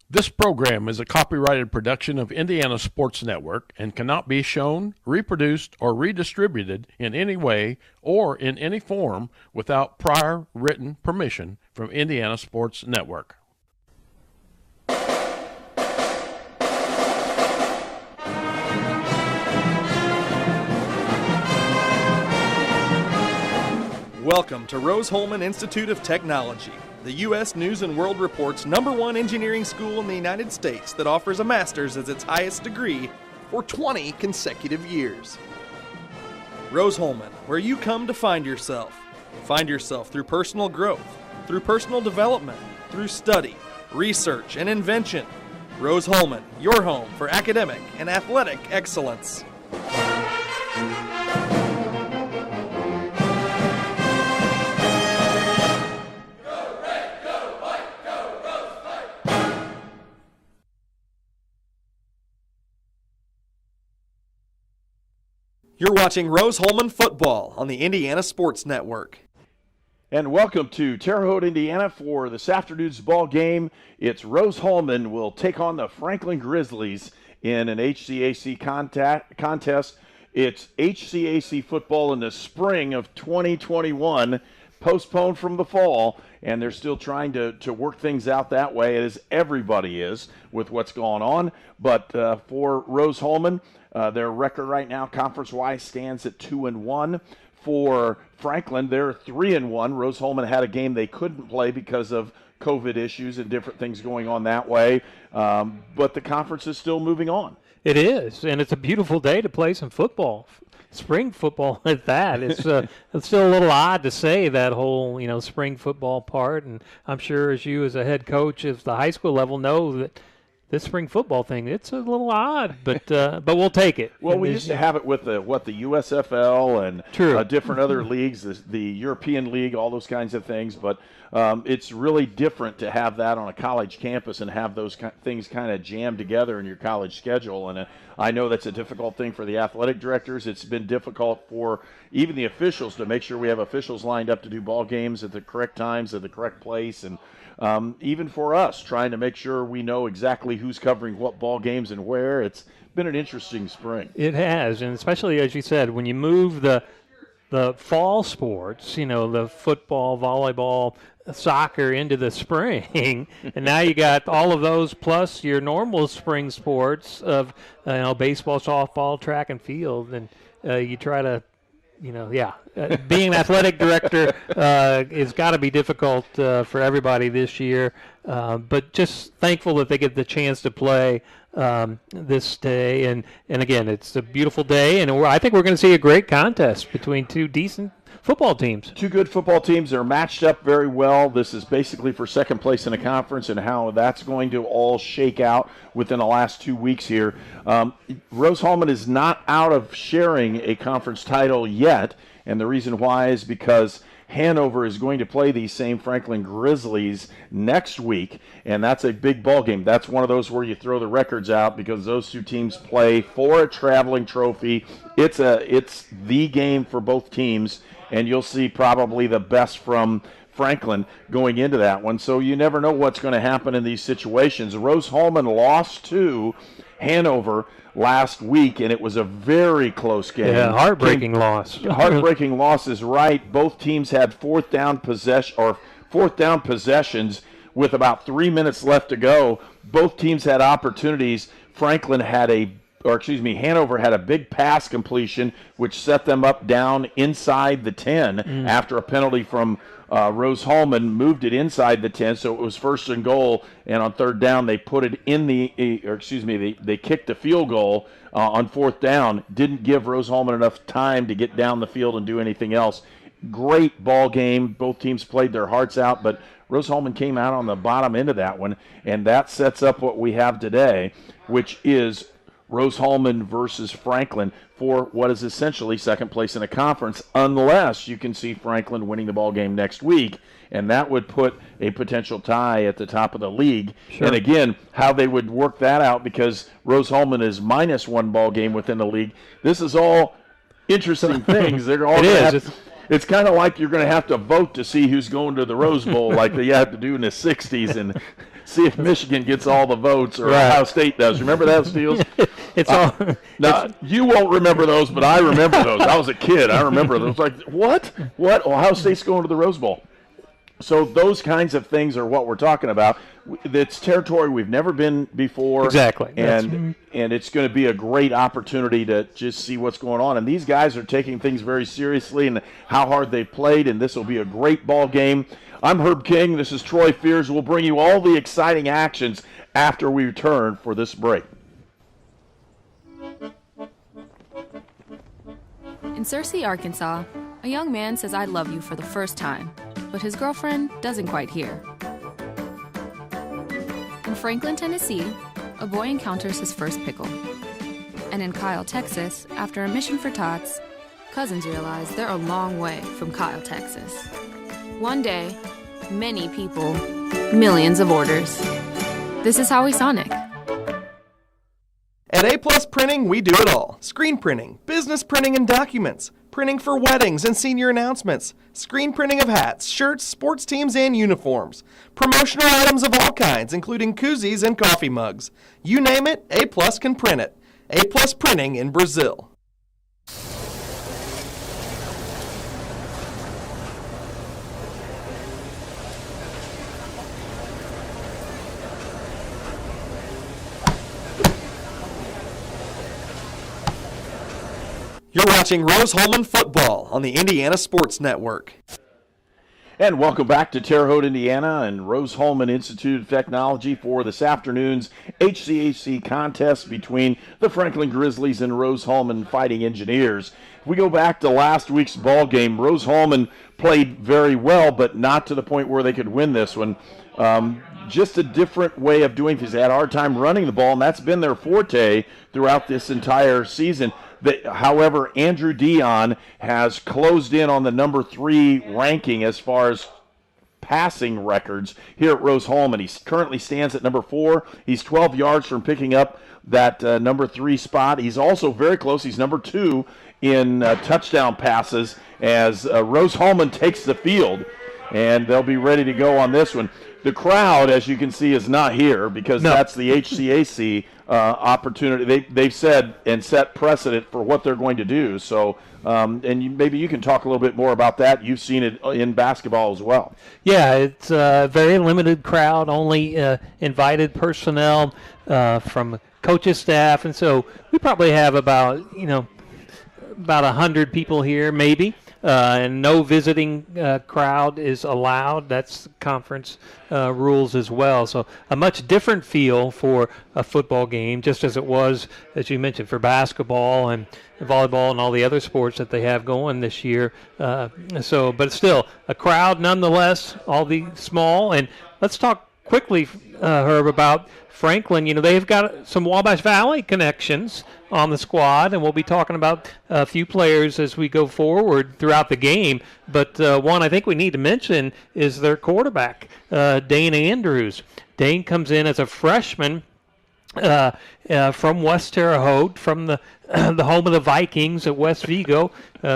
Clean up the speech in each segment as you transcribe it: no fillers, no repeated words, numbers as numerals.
This program is a copyrighted production of Indiana Sports Network and cannot be shown, reproduced, or redistributed in any way or in any form without prior written permission from Indiana Sports Network. Welcome to Rose-Hulman Institute of Technology, the U.S. News & World Report's #1 engineering school in the United States that offers a master's as its highest degree for 20 consecutive years. Rose-Hulman, where you come to find yourself. Find yourself through personal growth, through personal development, through study, research, and invention. Rose-Hulman, your home for academic and athletic excellence. You're watching Rose-Hulman football on the Indiana Sports Network. And welcome to Terre Haute, Indiana for this afternoon's ball game. It's Rose-Hulman will take on the Franklin Grizzlies in an HCAC contest. It's HCAC football in the spring of 2021, postponed from the fall, and they're still trying to work things out that way, as everybody is with what's going on. But for Rose-Hulman, their record right now, conference-wise, stands at 2-1. For Franklin, they're 3-1. Rose-Hulman had a game they couldn't play because of COVID issues and different things going on that way. But the conference is still moving on. It is, and it's a beautiful day to play some football. Spring football at that. It's still a little odd to say that whole, spring football part. And I'm sure as you as a head coach of the high school level know that this spring football thing, it's a little odd, but we'll take it. Well, we used to have it with the USFL and different other leagues, the European League, all those kinds of things. But it's really different to have that on a college campus and have those things kind of jammed together in your college schedule. And I know that's a difficult thing for the athletic directors. It's been difficult for even the officials to make sure we have officials lined up to do ball games at the correct times, at the correct place, and even for us, trying to make sure we know exactly who's covering what ball games and where. It's been an interesting spring. It has, and especially, as you said, when you move the fall sports, the football, volleyball, soccer into the spring, and now you got all of those plus your normal spring sports of baseball, softball, track and field, and you try to being an athletic director has got to be difficult for everybody this year, but just thankful that they get the chance to play this day. And again, it's a beautiful day, and I think we're going to see a great contest between two decent football teams. Two good football teams. They're matched up very well. This is basically for second place in the conference, and how that's going to all shake out within the last 2 weeks here. Rose-Hulman is not out of sharing a conference title yet, and the reason why is because Hanover is going to play these same Franklin Grizzlies next week, and that's a big ball game. That's one of those where you throw the records out because those two teams play for a traveling trophy. It's the game for both teams, and you'll see probably the best from Franklin going into that one. So you never know what's going to happen in these situations. Rose-Hulman lost to Hanover last week, and it was a very close game. Yeah, heartbreaking loss. Heartbreaking loss is right. Both teams had fourth down possessions with about 3 minutes left to go. Both teams had opportunities. Hanover had a big pass completion, which set them up down inside the 10 after a penalty from Rose-Hulman moved it inside the 10, so it was first and goal, and on third down they put it in they kicked the field goal on fourth down. Didn't give Rose-Hulman enough time to get down the field and do anything else. Great ball game. Both teams played their hearts out, but Rose-Hulman came out on the bottom end of that one, and that sets up what we have today, which is Rose-Hulman versus Franklin for what is essentially second place in a conference, unless you can see Franklin winning the ball game next week, and that would put a potential tie at the top of the league. Sure. And again, how they would work that out, because Rose-Hulman is -1 ball game within the league. This is all interesting things. They're all it's kind of like you're going to have to vote to see who's going to the Rose Bowl, like they had to do in the 60s, and see if Michigan gets all the votes or Right. Ohio State does. Remember that, Steels? It's all. Now, you won't remember those, but I remember those. I was a kid. I remember those. Like, what? What? Ohio State's going to the Rose Bowl. So those kinds of things are what we're talking about. It's territory we've never been before. Exactly. And it's going to be a great opportunity to just see what's going on. And these guys are taking things very seriously and how hard they've played, and this will be a great ball game. I'm Herb King. This is Troy Fears. We'll bring you all the exciting actions after we return for this break. In Searcy, Arkansas, a young man says I love you for the first time, but his girlfriend doesn't quite hear. In Franklin, Tennessee, a boy encounters his first pickle. And in Kyle, Texas, after a mission for tots, cousins realize they're a long way from Kyle, Texas. One day, many people, millions of orders. This is Howie Sonic. At A Plus Printing, we do it all. Screen printing, business printing and documents, printing for weddings and senior announcements, screen printing of hats, shirts, sports teams, and uniforms, promotional items of all kinds, including koozies and coffee mugs. You name it, A Plus can print it. A Plus Printing in Brazil. You're watching Rose-Hulman football on the Indiana Sports Network. And welcome back to Terre Haute, Indiana, and Rose-Hulman Institute of Technology for this afternoon's HCAC contest between the Franklin Grizzlies and Rose-Hulman Fighting Engineers. If we go back to last week's ball game, Rose-Hulman played very well, but not to the point where they could win this one. Just a different way of doing things. They had a hard time running the ball, and that's been their forte throughout this entire season. However, Andrew Dion has closed in on the number 3 ranking as far as passing records here at Rose-Hulman. He currently stands at number 4. He's 12 yards from picking up that number 3 spot. He's also very close. He's number 2 in touchdown passes as Rose-Hulman takes the field, and they'll be ready to go on this one. The crowd, as you can see, is not here because that's the HCAC opportunity. They've said and set precedent for what they're going to do. So, maybe you can talk a little bit more about that. You've seen it in basketball as well. Yeah, it's a very limited crowd, only invited personnel from coaches, staff, and so we probably have about 100 people here, maybe. And no visiting crowd is allowed. That's conference rules as well. So a much different feel for a football game, just as it was, as you mentioned, for basketball and volleyball and all the other sports that they have going this year. But still, a crowd nonetheless, all the small. And let's talk quickly, Herb, about Franklin. They've got some Wabash Valley connections on the squad, and we'll be talking about a few players as we go forward throughout the game. But one I think we need to mention is their quarterback, Dane Andrews. Dane comes in as a freshman from West Terre Haute, from the home of the Vikings at West Vigo.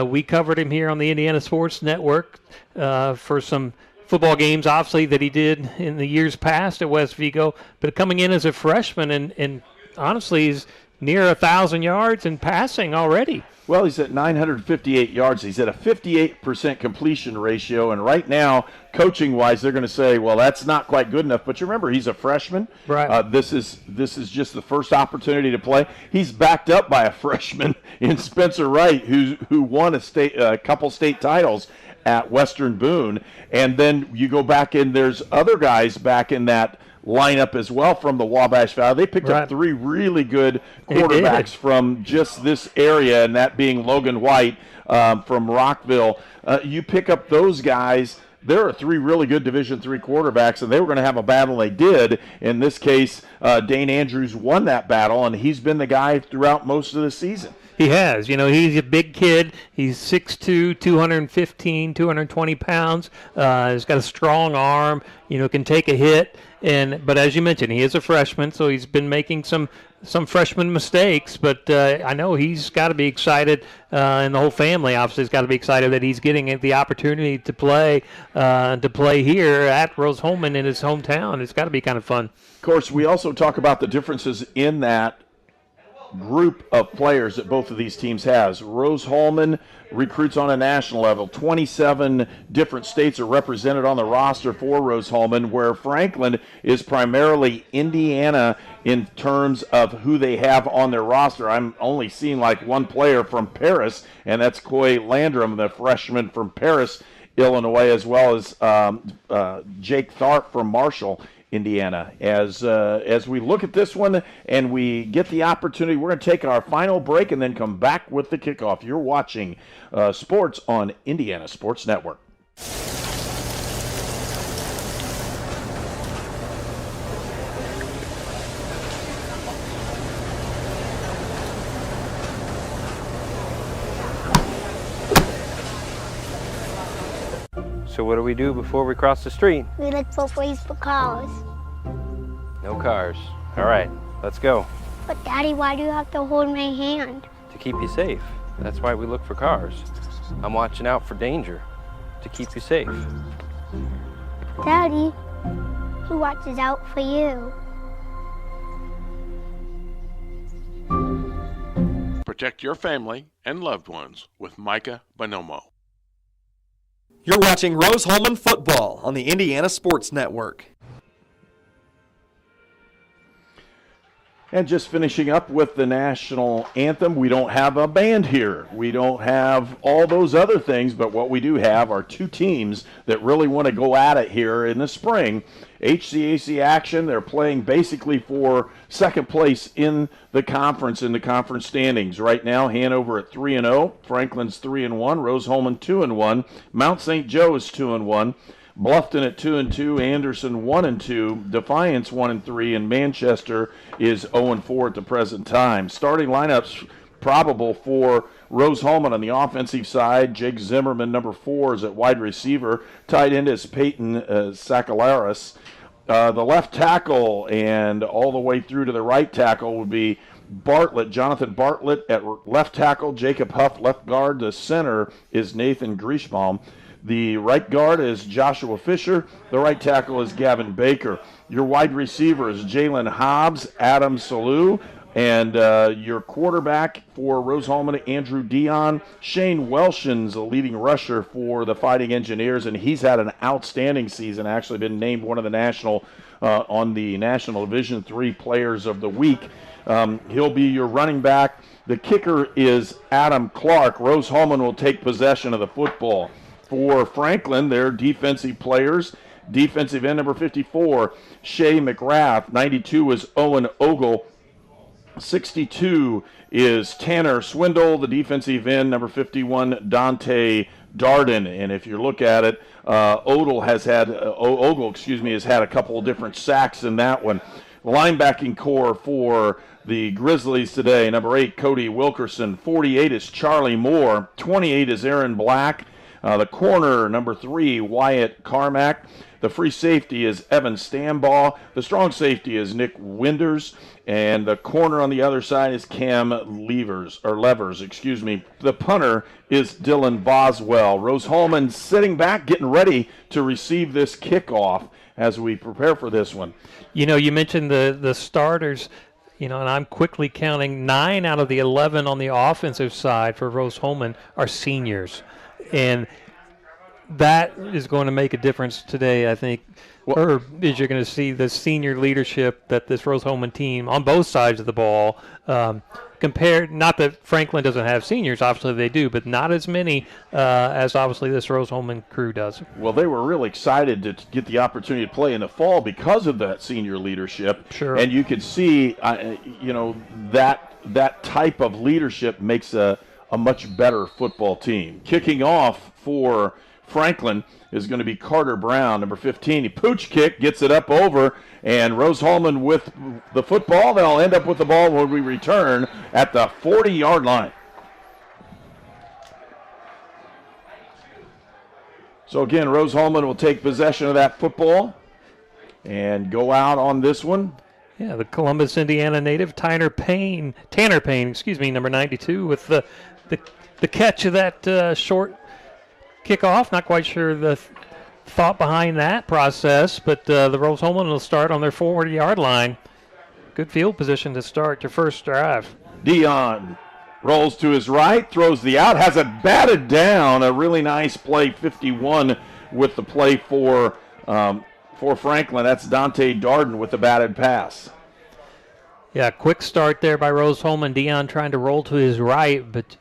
We covered him here on the Indiana Sports Network for some football games, obviously, that he did in the years past at West Vigo. But coming in as a freshman, and honestly, he's near 1,000 yards in passing already. Well, he's at 958 yards. He's at a 58% completion ratio, and right now, coaching-wise, they're going to say, well, that's not quite good enough. But you remember, he's a freshman. Right. This is just the first opportunity to play. He's backed up by a freshman in Spencer Wright, who won a couple state titles at Western Boone. And then you go back in, there's other guys back in that lineup as well from the Wabash Valley. They picked up 3 really good quarterbacks from just this area, and that being Logan White from Rockville. You pick up those guys. There are 3 really good Division III quarterbacks, and they were going to have a battle. They did. In this case, Dane Andrews won that battle, and he's been the guy throughout most of the season. He has. He's a big kid. He's 6'2", 215, 220 pounds. He's got a strong arm, can take a hit. But as you mentioned, he is a freshman, so he's been making some freshman mistakes. But I know he's got to be excited, and the whole family obviously has got to be excited that he's getting the opportunity to play here at Rose-Hulman in his hometown. It's got to be kind of fun. Of course, we also talk about the differences in that group of players that both of these teams has. Rose-Hulman recruits on a national level. 27 different states are represented on the roster for Rose-Hulman, where Franklin is primarily Indiana in terms of who they have on their roster. I'm only seeing like one player from Paris, and that's Coy Landrum, the freshman from Paris, Illinois, as well as Jake Tharp from Marshall, Indiana. As we look at this one and we get the opportunity, we're going to take our final break and then come back with the kickoff. You're watching sports on Indiana Sports Network. So what do we do before we cross the street? We look both ways for cars. No cars. All right, let's go. But Daddy, why do you have to hold my hand? To keep you safe. That's why we look for cars. I'm watching out for danger to keep you safe. Daddy, who watches out for you? Protect your family and loved ones with Micah Bonomo. You're watching Rose-Hulman football on the Indiana Sports Network. And just finishing up with the national anthem, we don't have a band here. We don't have all those other things, but what we do have are two teams that really want to go at it here in the spring. HCAC action, they're playing basically for second place in the conference standings. Right now, Hanover at 3-0, Franklin's 3-1, Rose-Hulman 2-1, Mount St. Joe is 2-1. Bluffton at 2-2, Anderson 1-2, Defiance 1-3, and Manchester is 0-4 at the present time. Starting lineups probable for Rose-Hulman on the offensive side. Jake Zimmerman, number 4, is at wide receiver. Tight end is Peyton Sakalaris. The left tackle and all the way through to the right tackle would be Bartlett, Jonathan Bartlett at left tackle, Jacob Huff left guard. The center is Nathan Grieshbaum. The right guard is Joshua Fisher. The right tackle is Gavin Baker. Your wide receiver is Jalen Hobbs, Adam Salou, and your quarterback for Rose-Hulman, Andrew Dion. Shane Welshin's a leading rusher for the Fighting Engineers, and he's had an outstanding season, actually been named one of the national on the National Division III Players of the Week. He'll be your running back. The kicker is Adam Clark. Rose-Hulman will take possession of the football. For Franklin, their defensive players, defensive end number 54, Shea McGrath. 92 is Owen Ogle. 62 is Tanner Swindle. The defensive end number 51, Dante Darden. And if you look at it, Ogle has had a couple of different sacks in that one. Linebacking core for the Grizzlies today, number 8, Cody Wilkerson. 48 is Charlie Moore. 28 is Aaron Black. The corner, number 3, Wyatt Carmack. The free safety is Evan Stambaugh. The strong safety is Nick Winders. And the corner on the other side is Cam Levers. The punter is Dylan Boswell. Rose-Hulman sitting back, getting ready to receive this kickoff as we prepare for this one. You mentioned the starters. And I'm quickly counting 9 out of the 11 on the offensive side for Rose-Hulman are seniors. And that is going to make a difference today, I think. Or is you're going to see the senior leadership that this Rose-Hulman team on both sides of the ball compared, not that Franklin doesn't have seniors, obviously they do, but not as many as obviously this Rose-Hulman crew does. Well, they were really excited to get the opportunity to play in the fall because of that senior leadership. Sure. And you could see, that type of leadership makes a much better football team. Kicking off for Franklin is going to be Carter Brown, number 15. He pooch kick, gets it up over, and Rose-Hulman with the football. They'll end up with the ball when we return at the 40-yard line. So again, Rose-Hulman will take possession of that football and go out on this one. Yeah, the Columbus, Indiana native, Tanner Payne, number 92, with the catch of that short kickoff. Not quite sure the thought behind that process, but the Rose-Hulman will start on their 40-yard line. Good field position to start your first drive. Dion rolls to his right, throws the out, has it batted down. A really nice play, 51 with the play for Franklin. That's Dante Darden with the batted pass. Yeah, quick start there by Rose-Hulman. Dion trying to roll to his right, but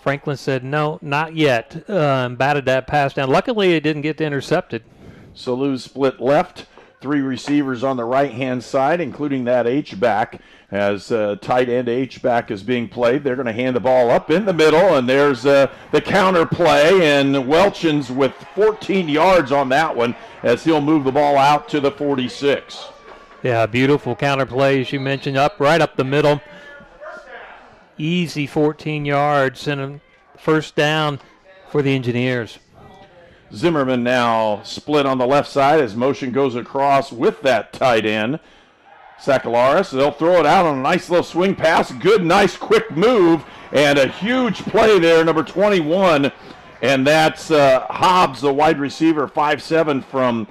Franklin said, no, not yet, and batted that pass down. Luckily, it didn't get intercepted. Salou split left. 3 receivers on the right-hand side, including that H-back. As tight end H-back is being played, they're going to hand the ball up in the middle, and there's the counter play, and Welchins with 14 yards on that one as he'll move the ball out to the 46. Yeah, beautiful counter play, as you mentioned, right up the middle. Easy 14 yards and a first down for the Engineers. Zimmerman now split on the left side as motion goes across with that tight end. Sakalaris, they'll throw it out on a nice little swing pass. Good, nice, quick move, and a huge play there, number 21. And that's Hobbs, the wide receiver, 5'7", from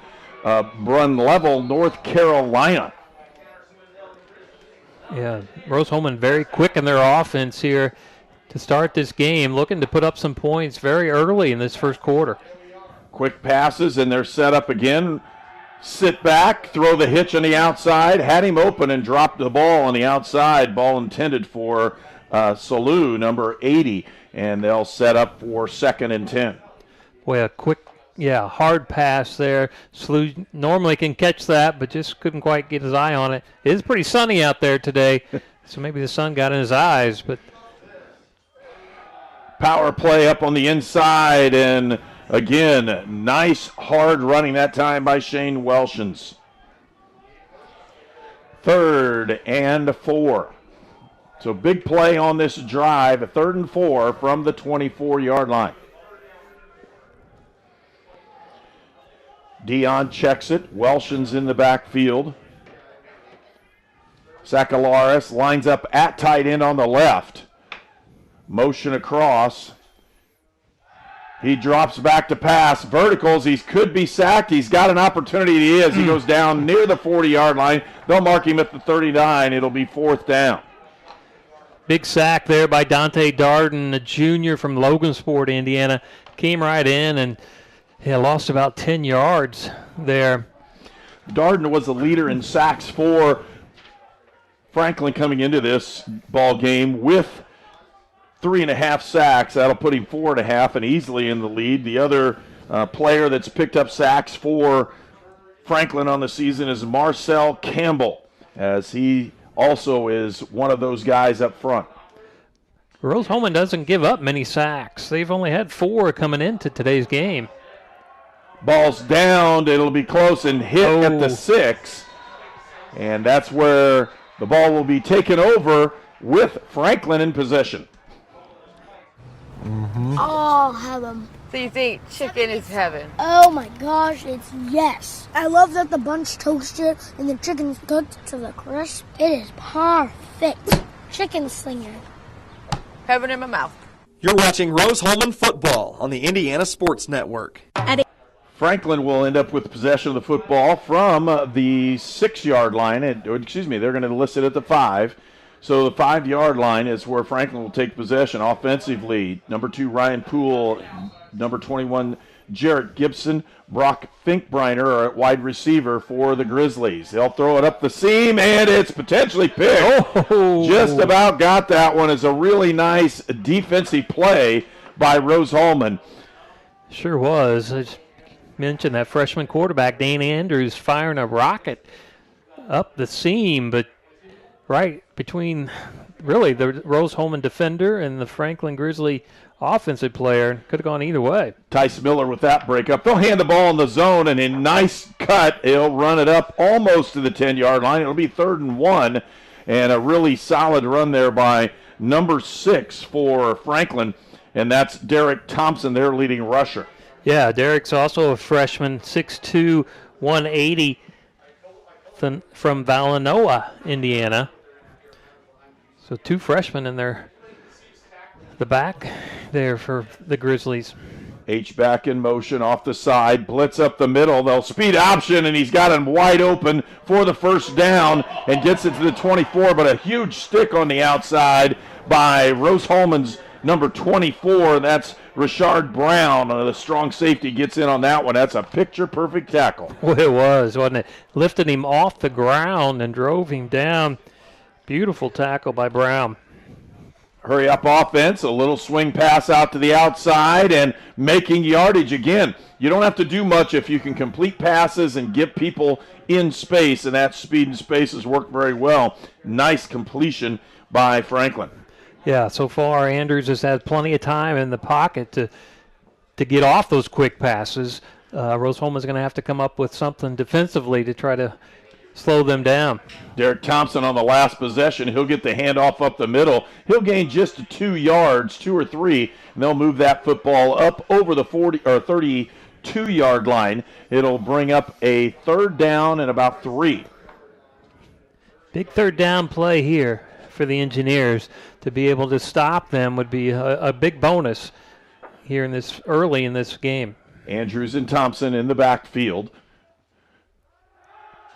Brun Level, North Carolina. Yeah, Rose-Hulman very quick in their offense here to start this game, looking to put up some points very early in this first quarter. Quick passes, and they're set up again. Sit back, throw the hitch on the outside, had him open and dropped the ball on the outside. Ball intended for Salou, number 80, and they'll set up for 2nd and 10. Boy, a quick, hard pass there. Salou normally can catch that, but just couldn't quite get his eye on it. It is pretty sunny out there today, so maybe the sun got in his eyes. But power play up on the inside, and again, nice hard running that time by Shane Welchins. 3rd and 4. So big play on this drive, a 3rd and 4 from the 24-yard line. Dion checks it. Welchins in the backfield. Sakalaris lines up at tight end on the left. Motion across. He drops back to pass. Verticals. He could be sacked. He's got an opportunity. He is. He goes down near the 40-yard line. They'll mark him at the 39. It'll be 4th down. Big sack there by Dante Darden, a junior from Logansport, Indiana. Came right in and lost about 10 yards there. Darden was the leader in sacks for Franklin coming into this ball game with 3.5 sacks. That'll put him 4.5 and easily in the lead. The other player that's picked up sacks for Franklin on the season is Marcel Campbell, as he also is one of those guys up front. Rose-Hulman doesn't give up many sacks. They've only had 4 coming into today's game. Ball's down. It'll be close and hit at the 6. And that's where the ball will be taken over with Franklin in possession. Oh, heaven. So you think chicken is heaven? Oh my gosh, it's yes. I love that the bun's toasted and the chicken's cooked to the crisp. It is perfect. Chicken slinger. Heaven in my mouth. You're watching Rose-Hulman football on the Indiana Sports Network. Franklin will end up with possession of the football from the 6-yard line. They're going to list it at the 5. So the 5-yard line is where Franklin will take possession offensively. Number 2, Ryan Poole. Number 21, Jarrett Gibson. Brock Finkbriner are at wide receiver for the Grizzlies. They'll throw it up the seam, and it's potentially picked. Just about got that one. It's a really nice defensive play by Rose-Hulman. Sure was. I just mentioned that freshman quarterback, Dane Andrews, firing a rocket up the seam, but right between really the Rose-Hulman defender and the Franklin Grizzly offensive player. Could have gone either way. Tice Miller with that breakup. They'll hand the ball in the zone, and a nice cut. He'll run it up almost to the 10-yard line. It'll be 3rd and 1, and a really solid run there by number 6 for Franklin, and that's Derek Thompson, their leading rusher. Yeah, Derek's also a freshman, 6'2", 180 from Valanoa, Indiana. So 2 freshmen in the back there for the Grizzlies. H back in motion off the side, blitz up the middle. They'll speed option, and he's got him wide open for the first down and gets it to the 24, but a huge stick on the outside by Rose-Hulman's number 24. That's Richard Brown, the strong safety, gets in on that one. That's a picture-perfect tackle. Well, it was, wasn't it? Lifted him off the ground and drove him down. Beautiful tackle by Brown. Hurry up offense, a little swing pass out to the outside and making yardage again. You don't have to do much if you can complete passes and get people in space, and that speed and space has worked very well. Nice completion by Franklin. Yeah, so far Andrews has had plenty of time in the pocket to get off those quick passes. Rose-Hulman is going to have to come up with something defensively to try to slow them down. Derek Thompson on the last possession. He'll get the handoff up the middle. He'll gain just 2 yards, 2 or 3, and they'll move that football up over the 40 or 32-yard line. It'll bring up a 3rd down and about 3. Big 3rd down play here for the Engineers. To be able to stop them would be a big bonus here early in this game. Andrews and Thompson in the backfield.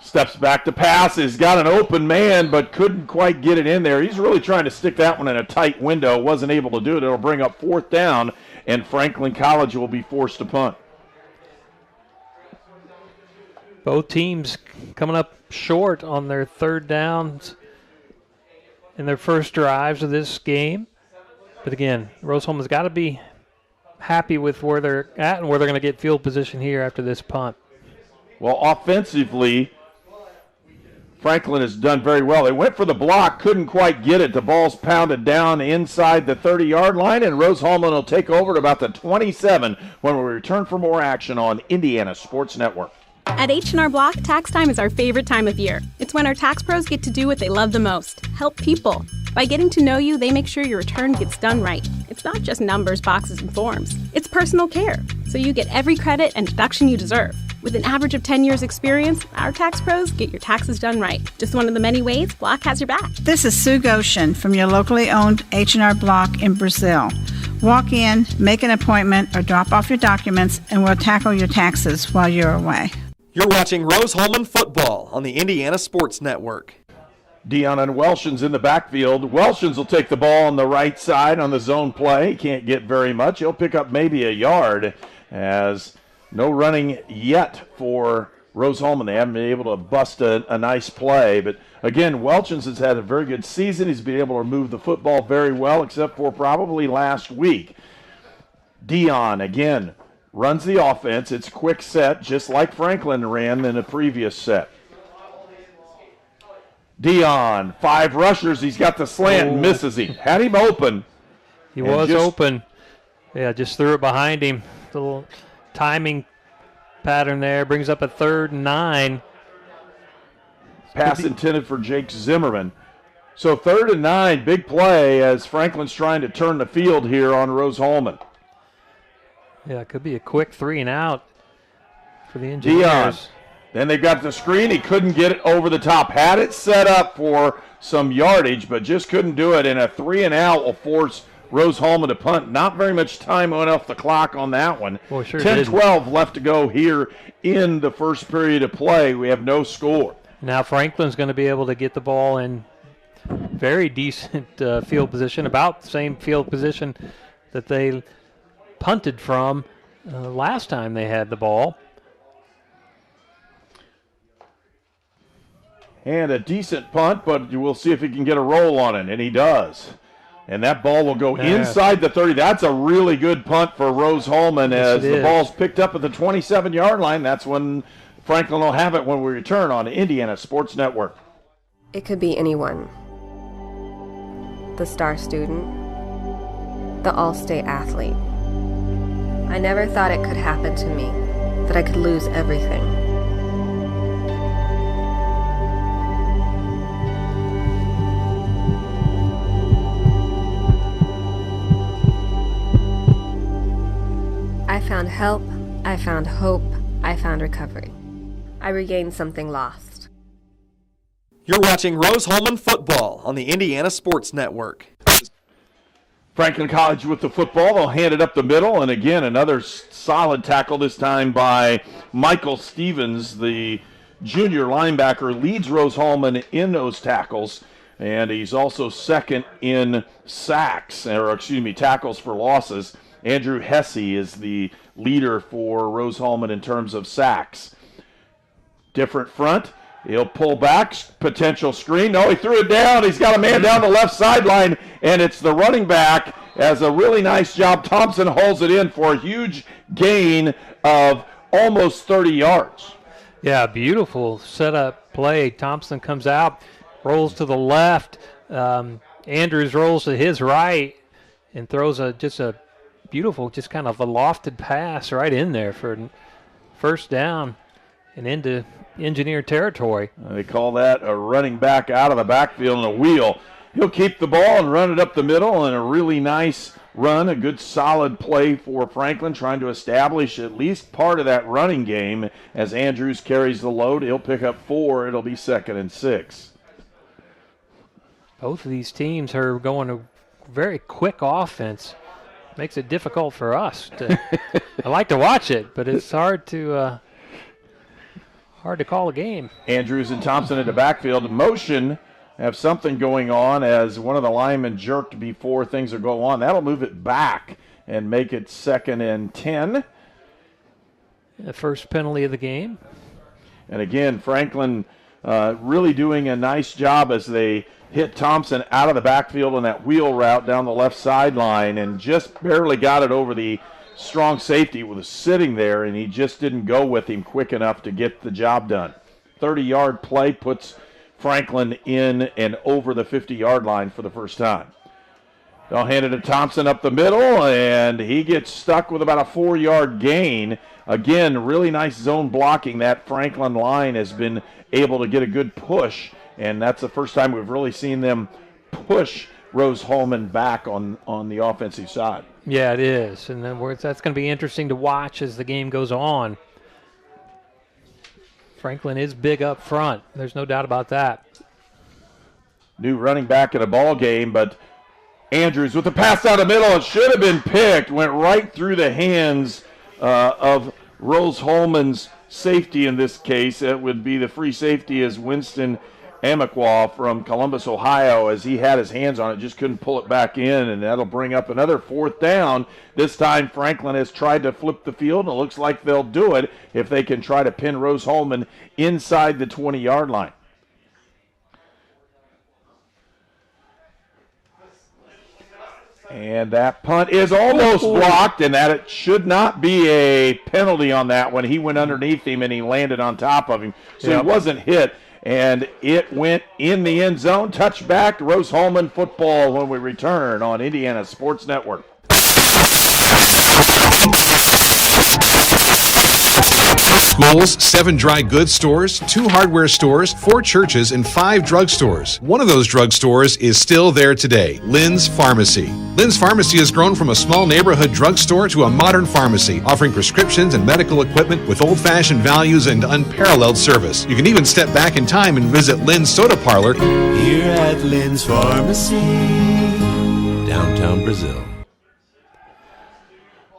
Steps back to pass. He's got an open man, but couldn't quite get it in there. He's really trying to stick that one in a tight window. Wasn't able to do it. It'll bring up 4th down, and Franklin College will be forced to punt. Both teams coming up short on their 3rd downs in their first drives of this game. But again, Rose-Hulman's got to be happy with where they're at and where they're going to get field position here after this punt. Well, offensively, Franklin has done very well. They went for the block, couldn't quite get it. The ball's pounded down inside the 30-yard line, and Rose-Hulman will take over at about the 27 when we return for more action on Indiana Sports Network. At H&R Block, tax time is our favorite time of year. It's when our tax pros get to do what they love the most, help people. By getting to know you, they make sure your return gets done right. It's not just numbers, boxes, and forms. It's personal care, so you get every credit and deduction you deserve. With an average of 10 years experience, our tax pros get your taxes done right. Just one of the many ways Block has your back. This is Sue Goshen from your locally owned H&R Block in Brazil. Walk in, make an appointment, or drop off your documents, and we'll tackle your taxes while you're away. You're watching Rose-Hulman football on the Indiana Sports Network. Dion and Welshon's in the backfield. Welshon's will take the ball on the right side on the zone play. Can't get very much. He'll pick up maybe a yard, as no running yet for Rose-Hulman. They haven't been able to bust a nice play. But again, Welshon's has had a very good season. He's been able to move the football very well, except for probably last week. Dion again runs the offense. It's quick set, just like Franklin ran in a previous set. Dion, 5 rushers. He's got the slant, misses him. Had him open. He was open. Yeah, just threw it behind him. The little timing pattern there brings up a 3rd and 9. Pass intended for Jake Zimmerman. So 3rd and 9, big play as Franklin's trying to turn the field here on Rose-Hulman. Yeah, it could be a quick 3 and out for the Engineers. Dion. Then they've got the screen. He couldn't get it over the top. Had it set up for some yardage, but just couldn't do it. And a 3 and out will force Rose-Hulman to punt. Not very much time went off the clock on that one. Well, sure 10-12 left to go here in the first period of play. We have no score. Now Franklin's going to be able to get the ball in very decent field position, about the same field position that they punted from last time they had the ball. And a decent punt, but we'll see if he can get a roll on it, and he does. And that ball will go inside the 30. That's a really good punt for Rose-Hulman as the ball's picked up at the 27-yard line. That's when Franklin will have it when we return on Indiana Sports Network. It could be anyone. The star student, the all-state athlete. I never thought it could happen to me, that I could lose everything. I found help, I found hope. I found recovery. I regained something lost. You're watching Rose-Hulman football on the Indiana Sports Network. Franklin College with the football. They'll hand it up the middle, and again, another solid tackle, this time by Michael Stevens, the junior linebacker, leads Rose-Hulman in those tackles, and he's also second in tackles for losses. Andrew Hesse is the leader for Rose-Hulman in terms of sacks. Different front. He'll pull back, potential screen. No, he threw it down. He's got a man down the left sideline, and it's the running back. As a really nice job, Thompson holds it in for a huge gain of almost 30 yards. Yeah, beautiful setup play. Thompson comes out, rolls to the left. Andrews rolls to his right and throws just a beautiful, just kind of a lofted pass right in there for first down and into engineer territory. They call that a running back out of the backfield and a wheel. He'll keep the ball and run it up the middle, and a really nice run, a good solid play for Franklin, trying to establish at least part of that running game. As Andrews carries the load, he'll pick up 4. It'll be 2nd and 6. Both of these teams are going a very quick offense. Makes it difficult for us. I like to watch it, but it's hard to call a game. Andrews and Thompson in the backfield. Motion, have something going on as one of the linemen jerked before things will go on. That'll move it back and make it 2nd and 10. The first penalty of the game. And again, Franklin really doing a nice job as they hit Thompson out of the backfield on that wheel route down the left sideline and just barely got it over the strong safety. Was sitting there, and he just didn't go with him quick enough to get the job done. 30-yard play puts Franklin in and over the 50-yard line for the first time. They'll hand it to Thompson up the middle, and he gets stuck with about a 4-yard gain. Again, really nice zone blocking. That Franklin line has been able to get a good push, and that's the first time we've really seen them push Rose-Hulman back on the offensive side. Yeah, it is, and then that's going to be interesting to watch as the game goes on. Franklin is big up front. There's no doubt about that. New running back in a ball game, but Andrews with the pass down the middle. It should have been picked. Went right through the hands of Rose-Hulman's safety in this case. It would be the free safety as Winston Amiqua from Columbus, Ohio, as he had his hands on it, just couldn't pull it back in, and that'll bring up another 4th down. This time Franklin has tried to flip the field, and it looks like they'll do it if they can try to pin Rose-Hulman inside the 20-yard line. And that punt is almost blocked, and that it should not be a penalty on that one. He went underneath him, and he landed on top of him, so he wasn't hit. And it went in the end zone. Touchback, Rose-Hulman football when we return on Indiana Sports Network. Schools, 7 dry goods stores, 2 hardware stores, 4 churches, and 5 drugstores. One of those drugstores is still there today, Lynn's Pharmacy. Lynn's Pharmacy has grown from a small neighborhood drugstore to a modern pharmacy, offering prescriptions and medical equipment with old-fashioned values and unparalleled service. You can even step back in time and visit Lynn's Soda Parlor here at Lynn's Pharmacy, downtown Brazil.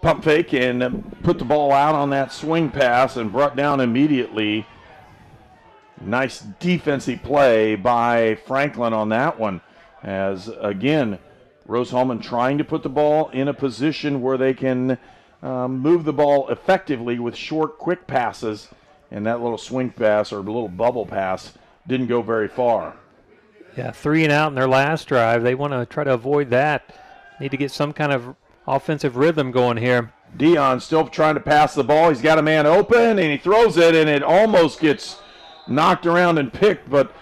Pump fake and put the ball out on that swing pass and brought down immediately. Nice defensive play by Franklin on that one. As, again, Rose-Hulman trying to put the ball in a position where they can move the ball effectively with short, quick passes. And that little swing pass or little bubble pass didn't go very far. Yeah, 3 and out in their last drive. They want to try to avoid that. Need to get some kind of offensive rhythm going here. Dion still trying to pass the ball. He's got a man open, and he throws it, and it almost gets knocked around and picked, but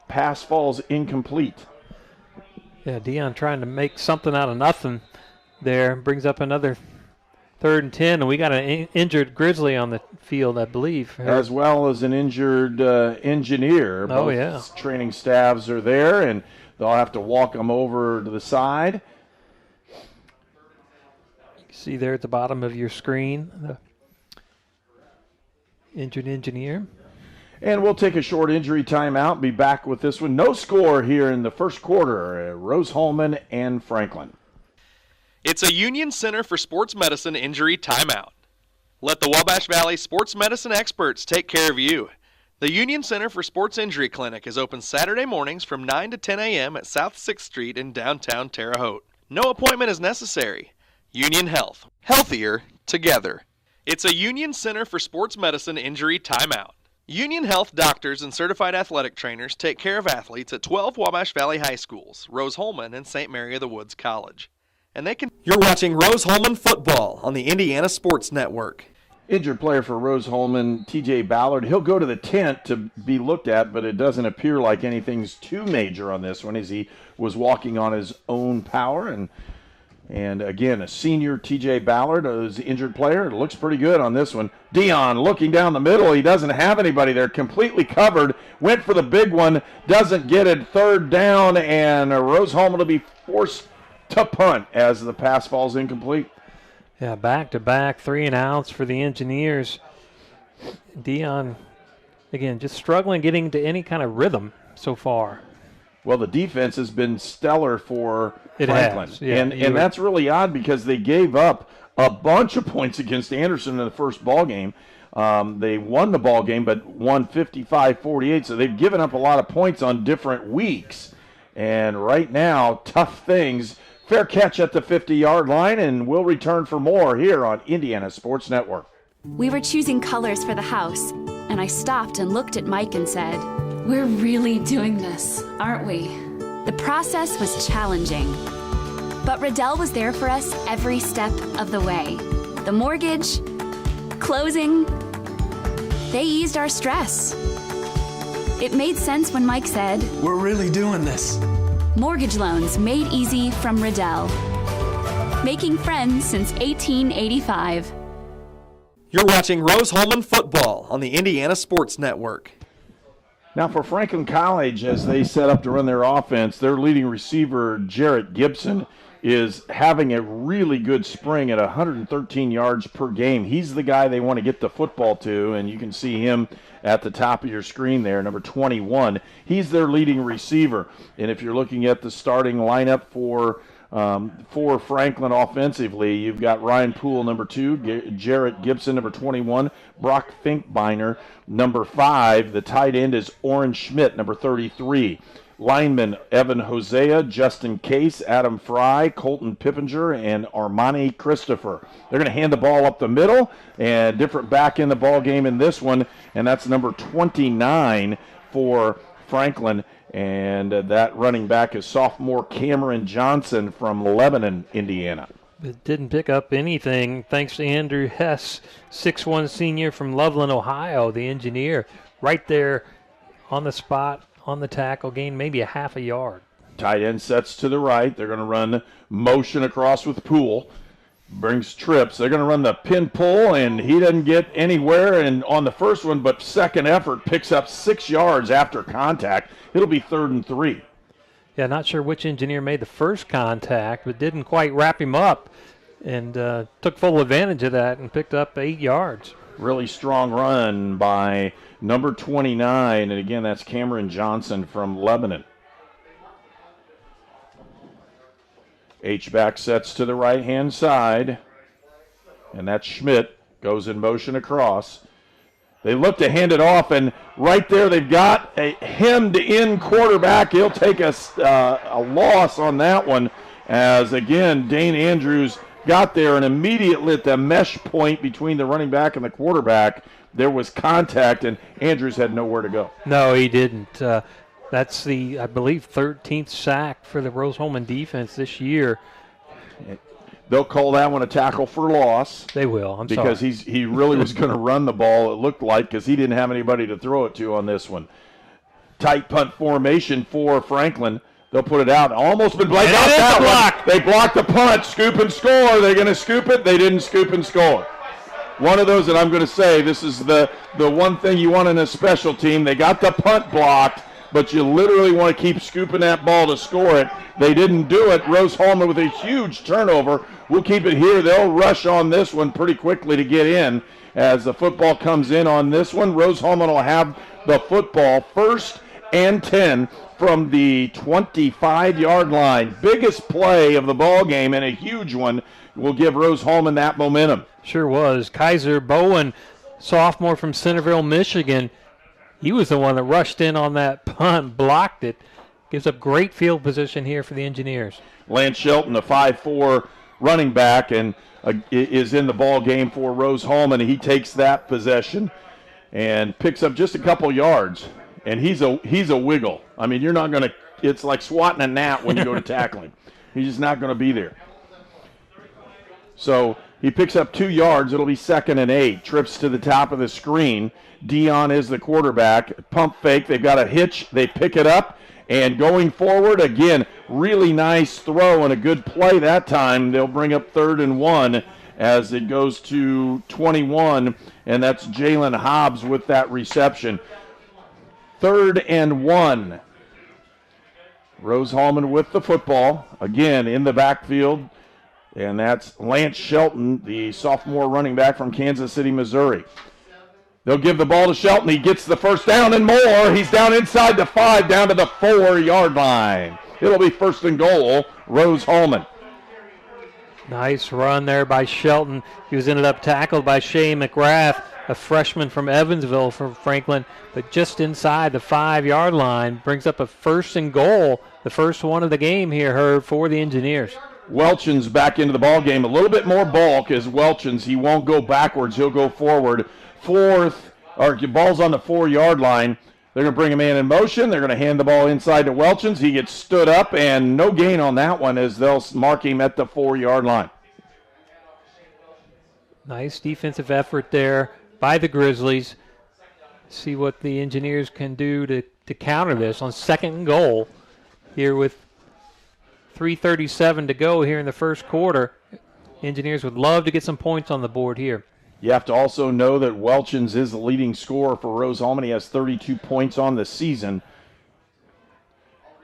pass falls incomplete. Yeah, Dion trying to make something out of nothing there. Brings up another 3rd and 10, and we got an injured Grizzly on the field, I believe. As well as an injured engineer. Oh, Both yeah. Training staffs are there, and they'll have to walk them over to the side. See there at the bottom of your screen, the injured engineer. And we'll take a short injury timeout, be back with this one. No score here in the first quarter, Rose-Hulman and Franklin. It's a Union Center for Sports Medicine injury timeout. Let the Wabash Valley sports medicine experts take care of you. The Union Center for Sports Injury Clinic is open Saturday mornings from 9 to 10 a.m. at South 6th Street in downtown Terre Haute. No appointment is necessary. Union Health. Healthier together. It's a Union Center for Sports Medicine injury timeout. Union Health doctors and certified athletic trainers take care of athletes at 12 Wabash Valley High Schools, Rose-Hulman, and St. Mary of the Woods College. And they can. You're watching Rose-Hulman football on the Indiana Sports Network. Injured player for Rose-Hulman, TJ Ballard. He'll go to the tent to be looked at, but it doesn't appear like anything's too major on this one as he was walking on his own power. And again, a senior TJ Ballard is the injured player. It looks pretty good on this one. Dion looking down the middle. He doesn't have anybody there. Completely covered. Went for the big one. Doesn't get it. Third down, and Rose-Hulman will be forced to punt as the pass falls incomplete. Yeah, back-to-back 3-and-outs for the Engineers. Dion, again, just struggling getting to any kind of rhythm so far. Well, the defense has been stellar for It Franklin. has, yeah. And that's really odd because they gave up a bunch of points against Anderson in the first ball game. They won the ball game, but won 55-48, so they've given up a lot of points on different weeks. And right now, tough things. Fair catch at the 50-yard line, and we'll return for more here on Indiana Sports Network. We were choosing colors for the house, and I stopped and looked at Mike and said, "We're really doing this, aren't we?" The process was challenging, but Riddell was there for us every step of the way. The mortgage, closing, they eased our stress. It made sense when Mike said, "We're really doing this." Mortgage loans made easy from Riddell. Making friends since 1885. You're watching Rose-Hulman football on the Indiana Sports Network. Now for Franklin College, as they set up to run their offense, their leading receiver, Jarrett Gibson, is having a really good spring at 113 yards per game. He's the guy they want to get the football to, and you can see him at the top of your screen there, number 21. He's their leading receiver. And if you're looking at the starting lineup for Franklin offensively, you've got Ryan Poole, number 2, Jarrett Gibson, number 21, Brock Finkbeiner, number 5. The tight end is Orrin Schmidt, number 33. Linemen Evan Hosea, Justin Case, Adam Fry, Colton Pippinger, and Armani Christopher. They're going to hand the ball up the middle, and different back in the ball game in this one, and that's number 29 for Franklin. And that running back is sophomore Cameron Johnson from Lebanon, Indiana. But didn't pick up anything thanks to Andrew Hess, 6'1" senior from Loveland, Ohio, the engineer, right there on the spot. On the tackle, gain maybe a half a yard. Tight end sets to the right. They're going to run motion across with Poole. Brings trips. They're going to run the pin pull, and he doesn't get anywhere and on the first one, but second effort picks up 6 yards after contact. It'll be 3rd and 3. Yeah, not sure which engineer made the first contact, but didn't quite wrap him up and took full advantage of that and picked up 8 yards. Really strong run by number 29, and again, that's Cameron Johnson from Lebanon. H-back sets to the right-hand side, and that's Schmidt, goes in motion across. They look to hand it off, and right there they've got a hemmed-in quarterback. He'll take a loss on that one, as, again, Dane Andrews got there and immediately at the mesh point between the running back and the quarterback, there was contact, and Andrews had nowhere to go. No, he didn't. That's the, I believe, 13th sack for the Rose-Hulman defense this year. They'll call that one a tackle for loss. They will, because sorry. he really was going to run the ball, it looked like, because he didn't have anybody to throw it to on this one. Tight punt formation for Franklin. They'll put it out. Almost been blocked out that one. They blocked the punt. Scoop and score. They're going to scoop it. They didn't scoop and score. One of those that I'm going to say, this is the one thing you want in a special team. They got the punt blocked, but you literally want to keep scooping that ball to score it. They didn't do it. Rose-Hulman with a huge turnover. We'll keep it here. They'll rush on this one pretty quickly to get in. as the football comes in on this one. Rose-Hulman will have the football, 1st and 10 from the 25-yard line. Biggest play of the ball game, and a huge one, will give Rose-Hulman that momentum. Sure was. Kaiser Bowen, sophomore from Centerville, Michigan. He was the one that rushed in on that punt, blocked it. Gives up great field position here for the Engineers. Lance Shelton, a 5'4" running back, and is in the ball game for Rose-Hulman. He takes that possession and picks up just a couple yards. And he's a wiggle. I mean, you're not going to – it's like swatting a gnat when you go to tackle him. He's just not going to be there. So he picks up 2 yards. It'll be 2nd and 8. Trips to the top of the screen. Dion is the quarterback. Pump fake. They've got a hitch. They pick it up. And going forward, again, really nice throw and a good play that time. They'll bring up 3rd and 1 as it goes to 21, and that's Jalen Hobbs with that reception. 3rd and 1. Rose-Hulman with the football, again in the backfield, and that's Lance Shelton, the sophomore running back from Kansas City, Missouri. They'll give the ball to Shelton. He gets the first down and more. He's down inside the 5, down to the 4-yard line. It'll be 1st and goal, Rose-Hulman. Nice run there by Shelton. He was ended up tackled by Shea McGrath, a freshman from Evansville from Franklin, but just inside the 5-yard line. Brings up a 1st and goal, the first one of the game here, Herb, for the Engineers. Welchins back into the ball game. A little bit more bulk as Welchins. He won't go backwards. He'll go forward. Ball's on the 4-yard line. They're going to bring a man in motion. They're going to hand the ball inside to Welchins. He gets stood up, and no gain on that one as they'll mark him at the 4-yard line. Nice defensive effort there by the Grizzlies. See what the Engineers can do to counter this on 2nd and goal here with 3:37 to go here in the first quarter. Engineers would love to get some points on the board here. You have to also know that Welchins is the leading scorer for Rose-Hulman. He has 32 points on the season.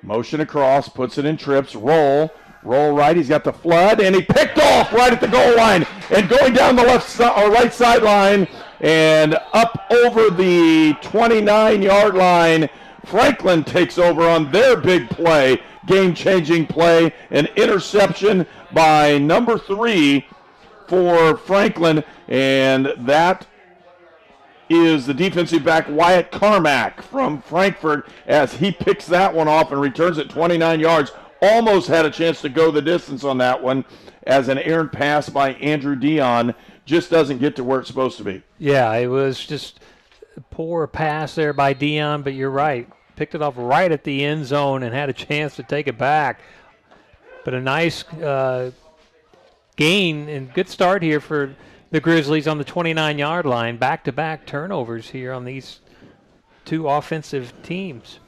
Motion across, puts it in trips, roll right. He's got the flood, and he picked off right at the goal line. And going down the right sideline and up over the 29-yard line, Franklin takes over on their big play, game-changing play, an interception by number 3 for Franklin, and that is the defensive back Wyatt Carmack from Frankfurt as he picks that one off and returns it 29 yards. Almost had a chance to go the distance on that one as an errant pass by Andrew Dion just doesn't get to where it's supposed to be. Yeah, it was just a poor pass there by Dion, but you're right. Picked it off right at the end zone and had a chance to take it back. But a nice gain and good start here for the Grizzlies on the 29-yard line. Back-to-back turnovers here on these two offensive teams.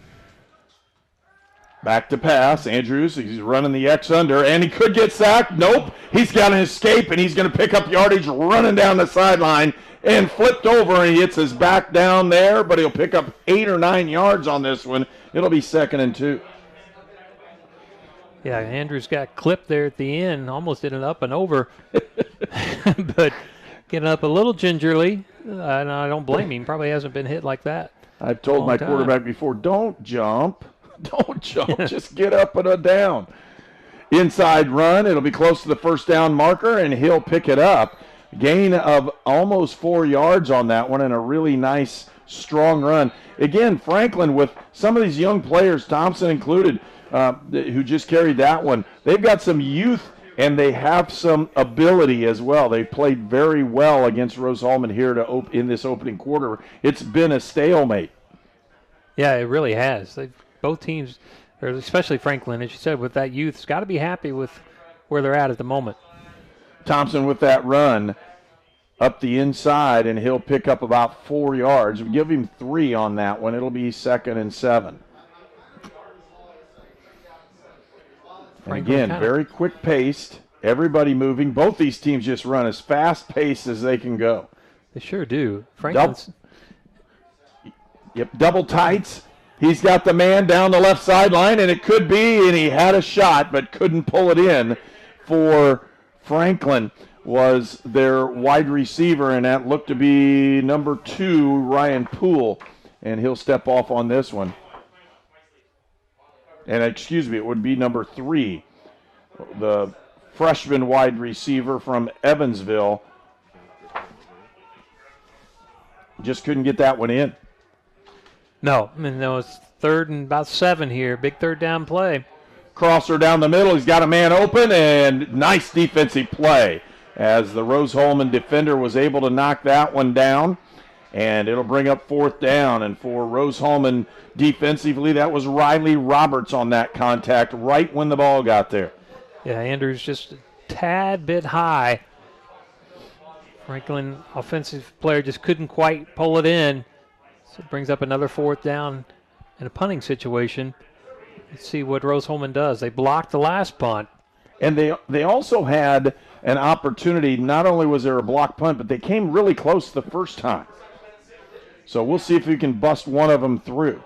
Back to pass. Andrews, he's running the X under, and he could get sacked. Nope. He's got an escape, and he's going to pick up yardage running down the sideline and flipped over, and he hits his back down there, but he'll pick up 8 or 9 yards on this one. It'll be 2nd and 2. Yeah, Andrews got clipped there at the end, almost did an up and over, but getting up a little gingerly, and I don't blame him. Probably hasn't been hit like that. I've told my quarterback before, don't jump. Don't jump. Just get up and down. Inside run. It'll be close to the first down marker, and he'll pick it up. Gain of almost 4 yards on that one, and a really nice, strong run. Again, Franklin with some of these young players, Thompson included, who just carried that one. They've got some youth, and they have some ability as well. They played very well against Rose-Hulman here in this opening quarter. It's been a stalemate. Yeah, it really has. Both teams, or especially Franklin, as you said, with that youth, has got to be happy with where they're at the moment. Thompson with that run up the inside, and he'll pick up about 4 yards. We'll give him 3 on that one. It'll be 2nd and 7. And again, very quick-paced, everybody moving. Both these teams just run as fast-paced as they can go. They sure do. Franklin's. Double tights. He's got the man down the left sideline, and it could be, and he had a shot but couldn't pull it in for Franklin was their wide receiver, and that looked to be number 2, Ryan Poole, and he'll step off on this one. And excuse me, it would be number 3, the freshman wide receiver from Evansville. Just couldn't get that one in. No, I mean, that was 3rd and about 7 here. Big third down play. Crosser down the middle. He's got a man open, and nice defensive play as the Rose-Hulman defender was able to knock that one down. And it'll bring up 4th down. And for Rose-Hulman defensively, that was Riley Roberts on that contact right when the ball got there. Yeah, Andrews just a tad bit high. Franklin, offensive player, just couldn't quite pull it in. So it brings up another 4th down in a punting situation. Let's see what Rose-Hulman does. They blocked the last punt. And they also had an opportunity. Not only was there a block punt, but they came really close the first time. So we'll see if we can bust one of them through.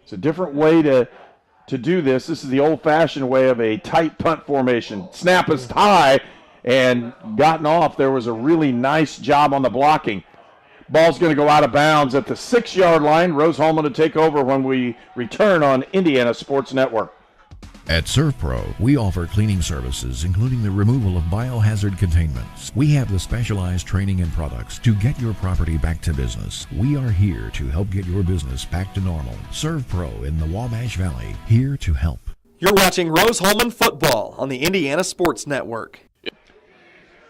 It's a different way to do this. This is the old-fashioned way of a tight punt formation. Snap is high and gotten off. There was a really nice job on the blocking. Ball's going to go out of bounds at the 6-yard line. Rose-Hulman to take over when we return on Indiana Sports Network. At ServPro, we offer cleaning services, including the removal of biohazard containments. We have the specialized training and products to get your property back to business. We are here to help get your business back to normal. ServPro in the Wabash Valley, here to help. You're watching Rose-Hulman football on the Indiana Sports Network.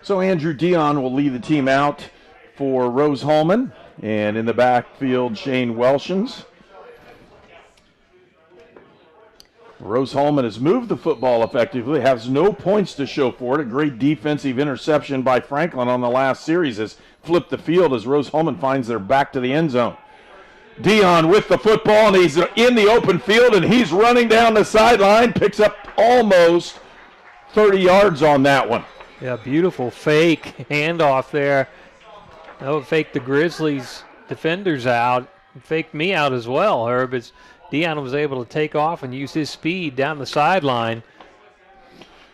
So Andrew Dion will lead the team out for Rose-Hulman, and in the backfield, Shane Welshens. Rose-Hulman has moved the football effectively, has no points to show for it. A great defensive interception by Franklin on the last series has flipped the field as Rose-Hulman finds their back to the end zone. Dion with the football, and he's in the open field, and he's running down the sideline, picks up almost 30 yards on that one. Yeah, beautiful fake handoff there. That would fake the Grizzlies defenders out, faked me out as well, Herb. As Dion was able to take off and use his speed down the sideline.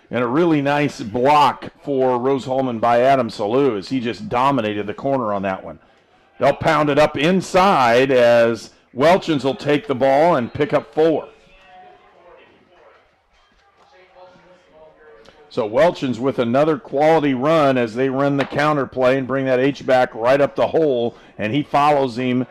And a really nice block for Rose-Hulman by Adam Salou as he just dominated the corner on that one. They'll pound it up inside as Welchens will take the ball and pick up 4. So Welchens with another quality run as they run the counter play and bring that H-back right up the hole, and he follows him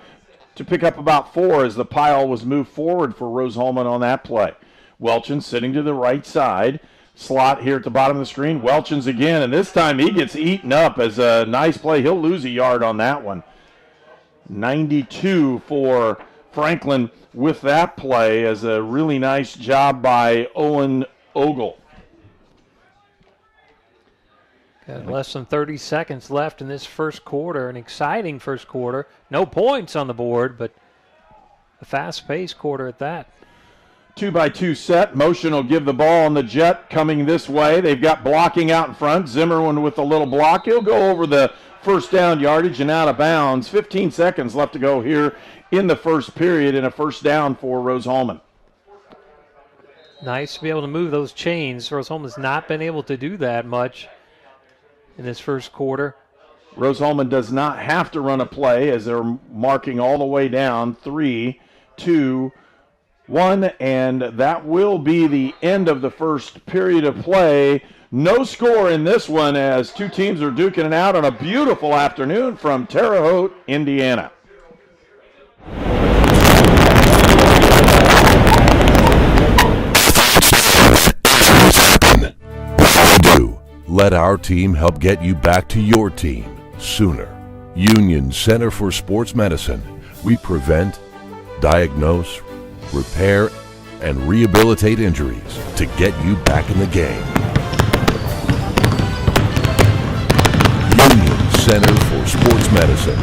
to pick up about 4 as the pile was moved forward for Rose-Hulman on that play. Welchens sitting to the right side. Slot here at the bottom of the screen. Welchens again, and this time he gets eaten up as a nice play. He'll lose a yard on that one. 92 for Franklin with that play as a really nice job by Owen Ogle. Got less than 30 seconds left in this first quarter. An exciting first quarter. No points on the board, but a fast-paced quarter at that. 2-by-2 set. Motion will give the ball on the jet coming this way. They've got blocking out in front. Zimmerman with a little block. He'll go over the first down yardage and out of bounds. 15 seconds left to go here in the first period and a first down for Rose-Hulman. Nice to be able to move those chains. Rose-Hulman's not been able to do that much in this first quarter. Rose-Hulman does not have to run a play as they're marking all the way down. 3, 2, 1, and that will be the end of the first period of play. No score in this one as two teams are duking it out on a beautiful afternoon from Terre Haute, Indiana. Let our team help get you back to your team sooner. Union Center for Sports Medicine. We prevent, diagnose, repair, and rehabilitate injuries to get you back in the game. Union Center for Sports Medicine.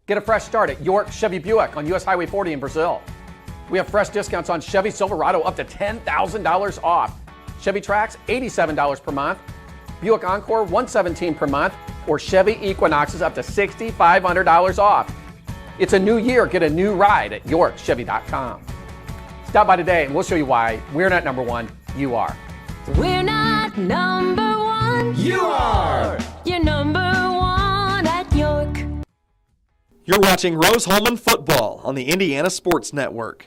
Get a fresh start at York Chevy Buick on US Highway 40 in Brazil. We have fresh discounts on Chevy Silverado up to $10,000 off. Chevy Trax, $87 per month. Buick Encore, $117 per month. Or Chevy Equinoxes up to $6,500 off. It's a new year. Get a new ride at YorkChevy.com. Stop by today and we'll show you why we're not number one, you are. We're not Number one. You are. You're number one at York. You're watching Rose-Hulman football on the Indiana Sports Network.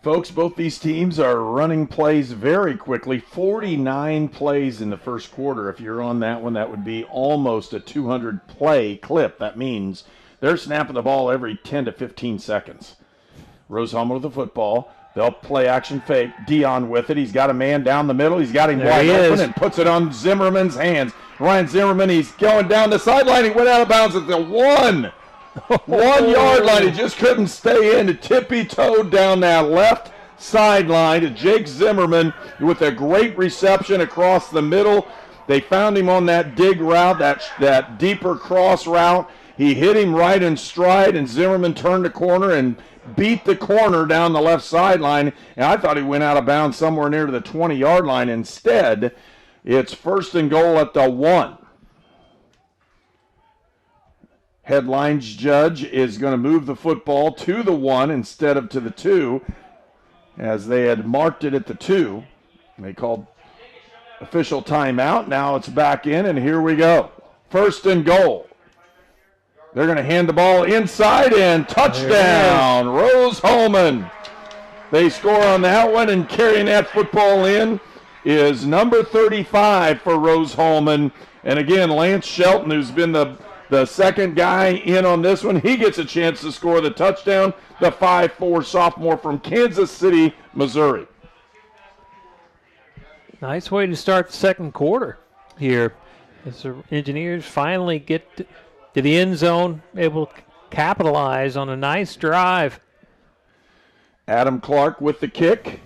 Folks, both these teams are running plays very quickly. 49 plays in the first quarter. If you're on that one, that would be almost a 200-play clip. That means they're snapping the ball every 10 to 15 seconds. Rose-Hulman with the football. They'll play action fake. Dion with it. He's got a man down the middle. He's got him wide open and puts it on Zimmerman's hands. Ryan Zimmerman, he's going down the sideline. He went out of bounds at the 1 yard line. He just couldn't stay in. Tippy-toed down that left sideline to Jake Zimmerman with a great reception across the middle. They found him on that dig route, that deeper cross route. He hit him right in stride, and Zimmerman turned the corner and beat the corner down the left sideline. And I thought he went out of bounds somewhere near the 20-yard line. Instead, it's 1st and goal at the 1. Headlines judge is going to move the football to the 1 instead of to the 2, as they had marked it at the 2. They called official timeout. Now it's back in, and here we go. 1st and goal. They're going to hand the ball inside, and touchdown, Rose-Hulman. They score on that one, and carrying that football in is number 35 for Rose-Hulman. And again, Lance Shelton, who's been the second guy in on this one, he gets a chance to score the touchdown, the 5'4" sophomore from Kansas City, Missouri. Nice way to start the second quarter here as the Engineers finally get to the end zone, able to capitalize on a nice drive. Adam Clark with the kick.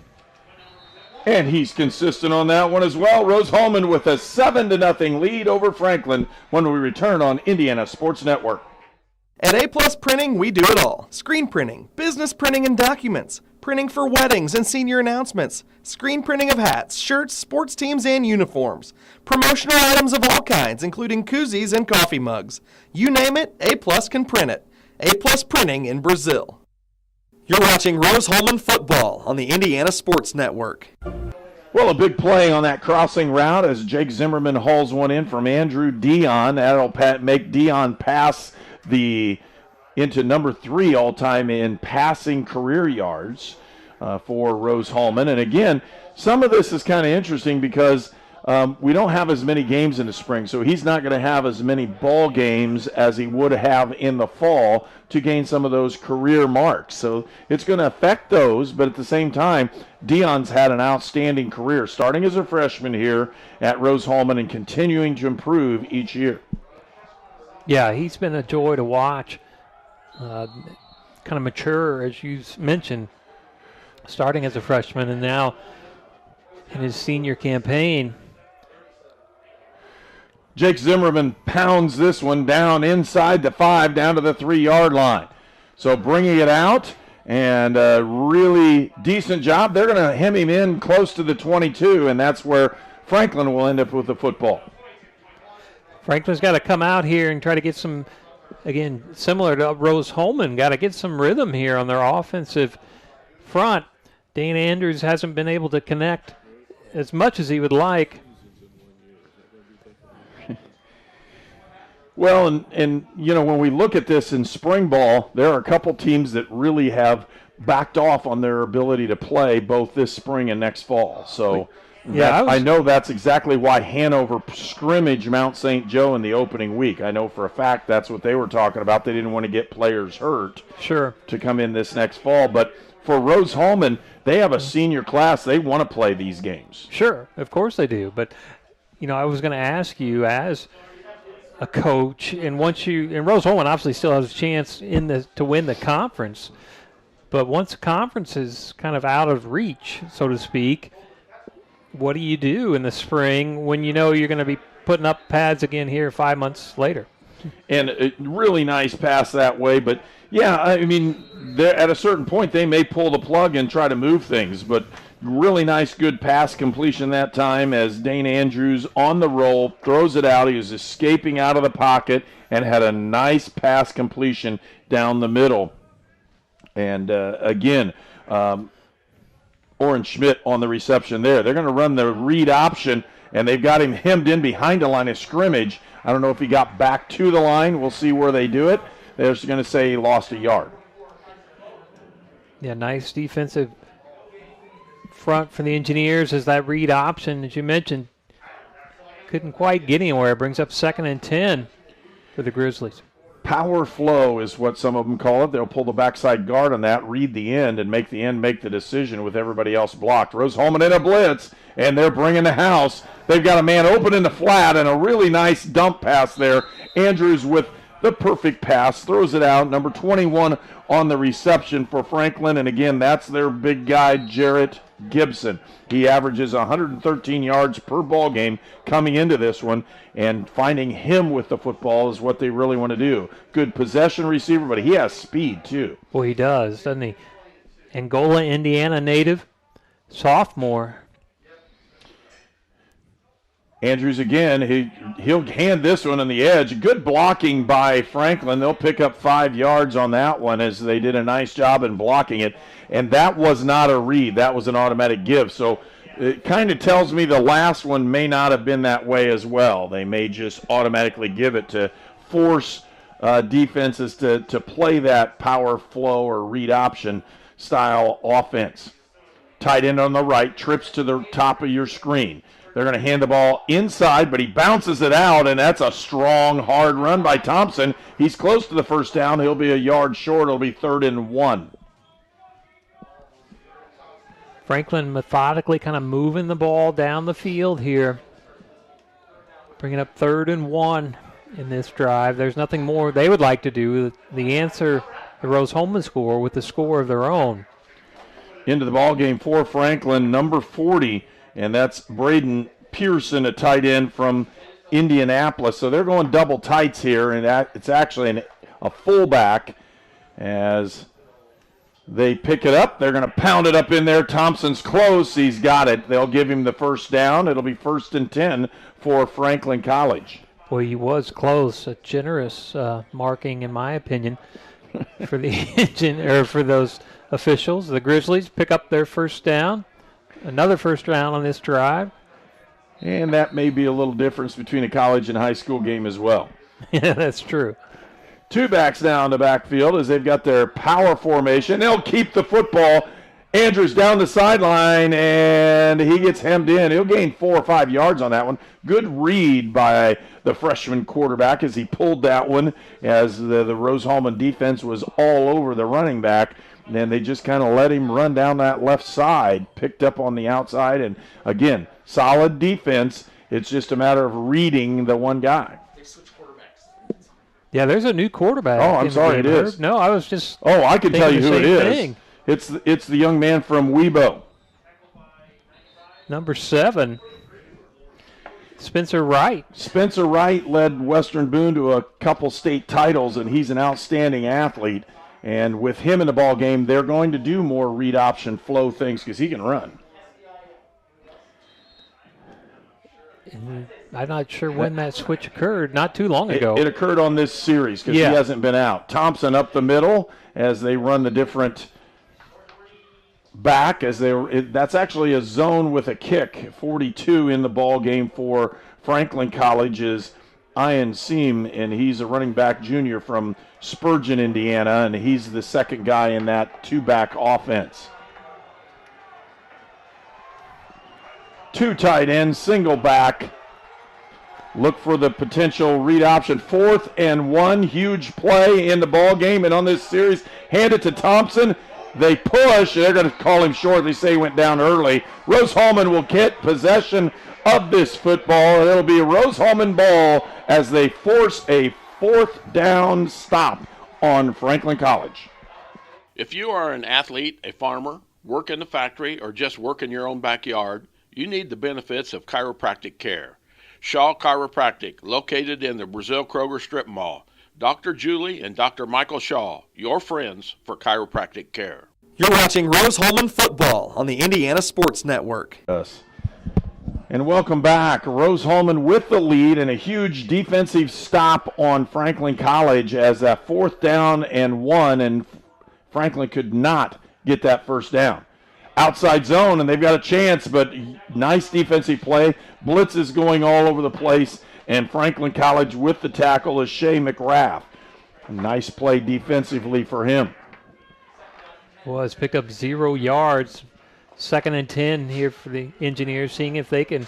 And he's consistent on that one as well. Rose-Hulman with a 7-0 lead over Franklin when we return on Indiana Sports Network. At A Plus Printing, we do it all. Screen printing, business printing and documents, printing for weddings and senior announcements, screen printing of hats, shirts, sports teams, and uniforms, promotional items of all kinds, including koozies and coffee mugs. You name it, A Plus can print it. A Plus Printing in Brazil. You're watching Rose-Hulman football on the Indiana Sports Network. Well, a big play on that crossing route as Jake Zimmerman hauls one in from Andrew Dion. That'll make Dion pass into number 3 all-time in passing career yards for Rose-Hulman. And again, some of this is kind of interesting because we don't have as many games in the spring, so he's not going to have as many ball games as he would have in the fall to gain some of those career marks. So it's going to affect those, but at the same time, Dion's had an outstanding career, starting as a freshman here at Rose-Hulman and continuing to improve each year. Yeah, he's been a joy to watch. Kind of mature, as you mentioned, starting as a freshman and now in his senior campaign. Jake Zimmerman pounds this one down inside the 5, down to the 3-yard line. So bringing it out, and a really decent job. They're going to hem him in close to the 22, and that's where Franklin will end up with the football. Franklin's got to come out here and try to get some, again, similar to Rose-Hulman, got to get some rhythm here on their offensive front. Dane Andrews hasn't been able to connect as much as he would like. Well, and you know, when we look at this in spring ball, there are a couple teams that really have backed off on their ability to play both this spring and next fall. So yeah, I know that's exactly why Hanover scrimmaged Mount St. Joe in the opening week. I know for a fact that's what they were talking about. They didn't want to get players hurt to come in this next fall. But for Rose-Hulman, they have a senior class. They want to play these games. Sure, of course they do. But, you know, I was going to ask you as a coach, and Rose-Hulman obviously still has a chance to win the conference, but once the conference is kind of out of reach, so to speak, what do you do in the spring when you know you're going to be putting up pads again here 5 months later? And a really nice pass that way, but yeah, I mean, at a certain point they may pull the plug and try to move things, but really nice, good pass completion that time as Dane Andrews on the roll, throws it out. He was escaping out of the pocket and had a nice pass completion down the middle. And again, Oren Schmidt on the reception there. They're going to run the read option and they've got him hemmed in behind the line of scrimmage. I don't know if he got back to the line. We'll see where they do it. They're just going to say he lost a yard. Yeah, nice defensive front for the Engineers as that read option, as you mentioned, couldn't quite get anywhere. Brings up 2nd and 10 for the Grizzlies. Power flow is what some of them call it. They'll pull the backside guard on that, read the end, and make the end make the decision with everybody else blocked. Rose-Hulman in a blitz, and they're bringing the house. They've got a man open in the flat and a really nice dump pass there. Andrews with the perfect pass, throws it out. Number 21 on the reception for Franklin, and again, that's their big guy, Jarrett Gibson. He averages 113 yards per ball game coming into this one, and finding him with the football is what they really want to do. Good possession receiver, but he has speed too. Well, he does, doesn't he? Angola, Indiana native, sophomore. Andrews again, he'll hand this one on the edge. Good blocking by Franklin. They'll pick up 5 yards on that one as they did a nice job in blocking it. And that was not a read. That was an automatic give. So it kind of tells me the last one may not have been that way as well. They may just automatically give it to force defenses to play that power flow or read option style offense. Tight end on the right, trips to the top of your screen. They're going to hand the ball inside, but he bounces it out, and that's a strong, hard run by Thompson. He's close to the first down. He'll be a yard short. It'll be 3rd and 1. Franklin methodically kind of moving the ball down the field here. Bringing up 3rd and 1 in this drive. There's nothing more they would like to do. The answer, the Rose-Hulman score with the score of their own. Into the ball game for Franklin, number 40, and that's Braden Pearson, a tight end from Indianapolis. So they're going double tights here, and it's actually a fullback as they pick it up. They're going to pound it up in there. Thompson's close. He's got it. They'll give him the first down. It'll be 1st and 10 for Franklin College. Boy, he was close. A generous marking, in my opinion, for the for those officials. The Grizzlies pick up their first down. Another first down on this drive. And that may be a little difference between a college and high school game as well. Yeah, that's true. 2 backs down the backfield as they've got their power formation. They'll keep the football. Andrews down the sideline, and he gets hemmed in. He'll gain 4 or 5 yards on that one. Good read by the freshman quarterback as he pulled that one as the Rose-Hulman defense was all over the running back. And they just kind of let him run down that left side, picked up on the outside. And, again, solid defense. It's just a matter of reading the one guy. Yeah, there's a new quarterback. Oh, I'm sorry, it is. No, I was just. Oh, I can tell you who it is. Thing. It's the young man from Webo. Number 7, Spencer Wright. Spencer Wright led Western Boone to a couple state titles, and he's an outstanding athlete. And with him in the ball game, they're going to do more read option flow things because he can run. I'm not sure when that switch occurred. Not too long ago. It occurred on this series because he hasn't been out. Thompson up the middle as they run the different back. That's actually a zone with a kick. 42 in the ball game for Franklin College is Ian Seam, and he's a running back junior from Spurgeon, Indiana, and he's the second guy in that 2-back offense. 2 tight ends, single back. Look for the potential read option. 4th and 1, huge play in the ball game, and on this series, hand it to Thompson. They push. They're going to call him short. They say he went down early. Rose-Hulman will get possession of this football, and it'll be a Rose-Hulman ball as they force a 4th down stop on Franklin College. If you are an athlete, a farmer, work in the factory, or just work in your own backyard, you need the benefits of chiropractic care. Shaw Chiropractic, located in the Brazil Kroger Strip Mall. Dr. Julie and Dr. Michael Shaw, your friends for chiropractic care. You're watching Rose-Hulman football on the Indiana Sports Network. Yes. And welcome back. Rose-Hulman with the lead and a huge defensive stop on Franklin College as that 4th down and 1, and Franklin could not get that first down. outside zone, and they've got a chance, but nice defensive play. Blitz is going all over the place, and Franklin College with the tackle is Shea McRath. Nice play defensively for him. Was pick up 0 yards. 2nd and 10 here for the Engineers, seeing if they can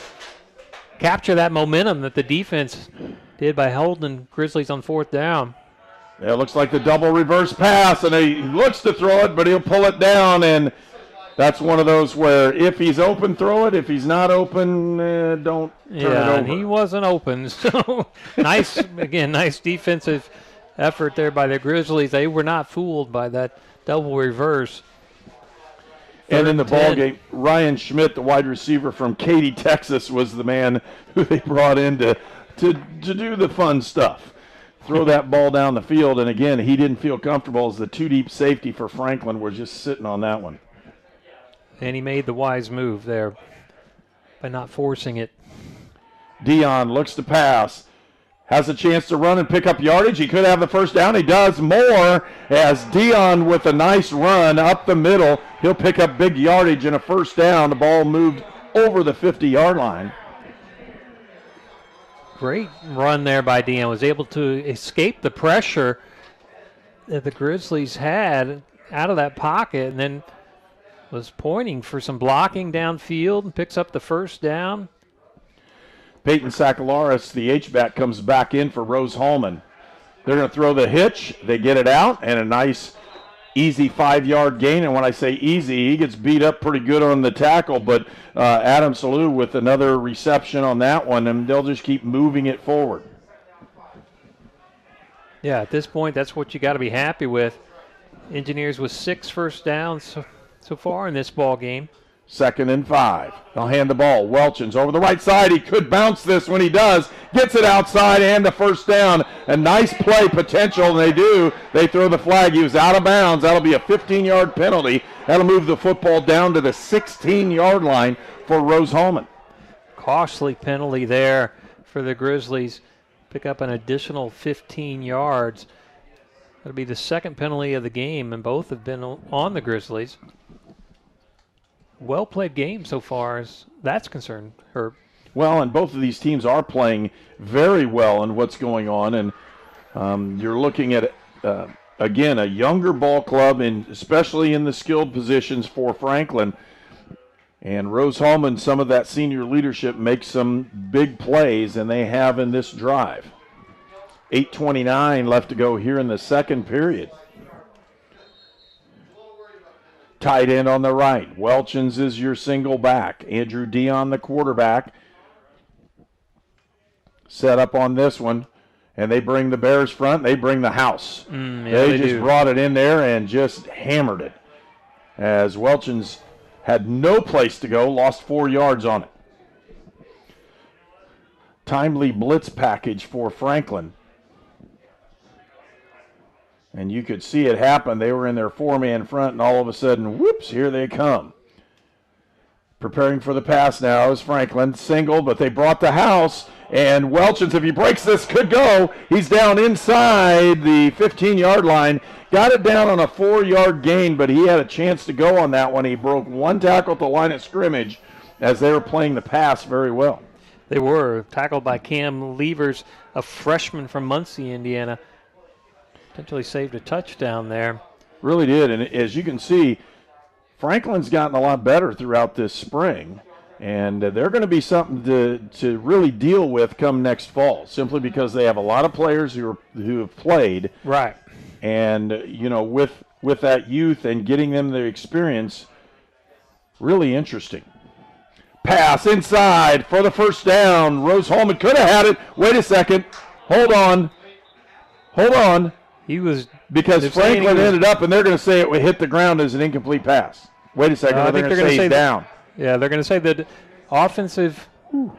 capture that momentum that the defense did by holding Grizzlies on 4th down. Yeah, it looks like the double reverse pass, and he looks to throw it, but he'll pull it down, and that's one of those where if he's open, throw it. If he's not open, don't turn it over. And he wasn't open, so nice defensive effort there by the Grizzlies. They were not fooled by that double reverse. And in the ball game, Ryan Schmidt, the wide receiver from Katy, Texas, was the man who they brought in to do the fun stuff. Throw that ball down the field, and again, he didn't feel comfortable as the 2-deep safety for Franklin was just sitting on that one. And he made the wise move there by not forcing it. Dion looks to pass. Has a chance to run and pick up yardage. He could have the first down. He does more as Dion with a nice run up the middle. He'll pick up big yardage and a first down. The ball moved over the 50-yard line. Great run there by Dion. Was able to escape the pressure that the Grizzlies had out of that pocket, and then was pointing for some blocking downfield and picks up the first down. Peyton Sakalaris, the H-back, comes back in for Rose-Hulman. They're going to throw the hitch. They get it out, and a nice, easy 5-yard gain. And when I say easy, he gets beat up pretty good on the tackle, but Adam Salou with another reception on that one, and they'll just keep moving it forward. Yeah, at this point, that's what you got to be happy with. Engineers with 6 first downs so far in this ball game. 2nd and 5. They'll hand the ball. Welchins over the right side. He could bounce this when he does. Gets it outside and the first down. A nice play potential, and they do. They throw the flag. He was out of bounds. That'll be a 15-yard penalty. That'll move the football down to the 16-yard line for Rose-Hulman. Costly penalty there for the Grizzlies. Pick up an additional 15 yards. That'll be the 2nd penalty of the game, and both have been on the Grizzlies. Well-played game so far as that's concerned, Herb. Well, and both of these teams are playing very well in what's going on, and you're looking at, again, a younger ball club, especially in the skilled positions for Franklin. And Rose-Hulman, some of that senior leadership makes some big plays, and they have in this drive. 8:29 left to go here in the 2nd period. Tight end on the right. Welchins is your single back. Andrew Dion, the quarterback. Set up on this one. And they bring the Bears front. They bring the house. They just brought it in there and just hammered it. As Welchins had no place to go, lost 4 yards on it. Timely blitz package for Franklin. And you could see it happen. They were in their 4-man front, and all of a sudden, whoops, here they come. Preparing for the pass now is Franklin. Single, but they brought the house. And Welchins, if he breaks this, could go. He's down inside the 15-yard line. Got it down on a 4-yard gain, but he had a chance to go on that one. He broke one tackle at the line of scrimmage as they were playing the pass very well. They were tackled by Cam Levers, a freshman from Muncie, Indiana. Potentially saved a touchdown there. Really did, and as you can see, Franklin's gotten a lot better throughout this spring, and they're going to be something to really deal with come next fall, simply because they have a lot of players who have played. Right. And, you know, with that youth and getting them the experience, really interesting. Pass inside for the first down. Rose-Hulman could have had it. Wait a second. Hold on. He was because Franklin ended up, and they're going to say it hit the ground as an incomplete pass. Wait a second. I think they're going to say he's down. Yeah, they're going to say that offensive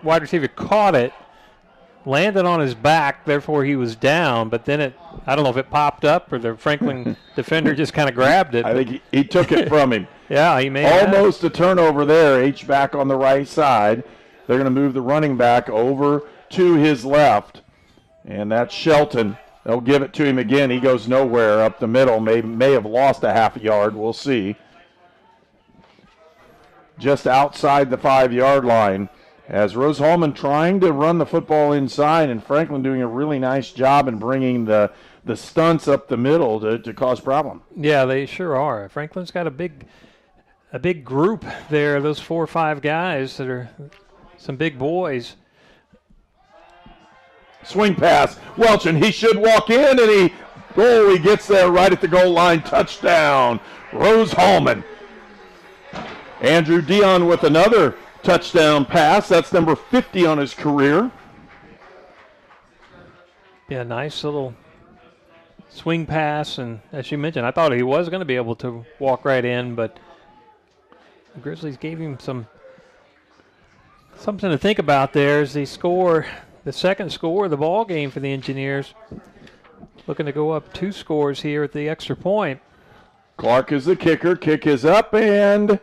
wide receiver caught it, landed on his back, therefore he was down. But then I don't know if it popped up or the Franklin defender just kind of grabbed it. I think he took it from him. Yeah, he may almost a turnover there. H-back on the right side. They're going to move the running back over to his left, and that's Shelton. They'll give it to him again. He goes nowhere up the middle. May have lost a half a yard. We'll see. just outside the 5-yard line. As Rose-Hulman trying to run the football inside, and Franklin doing a really nice job in bringing the stunts up the middle to cause problem. Yeah, they sure are. Franklin's got a big group there, those 4 or 5 guys that are some big boys. Swing pass, Welch, and he should walk in, and he gets there right at the goal line. Touchdown, Rose-Hulman. Andrew Dion with another touchdown pass. That's number 50 on his career. Yeah, nice little swing pass, and as you mentioned, I thought he was going to be able to walk right in, but the Grizzlies gave him something to think about there as they score the second score of the ball game for the Engineers. Looking to go up 2 scores here at the extra point. Clark is the kicker. Kick is up, and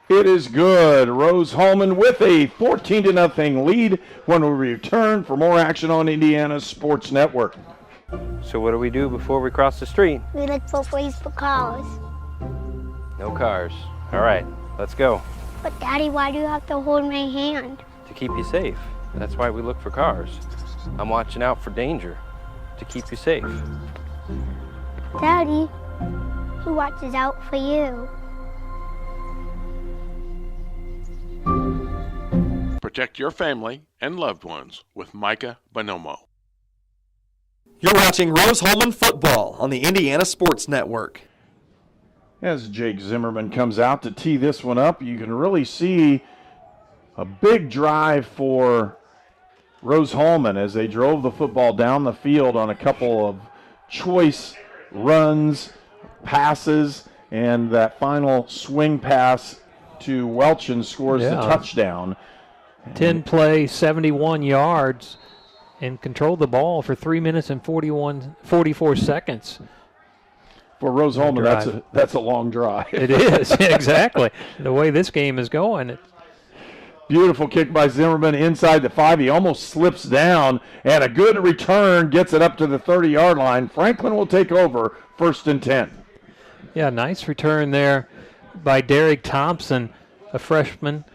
it is good. Rose-Hulman with a 14-0 lead when we return for more action on Indiana Sports Network. So what do we do before we cross the street? We look for ways for cars. No cars. All right, let's go. But Daddy, why do you have to hold my hand? To keep you safe. That's why we look for cars. I'm watching out for danger to keep you safe. Daddy, who watches out for you? Protect your family and loved ones with Micah Bonomo. You're watching Rose-Hulman football on the Indiana Sports Network. As Jake Zimmerman comes out to tee this one up, you can really see a big drive for Rose-Hulman as they drove the football down the field on a couple of choice runs, passes, and that final swing pass to Welchin scores the touchdown. 10 play, 71 yards, and controlled the ball for 3 minutes and 44 seconds. For Rose-Hulman, that's a long drive. It is, exactly. The way this game is going. Beautiful kick by Zimmerman inside the 5. He almost slips down, and a good return gets it up to the 30-yard line. Franklin will take over, 1st and 10. Yeah, nice return there by Derek Thompson, a freshman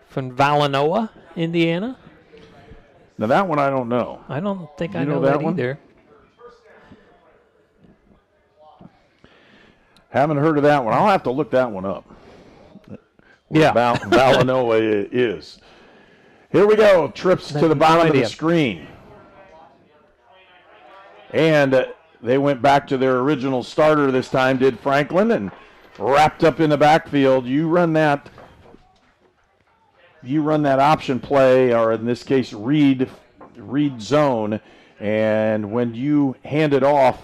from Valanoa, Indiana. Now that one I don't know. I don't think I know that either. Haven't heard of that one. I'll have to look that one up. Yeah. Valanoa is. Here we go. Trips to the bottom of the screen. And they went back to their original starter this time, did Franklin, and wrapped up in the backfield. You run that option play, or in this case, read zone, and when you hand it off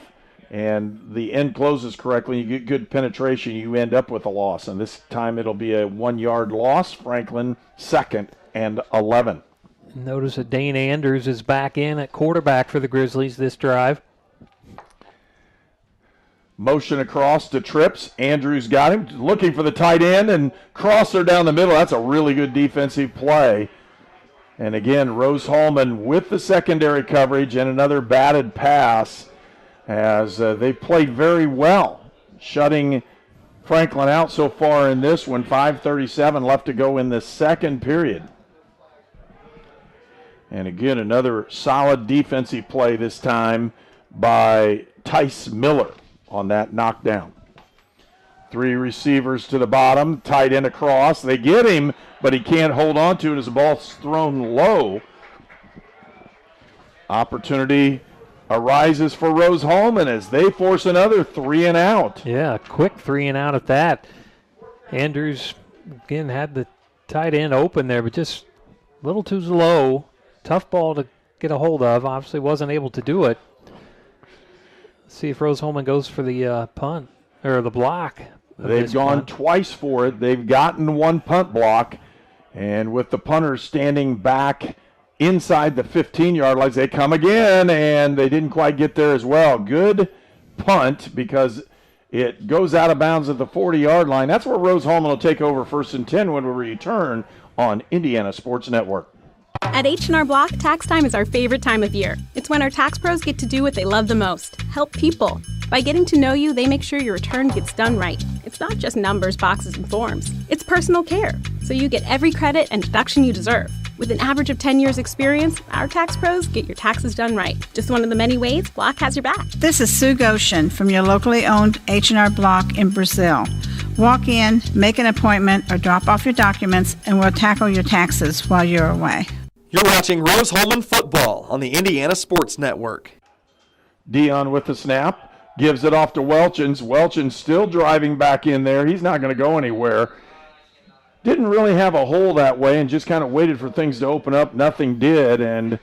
and the end closes correctly, you get good penetration, you end up with a loss. And this time it'll be a 1-yard loss. Franklin 2nd and 11. Notice that Dane Anders is back in at quarterback for the Grizzlies this drive. Motion across to Trips. Andrews got him, looking for the tight end, and crosser down the middle. That's a really good defensive play. And again, Rose-Hulman with the secondary coverage and another batted pass as they played very well, shutting Franklin out so far in this one. 5:37 left to go in the second period. And again, another solid defensive play this time by Tice Miller on that knockdown. 3 receivers to the bottom, tight end across. They get him, but he can't hold on to it as the ball's thrown low. Opportunity arises for Rose-Hulman as they force another 3 and out. Yeah, quick 3 and out at that. Andrews, again, had the tight end open there, but just a little too low. Tough ball to get a hold of. Obviously wasn't able to do it. Let's see if Rose-Hulman goes for the punt, or the block. They've gone twice for it. They've gotten 1 punt block, and with the punter standing back inside the 15-yard line, they come again, and they didn't quite get there as well. Good punt because it goes out of bounds at the 40-yard line. That's where Rose-Hulman will take over 1st and 10 when we return on Indiana Sports Network. At H&R Block, tax time is our favorite time of year. It's when our tax pros get to do what they love the most, help people. By getting to know you, they make sure your return gets done right. It's not just numbers, boxes, and forms. It's personal care, so you get every credit and deduction you deserve. With an average of 10 years experience, our tax pros get your taxes done right. Just one of the many ways Block has your back. This is Sue Goshen from your locally owned H&R Block in Brazil. Walk in, make an appointment, or drop off your documents, and we'll tackle your taxes while you're away. You're watching Rose-Hulman football on the Indiana Sports Network. Dion with the snap. Gives it off to Welchins. Welchins still driving back in there. He's not going to go anywhere. Didn't really have a hole that way and just kind of waited for things to open up. Nothing did, and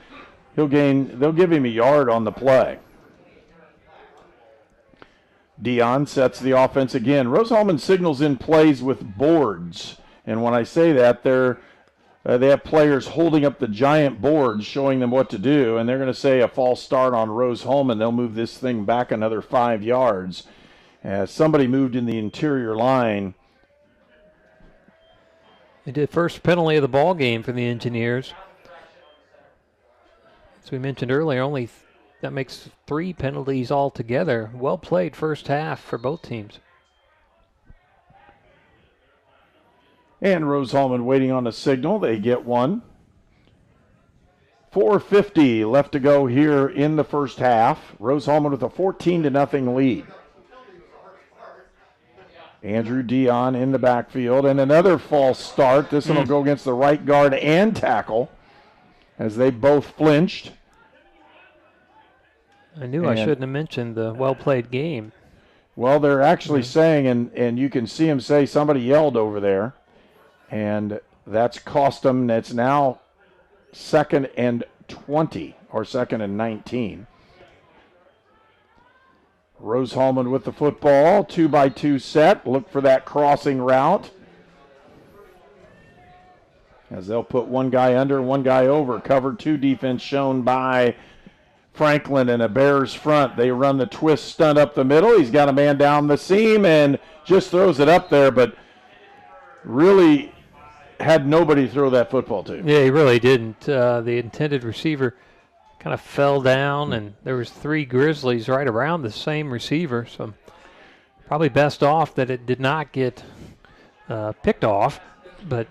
they'll give him a yard on the play. Dion sets the offense again. Rose-Hulman signals in plays with boards. And when I say that, they have players holding up the giant boards showing them what to do, and they're going to say a false start on Rose-Hulman. They'll move this thing back another 5 yards. Somebody moved in the interior line. They did first penalty of the ball game for the Engineers. As we mentioned earlier, that makes 3 penalties altogether. Well played first half for both teams. And Rose-Hulman waiting on a signal. They get one. 4:50 left to go here in the first half. Rose-Hulman with a 14-0 lead. Andrew Dion in the backfield. And another false start. This one will go against the right guard and tackle as they both flinched. I knew I shouldn't have mentioned the well-played game. Well, they're actually saying, and you can see him say somebody yelled over there. And that's cost them. It's now 2nd and 20 or 2nd and 19. Rose-Hulman with the football, 2-by-2 set. Look for that crossing route. As they'll put one guy under, one guy over. Cover 2 defense shown by Franklin and a Bears front. They run the twist stunt up the middle. He's got a man down the seam and just throws it up there, but really had nobody throw that football to. Yeah, he really didn't. The intended receiver kind of fell down, and there was 3 Grizzlies right around the same receiver, so probably best off that it did not get picked off, but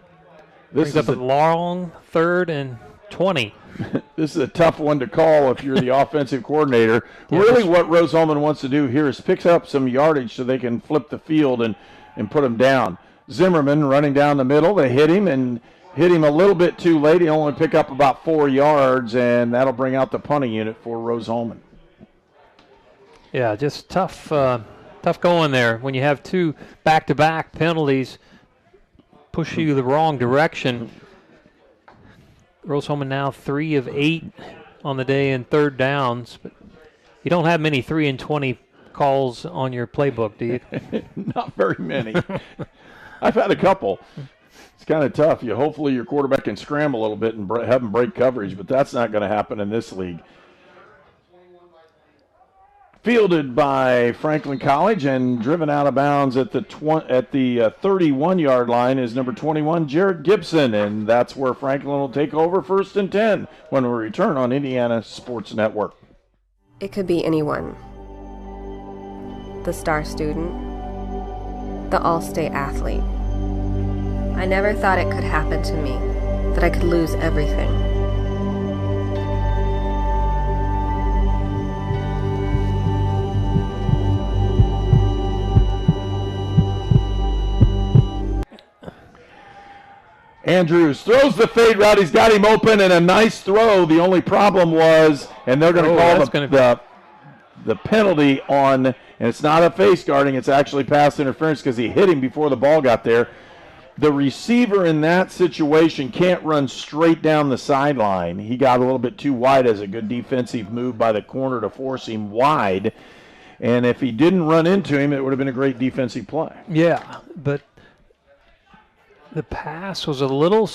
this brings up a long 3rd and 20. This is a tough one to call if you're the offensive coordinator. Yeah, really what Rose-Hulman wants to do here is pick up some yardage so they can flip the field and put them down. Zimmerman running down the middle. They hit him a little bit too late. He only pick up about 4 yards, and that'll bring out the punting unit for Rose-Hulman. Yeah, just tough going there. When you have 2 back-to-back penalties push you the wrong direction. Rose-Hulman now 3 of 8 on the day in 3rd downs, but you don't have many 3 and 20 calls on your playbook, do you? Not very many. I've had a couple. It's kind of tough. Hopefully your quarterback can scramble a little bit and have him break coverage, but that's not going to happen in this league. Fielded by Franklin College and driven out of bounds at the 31-yard line is number 21, Jared Gibson, and that's where Franklin will take over 1st and 10 when we return on Indiana Sports Network. It could be anyone. The star student, the all-state athlete. I never thought it could happen to me, that I could lose everything. Andrews throws the fade route. He's got him open and a nice throw. The only problem was, and they're going to call the penalty on, and it's not a face guarding, it's actually pass interference because he hit him before the ball got there. The receiver in that situation can't run straight down the sideline. He got a little bit too wide as a good defensive move by the corner to force him wide. And if he didn't run into him, it would have been a great defensive play. Yeah, but the pass was a little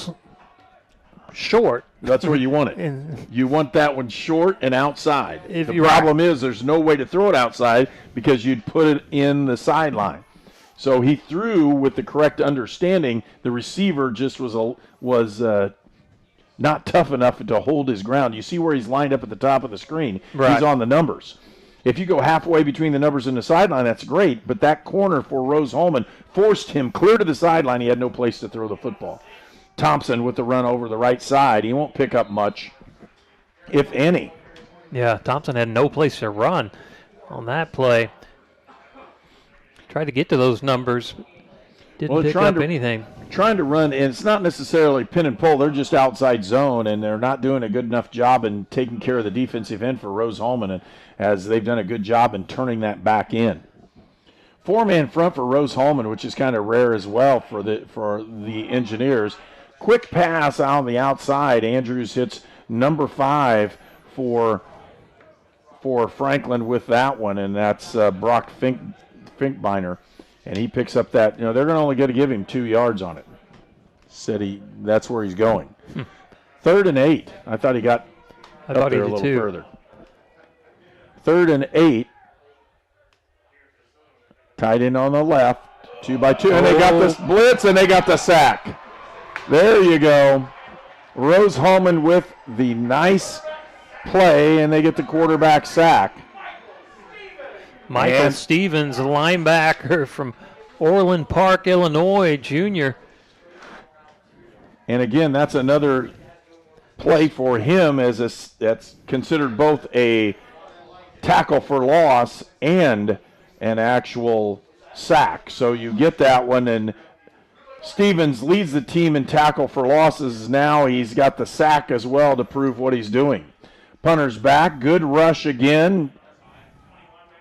short. That's where you want it. And you want that one short and outside. If the problem is there's no way to throw it outside because you'd put it in the sideline. So he threw with the correct understanding. The receiver just was not tough enough to hold his ground. You see where he's lined up at the top of the screen. Right. He's on the numbers. If you go halfway between the numbers and the sideline, that's great, but that corner for Rose-Hulman forced him clear to the sideline. He had no place to throw the football. Thompson with the run over the right side. He won't pick up much, if any. Yeah, Thompson had no place to run on that play. Tried to get to those numbers. Didn't pick up anything. Trying to run, and it's not necessarily pin and pull. They're just outside zone, and they're not doing a good enough job in taking care of the defensive end for Rose-Hulman, and as they've done a good job in turning that back in. 4-man front for Rose-Hulman, which is kind of rare as well for the Engineers. Quick pass out on the outside. Andrews hits number 5 for Franklin with that one, and that's Brock Finkbeiner. And he picks up that, they're going to only get to give him 2 yards on it. That's where he's going. 3rd and 8. I thought he got up there a little further. 3rd and 8. Tight end on the left. 2-by-2. And they got this blitz and they got the sack. There you go. Rose-Hulman with the nice play, and they get the quarterback sack. Michael Stevens, a linebacker from Orland Park, Illinois, junior. And again, that's another play for him that's considered both a tackle for loss and an actual sack. So you get that one, and Stevens leads the team in tackle for losses. Now he's got the sack as well to prove what he's doing. Punter's back. Good rush again.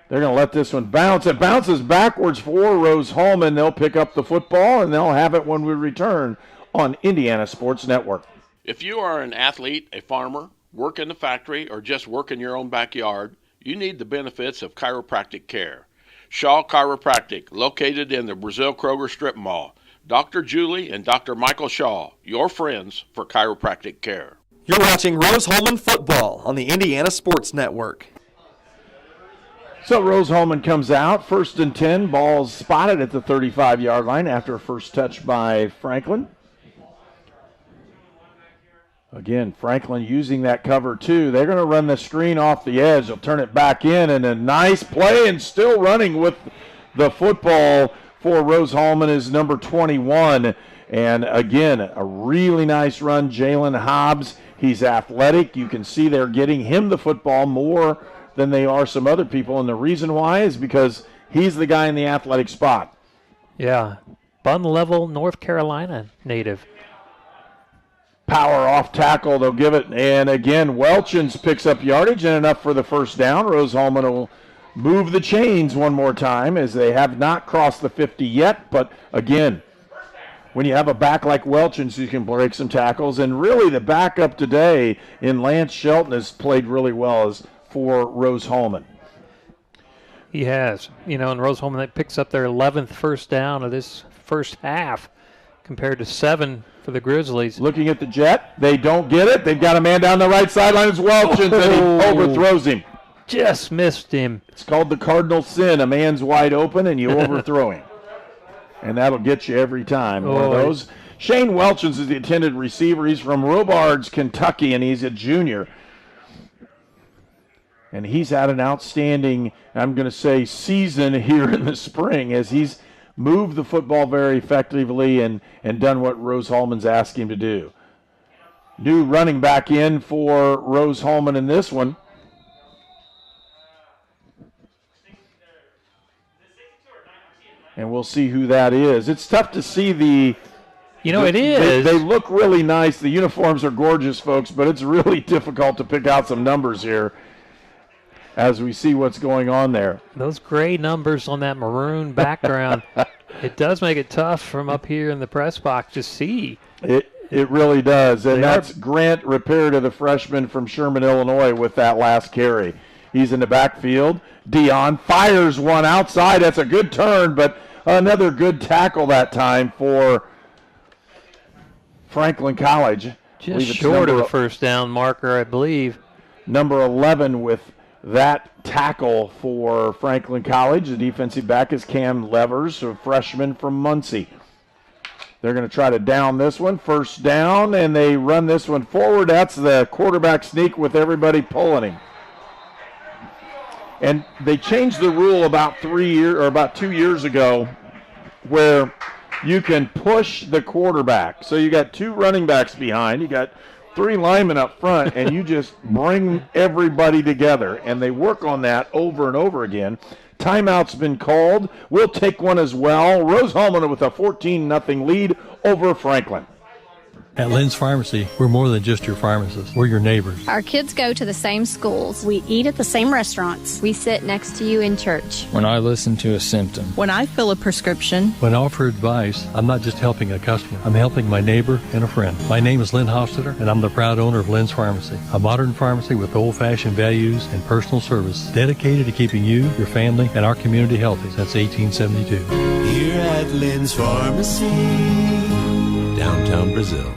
They're going to let this one bounce. It bounces backwards for Rose-Hulman. They'll pick up the football, and they'll have it when we return on Indiana Sports Network. If you are an athlete, a farmer, work in the factory, or just work in your own backyard, you need the benefits of chiropractic care. Shaw Chiropractic, located in the Brazil Kroger Strip Mall. Dr. Julie and Dr. Michael Shaw, your friends for chiropractic care. You're watching Rose-Hulman football on the Indiana Sports Network. So Rose-Hulman comes out, 1st and 10, ball's spotted at the 35-yard line after a first touch by Franklin. Again, Franklin using that cover 2. They're going to run the screen off the edge. They'll turn it back in, and a nice play, and still running with the football for Rose-Hulman is number 21. And again, a really nice run, Jalen Hobbs. He's athletic. You can see they're getting him the football more than they are some other people, and the reason why is because he's the guy in the athletic spot. Yeah, Bun Level, North Carolina native. Power off tackle, they'll give it, and again, Welchins picks up yardage and enough for the first down. Rose-Hulman will move the chains one more time as they have not crossed the 50 yet, but again, when you have a back like Welchins, you can break some tackles, and really the backup today in Lance Shelton has played really well for Rose-Hulman. He has. And Rose-Hulman, that picks up their 11th first down of this first half compared to 7 for the Grizzlies. Looking at the jet, they don't get it. They've got a man down the right sideline. It's Welchins, and he overthrows him. Just missed him. It's called the cardinal sin. A man's wide open, and you overthrow him. And that'll get you every time. One of those. Shane Welchins is the intended receiver. He's from Robards, Kentucky, and he's a junior. And he's had an outstanding, I'm going to say, season here in the spring as he's moved the football very effectively and done what Rose-Hulman's asked him to do. New running back in for Rose-Hulman in this one. And we'll see who that is. It's tough to see it is. They look really nice. The uniforms are gorgeous, folks, but it's really difficult to pick out some numbers here as we see what's going on there. Those gray numbers on that maroon background, it does make it tough from up here in the press box to see. It really does. And that's Grant Repair, the freshman from Sherman, Illinois, with that last carry. He's in the backfield. Dion fires one outside. That's a good turn, but another good tackle that time for Franklin College. Just short of the first down marker, I believe. Number 11 with that tackle for Franklin College. The defensive back is Cam Levers, a freshman from Muncie. They're going to try to down this one. First down, and they run this one forward. That's the quarterback sneak with everybody pulling him. And they changed the rule about 2 years ago where you can push the quarterback. So you got 2 running backs behind, you got 3 linemen up front, and you just bring everybody together. And they work on that over and over again. Timeout's been called. We'll take one as well. Rose-Hulman with a 14-0 lead over Franklin. At Lynn's Pharmacy, we're more than just your pharmacist. We're your neighbors. Our kids go to the same schools. We eat at the same restaurants. We sit next to you in church. When I listen to a symptom. When I fill a prescription. When I offer advice, I'm not just helping a customer. I'm helping my neighbor and a friend. My name is Lynn Hofstetter, and I'm the proud owner of Lynn's Pharmacy, a modern pharmacy with old-fashioned values and personal service dedicated to keeping you, your family, and our community healthy since 1872. Here at Lynn's Pharmacy, downtown Brazil.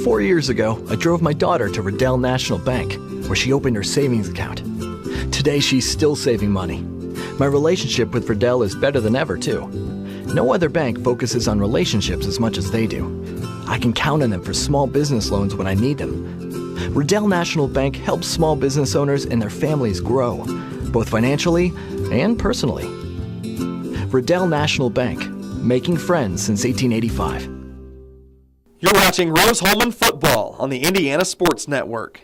4 years ago, I drove my daughter to Riddell National Bank, where she opened her savings account. Today, she's still saving money. My relationship with Riddell is better than ever, too. No other bank focuses on relationships as much as they do. I can count on them for small business loans when I need them. Riddell National Bank helps small business owners and their families grow, both financially and personally. Riddell National Bank, making friends since 1885. You're watching Rose-Hulman football on the Indiana Sports Network.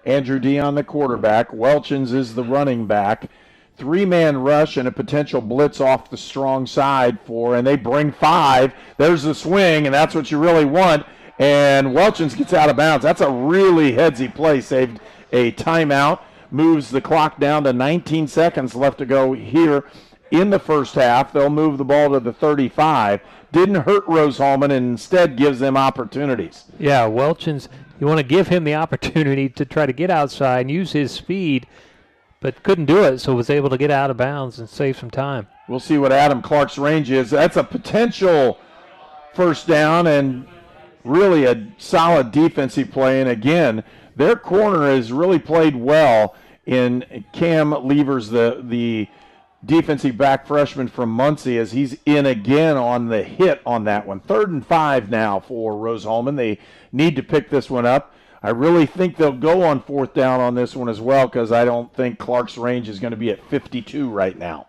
Andrew Dion, the quarterback. Welchins is the running back. 3-man rush and a potential blitz off the strong side and they bring 5. There's the swing, and that's what you really want. And Welchins gets out of bounds. That's a really headsy play. Saved a timeout. Moves the clock down to 19 seconds left to go here in the first half. They'll move the ball to the 35. Didn't hurt Rose-Hulman and instead gives them opportunities. Yeah, Welchins, you want to give him the opportunity to try to get outside and use his speed, but couldn't do it, so was able to get out of bounds and save some time. We'll see what Adam Clark's range is. That's a potential first down and really a solid defensive play. And again, their corner has really played well in Cam Levers, the defensive back freshman from Muncie, as he's in again on the hit on that one. 3rd and 5 now for Rose-Hulman. They need to pick this one up. I really think they'll go on 4th down on this one as well, because I don't think Clark's range is going to be at 52 right now.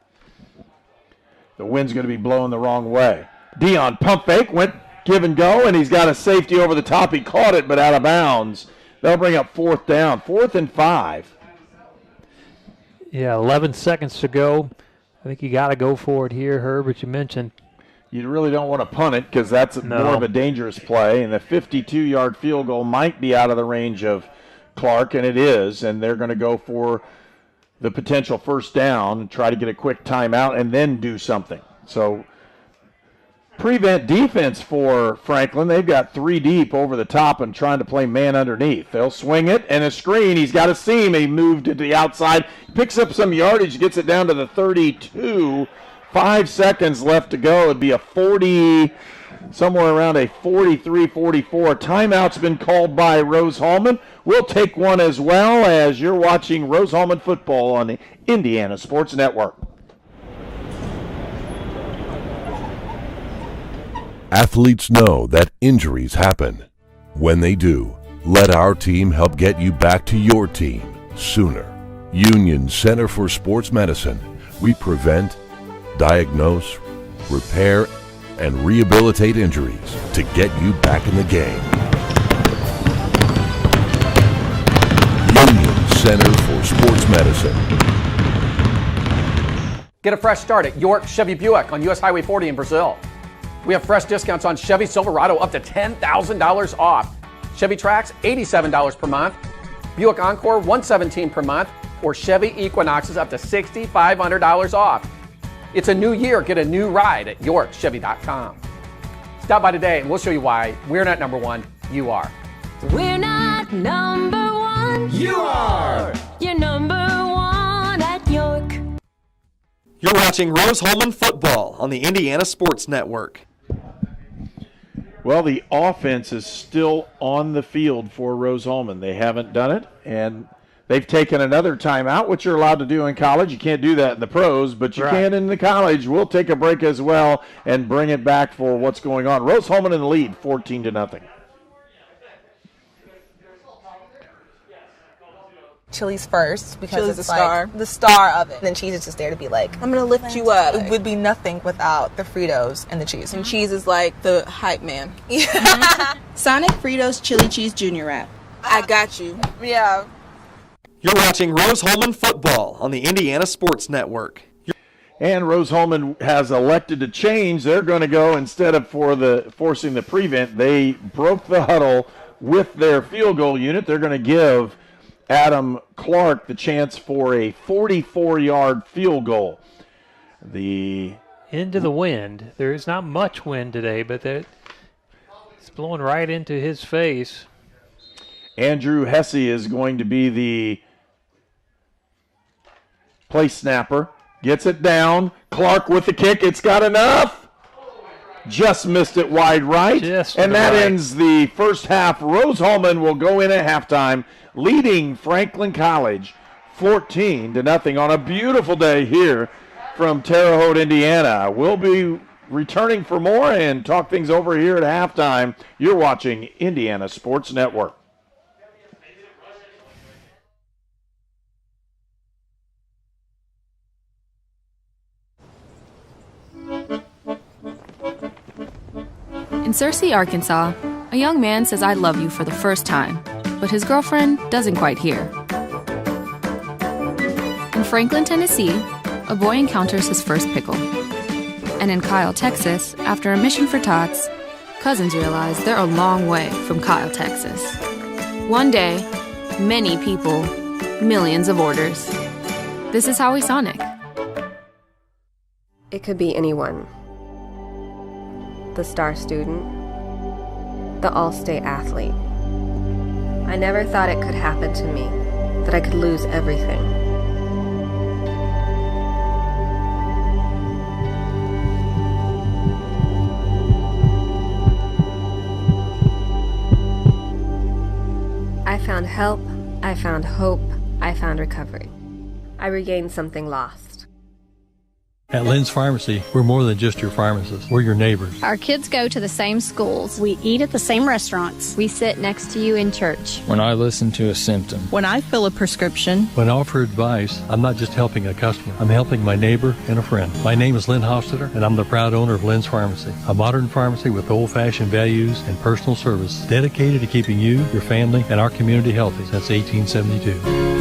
The wind's going to be blowing the wrong way. Dion pump fake, went give and go, and he's got a safety over the top. He caught it, but out of bounds. They'll bring up 4th down. 4th and 5. Yeah, 11 seconds to go. I think you got to go for it here, Herb, but you mentioned. You really don't want to punt it because that's more of a dangerous play. And the 52-yard field goal might be out of the range of Clark, and it is. And they're going to go for the potential first down and try to get a quick timeout and then do something. So prevent defense for Franklin. They've got 3 deep over the top and trying to play man underneath. They'll swing it, and a screen. He's got a seam. He moved to the outside, picks up some yardage, gets it down to the 32. 5 seconds left to go. It'd be a 40, somewhere around a 43-44. Timeout's been called by Rose-Hulman. We'll take one as well as you're watching Rose-Hulman football on the Indiana Sports Network. Athletes know that injuries happen. When they do, let our team help get you back to your team sooner. Union Center for Sports Medicine. We prevent, diagnose, repair, and rehabilitate injuries to get you back in the game. Union Center for Sports Medicine. Get a fresh start at York Chevy Buick on US Highway 40 in Brazil. We have fresh discounts on Chevy Silverado up to $10,000 off. Chevy Trax, $87 per month. Buick Encore, $117 per month. Or Chevy Equinoxes up to $6,500 off. It's a new year. Get a new ride at YorkChevy.com. Stop by today and we'll show you why we're not number one, you are. We're not number one. You are. You're number one at York. You're watching Rose-Hulman football on the Indiana Sports Network. Well, the offense is still on the field for Rose-Hulman. They haven't done it, and they've taken another timeout, which you're allowed to do in college. You can't do that in the pros, but you can in the college. We'll take a break as well and bring it back for what's going on. Rose-Hulman in the lead, 14-0. Chili's first because Chili's it's the star. like the star of it. And then cheese is just there to be like, I'm gonna lift you up. It would be nothing without the Fritos and the cheese. And cheese is like the hype man. Sonic Fritos Chili Cheese Junior Wrap. I got you. Yeah. You're watching Rose-Hulman football on the Indiana Sports Network. And Rose-Hulman has elected to change. They're going to go, instead of forcing the prevent, they broke the huddle with their field goal unit. They're going to give Adam Clark the chance for a 44-yard field goal. Into the wind. There is not much wind today, but it's blowing right into his face. Andrew Hesse is going to be the play snapper. Gets it down. Clark with the kick. It's got enough. Just missed it wide right. And that ends the first half. Rose-Hulman will go in at halftime, leading Franklin College 14-0 on a beautiful day here from Terre Haute, Indiana. We'll be returning for more and talk things over here at halftime. You're watching Indiana Sports Network. In Searcy, Arkansas, a young man says I love you for the first time, but his girlfriend doesn't quite hear. In Franklin, Tennessee, a boy encounters his first pickle. And in Kyle, Texas, after a mission for tots, cousins realize they're a long way from Kyle, Texas. One day, many people, millions of orders. This is Howie Sonic. It could be anyone. The star student, the all-state athlete. I never thought it could happen to me, that I could lose everything. I found help, I found hope, I found recovery. I regained something lost. At Lynn's Pharmacy, we're more than just your pharmacist. We're your neighbors. Our kids go to the same schools. We eat at the same restaurants. We sit next to you in church. When I listen to a symptom. When I fill a prescription. When I offer advice, I'm not just helping a customer. I'm helping my neighbor and a friend. My name is Lynn Hofstadter, and I'm the proud owner of Lynn's Pharmacy, a modern pharmacy with old-fashioned values and personal service dedicated to keeping you, your family, and our community healthy since 1872.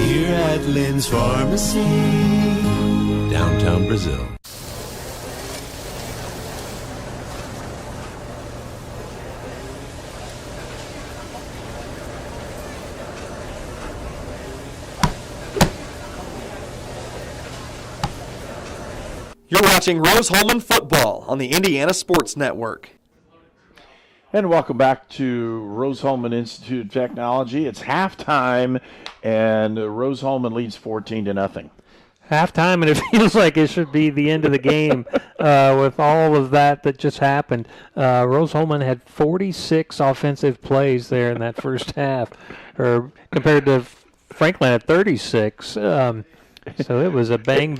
Here at Lynn's Pharmacy, downtown Brazil. You're watching Rose-Hulman football on the Indiana Sports Network. And welcome back to Rose-Hulman Institute of Technology. It's halftime, and Rose-Hulman leads 14-0. Halftime, and it feels like it should be the end of the game with all of that just happened. Rose-Hulman had 46 offensive plays there in that first half, or compared to Franklin at 36. So it was a bang.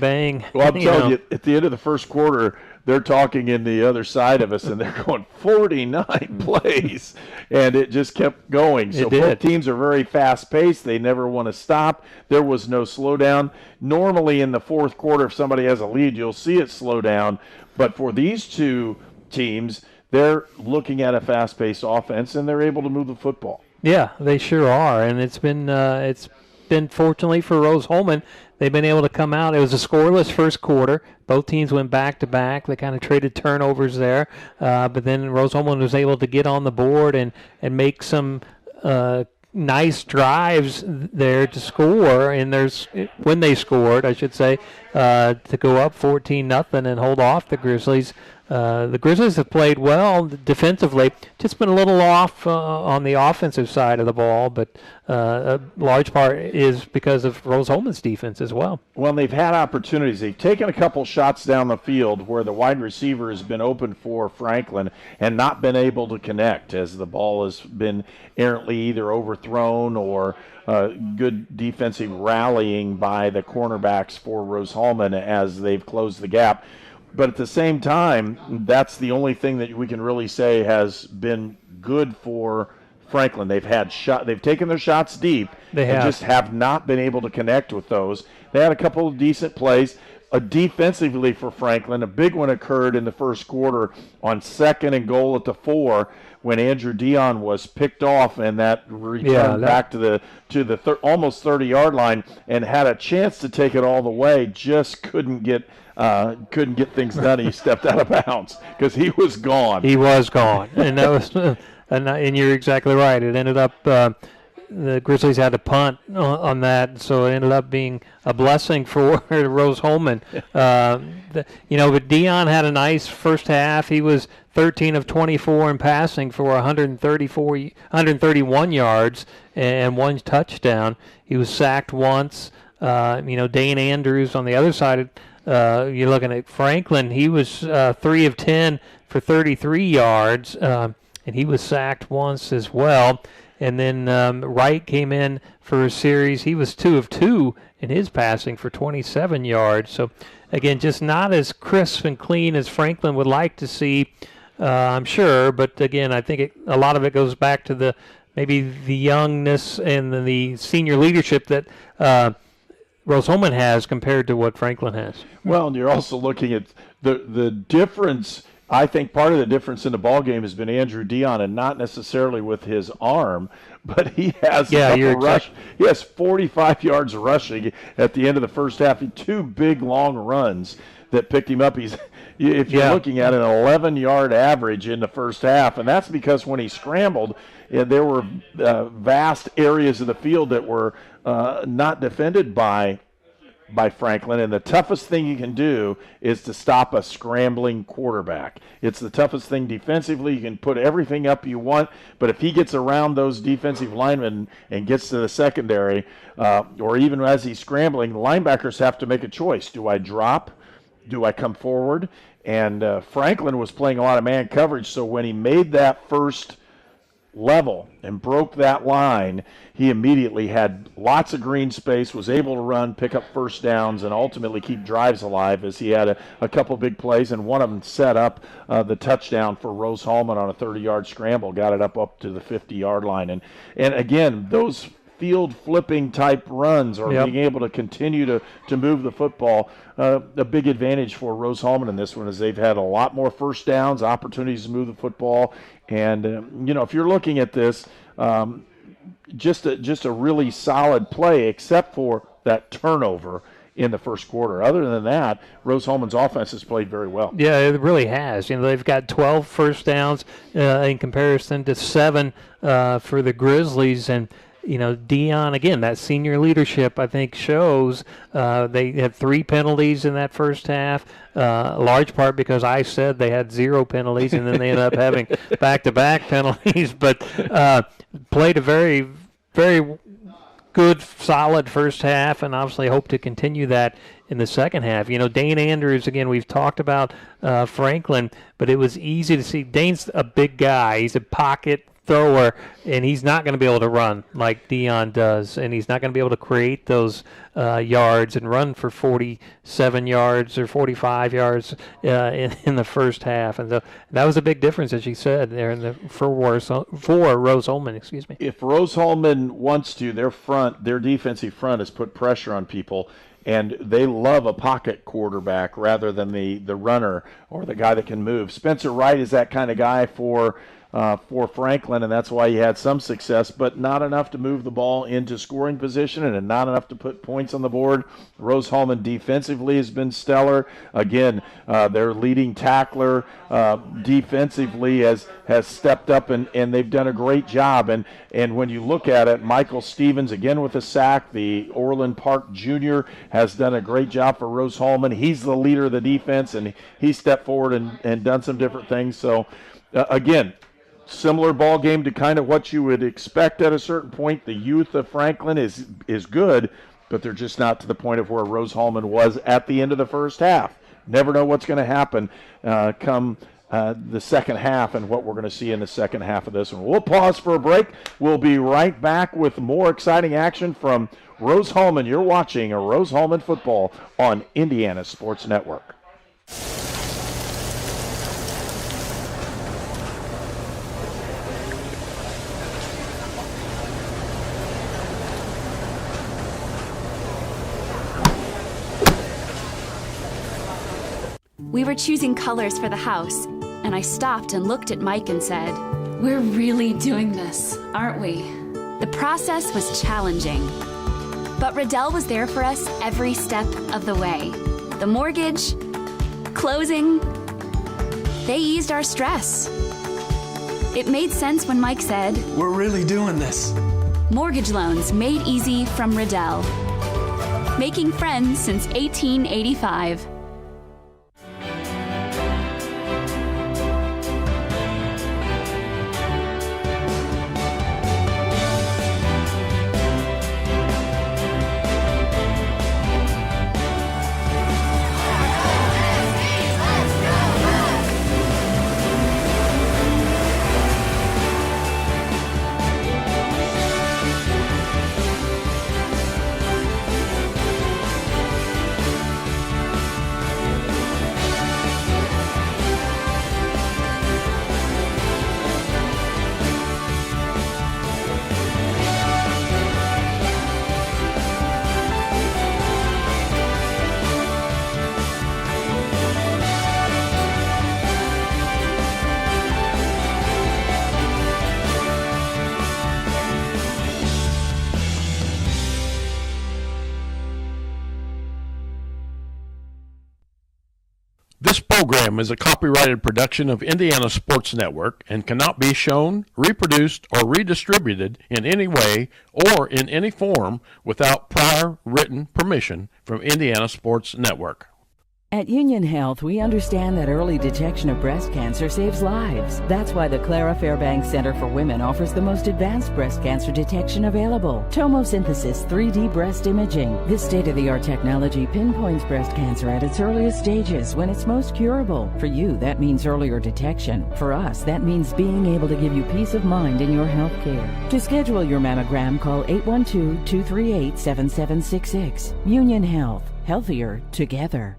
Well, I'm telling you, at the end of the first quarter, they're talking in the other side of us, and they're going 49 plays, and it just kept going. So both teams are very fast-paced. They never want to stop. There was no slowdown. Normally in the fourth quarter, if somebody has a lead, you'll see it slow down. But for these two teams, they're looking at a fast-paced offense, and they're able to move the football. Yeah, they sure are, and it's been fortunately for Rose-Hulman, they've been able to come out. It was a scoreless first quarter. Both teams went back-to-back. They kind of traded turnovers there. But then Rose-Hulman was able to get on the board and make some nice drives there to score. And when they scored, I should say, to go up 14-0 and hold off the Grizzlies. The Grizzlies have played well defensively, just been a little off on the offensive side of the ball, but a large part is because of Rose-Hulman's defense as well. Well, they've had opportunities. They've taken a couple shots down the field where the wide receiver has been open for Franklin and not been able to connect as the ball has been errantly either overthrown or good defensive rallying by the cornerbacks for Rose-Hulman as they've closed the gap. But at the same time, that's the only thing that we can really say has been good for Franklin. They've taken their shots deep. They and just have not been able to connect with those. They had a couple of decent plays. Defensively for Franklin, a big one occurred in the first quarter on 2nd and goal at the 4 when Andrew Dion was picked off, and that returned back to the almost 30-yard line and had a chance to take it all the way. Just couldn't get things done. He stepped out of bounds because he was gone. He was gone, and that was and you're exactly right. It ended up. The Grizzlies had to punt on that, so it ended up being a blessing for Rose-Hulman. But Dion had a nice first half. He was 13 of 24 in passing for 131 yards and 1 touchdown. He was sacked once. Dane Andrews on the other side. You're looking at Franklin. He was 3 of 10 for 33 yards, and he was sacked once as well. And then Wright came in for a series. He was 2 of 2 in his passing for 27 yards. So, again, just not as crisp and clean as Franklin would like to see, I'm sure. But, again, I think a lot of it goes back to maybe the youngness and the senior leadership that Rose-Hulman has compared to what Franklin has. Well, and you're also looking at the difference. I think part of the difference in the ball game has been Andrew Dion, and not necessarily with his arm, but he has He has 45 yards rushing at the end of the first half. 2 big long runs that picked him up. If you're looking at an 11-yard average in the first half, and that's because when he scrambled, there were vast areas of the field that were not defended by Franklin, and the toughest thing you can do is to stop a scrambling quarterback. It's the toughest thing defensively. You can put everything up you want, but if he gets around those defensive linemen and gets to the secondary, or even as he's scrambling, the linebackers have to make a choice. Do I drop? Do I come forward? And Franklin was playing a lot of man coverage, so when he made that first level and broke that line, he immediately had lots of green space, was able to run, pick up first downs, and ultimately keep drives alive, as he had a couple big plays, and one of them set up the touchdown for Rose-Hulman on a 30-yard scramble, got it up to the 50-yard line. And again, those field flipping type runs or being able to continue to move the football, a big advantage for Rose-Hulman in this one, is they've had a lot more first downs, opportunities to move the football. And if you're looking at this, just a really solid play, except for that turnover in the first quarter. Other than that, Rose-Hulman's offense has played very well. Yeah, it really has. They've got 12 first downs in comparison to 7 for the Grizzlies. And Dion, again, that senior leadership, I think, shows. They had 3 penalties in that first half, large part because I said they had 0 penalties, and then they ended up having back-to-back penalties. But played a very, very good, solid first half, and obviously hope to continue that in the second half. Dane Andrews, again, we've talked about Franklin, but it was easy to see. Dane's a big guy. He's a pocket thrower, and he's not going to be able to run like Dion does, and he's not going to be able to create those yards and run for 47 yards or 45 yards in the first half. And that was a big difference, as you said, there for Rose-Hulman. Excuse me. If Rose-Hulman wants to, their defensive front has put pressure on people, and they love a pocket quarterback rather than the runner or the guy that can move. Spencer Wright is that kind of guy for Franklin, and that's why he had some success, but not enough to move the ball into scoring position and not enough to put points on the board. Rose-Hulman defensively has been stellar. Again, their leading tackler defensively has stepped up, and they've done a great job. And when you look at it, Michael Stevens, again with a sack, the Orland Park Jr. has done a great job for Rose-Hulman. He's the leader of the defense, and he stepped forward and done some different things. So, again, similar ball game to kind of what you would expect at a certain point. The youth of Franklin is good, but they're just not to the point of where Rose-Hulman was at the end of the first half. Never know what's going to happen come the second half and what we're going to see in the second half of this one. We'll pause for a break. We'll be right back with more exciting action from Rose-Hulman. You're watching a Rose-Hulman football on Indiana Sports Network. We were choosing colors for the house, and I stopped and looked at Mike and said, "We're really doing this, aren't we?" The process was challenging, but Riddell was there for us every step of the way. The mortgage, closing, they eased our stress. It made sense when Mike said, "We're really doing this." Mortgage loans made easy from Riddell. Making friends since 1885. This program is a copyrighted production of Indiana Sports Network and cannot be shown, reproduced, or redistributed in any way or in any form without prior written permission from Indiana Sports Network. At Union Health, we understand that early detection of breast cancer saves lives. That's why the Clara Fairbanks Center for Women offers the most advanced breast cancer detection available. Tomosynthesis 3D breast imaging. This state-of-the-art technology pinpoints breast cancer at its earliest stages when it's most curable. For you, that means earlier detection. For us, that means being able to give you peace of mind in your health care. To schedule your mammogram, call 812-238-7766. Union Health. Healthier together.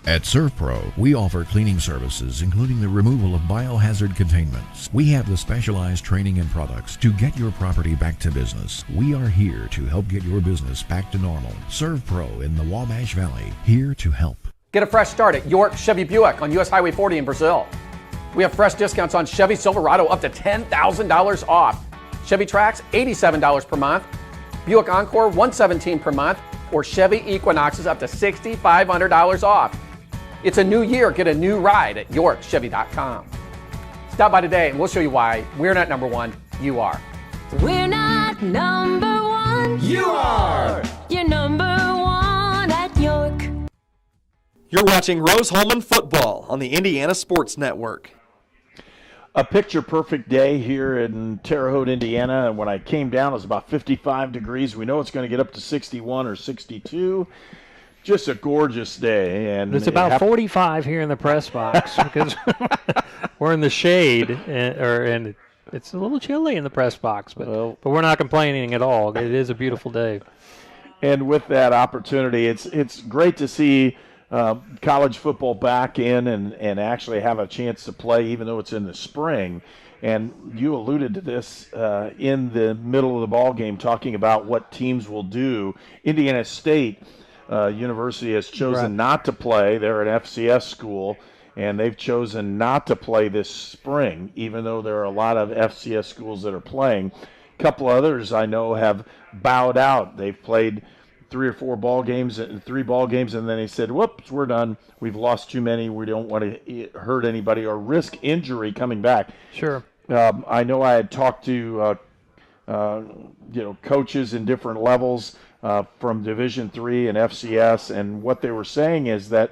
At ServPro, we offer cleaning services, including the removal of biohazard containments. We have the specialized training and products to get your property back to business. We are here to help get your business back to normal. ServPro in the Wabash Valley, here to help. Get a fresh start at York Chevy Buick on US Highway 40 in Brazil. We have fresh discounts on Chevy Silverado up to $10,000 off. Chevy Trax, $87 per month. Buick Encore, $117 per month. Or Chevy Equinoxes up to $6,500 off. It's a new year. Get a new ride at YorkChevy.com. Stop by today and we'll show you why we're not number one, you are. We're not number one. You are. You're number one at York. You're watching Rose-Hulman football on the Indiana Sports Network. A picture-perfect day here in Terre Haute, Indiana. And when I came down, it was about 55 degrees. We know it's going to get up to 61 or 62. Just a gorgeous day. And it's about 45 here in the press box because we're in the shade, and it's a little chilly in the press box, but we're not complaining at all. It is a beautiful day. And with that opportunity, it's great to see college football back in and actually have a chance to play, even though it's in the spring. And you alluded to this in the middle of the ball game, talking about what teams will do. Indiana State University has chosen not to play. They're an FCS school, and they've chosen not to play this spring, even though there are a lot of FCS schools that are playing. A couple others I know have bowed out. They've played 3 or 4 ball games and 3 ball games, and then they said, whoops, we're done. We've lost too many. We don't want to hurt anybody or risk injury coming back. Sure. I know I had talked to coaches in different levels from Division III and FCS, and what they were saying is that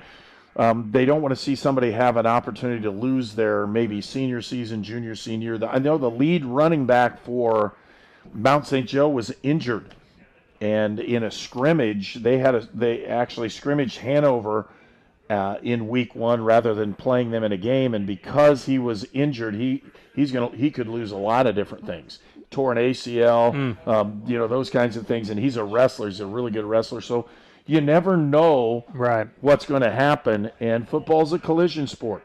they don't want to see somebody have an opportunity to lose their maybe senior season, junior, senior. I know the lead running back for Mount St. Joe was injured. And in a scrimmage, they actually scrimmaged Hanover in week 1 rather than playing them in a game. And because he was injured, he could lose a lot of different things. Tore an ACL, those kinds of things. And he's a wrestler. He's a really good wrestler. So you never know what's going to happen. And football's a collision sport.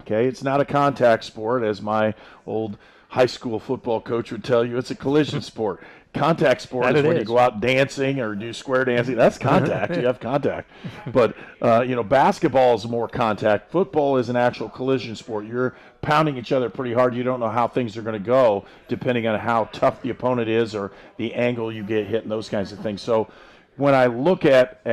Okay, it's not a contact sport, as my old high school football coach would tell you it's a collision sport. Contact sport That is it when is. you go out dancing or do square dancing. That's contact. You have contact. But, basketball is more contact. Football is an actual collision sport. You're pounding each other pretty hard. You don't know how things are going to go depending on how tough the opponent is or the angle you get hit and those kinds of things. So when I look at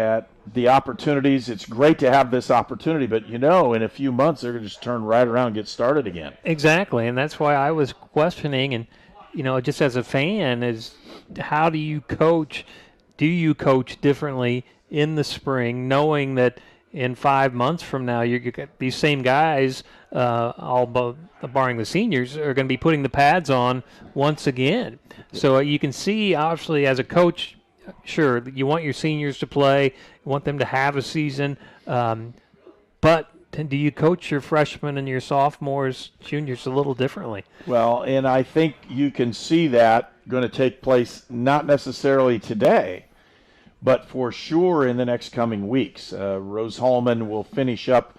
the opportunities, it's great to have this opportunity, but in a few months they're going to just turn right around and get started again. Exactly, and that's why I was questioning, and just as a fan, is how do you coach? Do you coach differently in the spring, knowing that in 5 months from now you're going to get these same guys, barring the seniors, are going to be putting the pads on once again? So you can see, obviously, as a coach, sure, you want your seniors to play, you want them to have a season, but do you coach your freshmen and your sophomores, juniors a little differently? Well, and I think you can see that going to take place not necessarily today, but for sure in the next coming weeks. Rose-Hulman will finish up.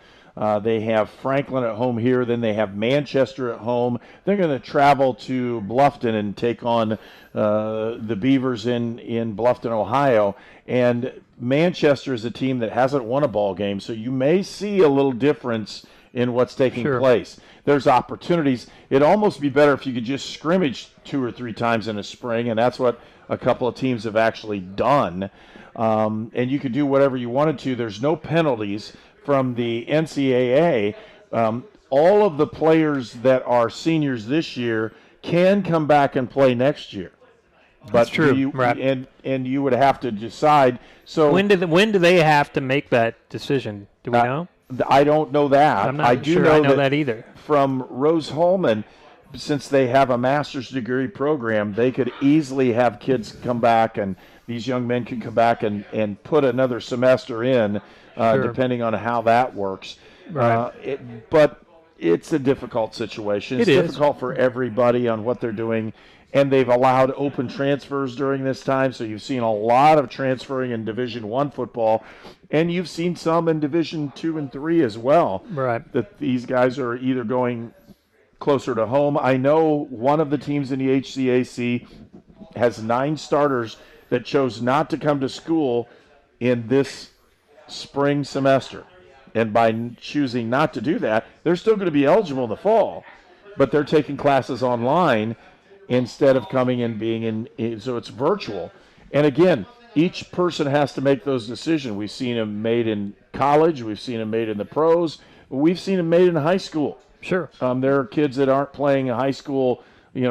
They have Franklin at home here. Then they have Manchester at home. They're going to travel to Bluffton and take on the Beavers in Bluffton, Ohio. And Manchester is a team that hasn't won a ball game, so you may see a little difference in what's taking place. There's opportunities. It'd almost be better if you could just scrimmage 2 or 3 times in the spring, and that's what a couple of teams have actually done. And you could do whatever you wanted to. There's no penalties from the NCAA. All of the players that are seniors this year can come back and play next year. But That's true. Right. And you would have to decide. So when do they have to make that decision? Do we know? I don't know that. I'm not I do sure know I know that either. From Rose-Hulman, since they have a master's degree program, they could easily have kids come back, and these young men could come back and put another semester in, depending on how that works. Right. But it's a difficult situation. It's difficult for everybody on what they're doing. And they've allowed open transfers during this time, so you've seen a lot of transferring in Division I football, and you've seen some in Division II and III as well. Right. That these guys are either going closer to home. I know one of the teams in the HCAC has 9 starters that chose not to come to school in this spring semester. And by choosing not to do that, they're still going to be eligible in the fall, but they're taking classes online instead of coming and being in, so it's virtual. And again, each person has to make those decisions. We've seen them made in college. We've seen them made in the pros. We've seen them made in high school. Sure. There are kids that aren't playing high school,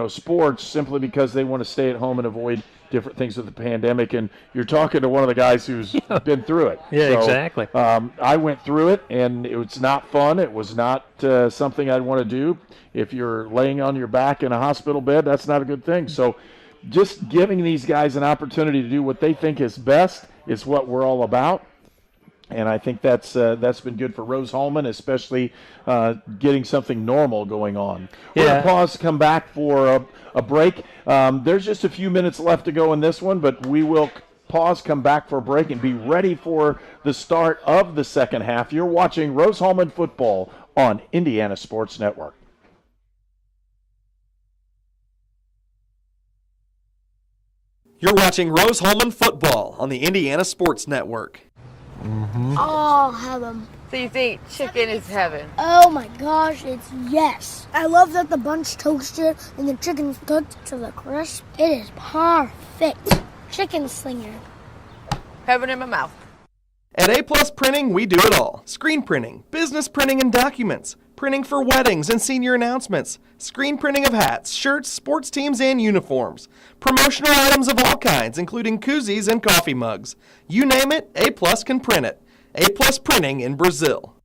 sports simply because they want to stay at home and avoid different things with the pandemic. And you're talking to one of the guys who's been through it. Yeah, so, exactly. I went through it, and it was not fun. It was not something I'd want to do. If you're laying on your back in a hospital bed, that's not a good thing. So just giving these guys an opportunity to do what they think is best is what we're all about. And I think that's been good for Rose-Hulman, especially getting something normal going on. We're going to pause, come back for a break. There's just a few minutes left to go in this one, but we will pause, come back for a break, and be ready for the start of the second half. You're watching Rose-Hulman football on Indiana Sports Network. You're watching Rose-Hulman football on the Indiana Sports Network. Oh, heaven. So you think chicken is heaven? Oh my gosh, it's yes. I love that the bun's toasted and the chicken's cooked to the crisp. It is perfect. Chicken slinger. Heaven in my mouth. At A Plus Printing, we do it all. Screen printing, business printing and documents, printing for weddings and senior announcements, screen printing of hats, shirts, sports teams, and uniforms, promotional items of all kinds, including koozies and coffee mugs. You name it, A Plus can print it. A Plus Printing in Brazil.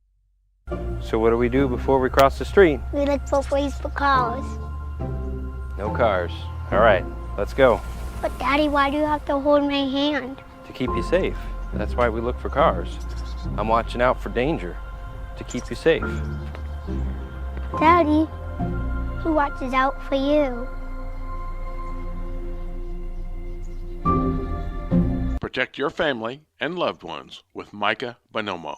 So what do we do before we cross the street? We look both ways for cars. No cars. All right, let's go. But Daddy, why do you have to hold my hand? To keep you safe. That's why we look for cars. I'm watching out for danger to keep you safe. Daddy, who watches out for you? Protect your family and loved ones with Micah Bonomo.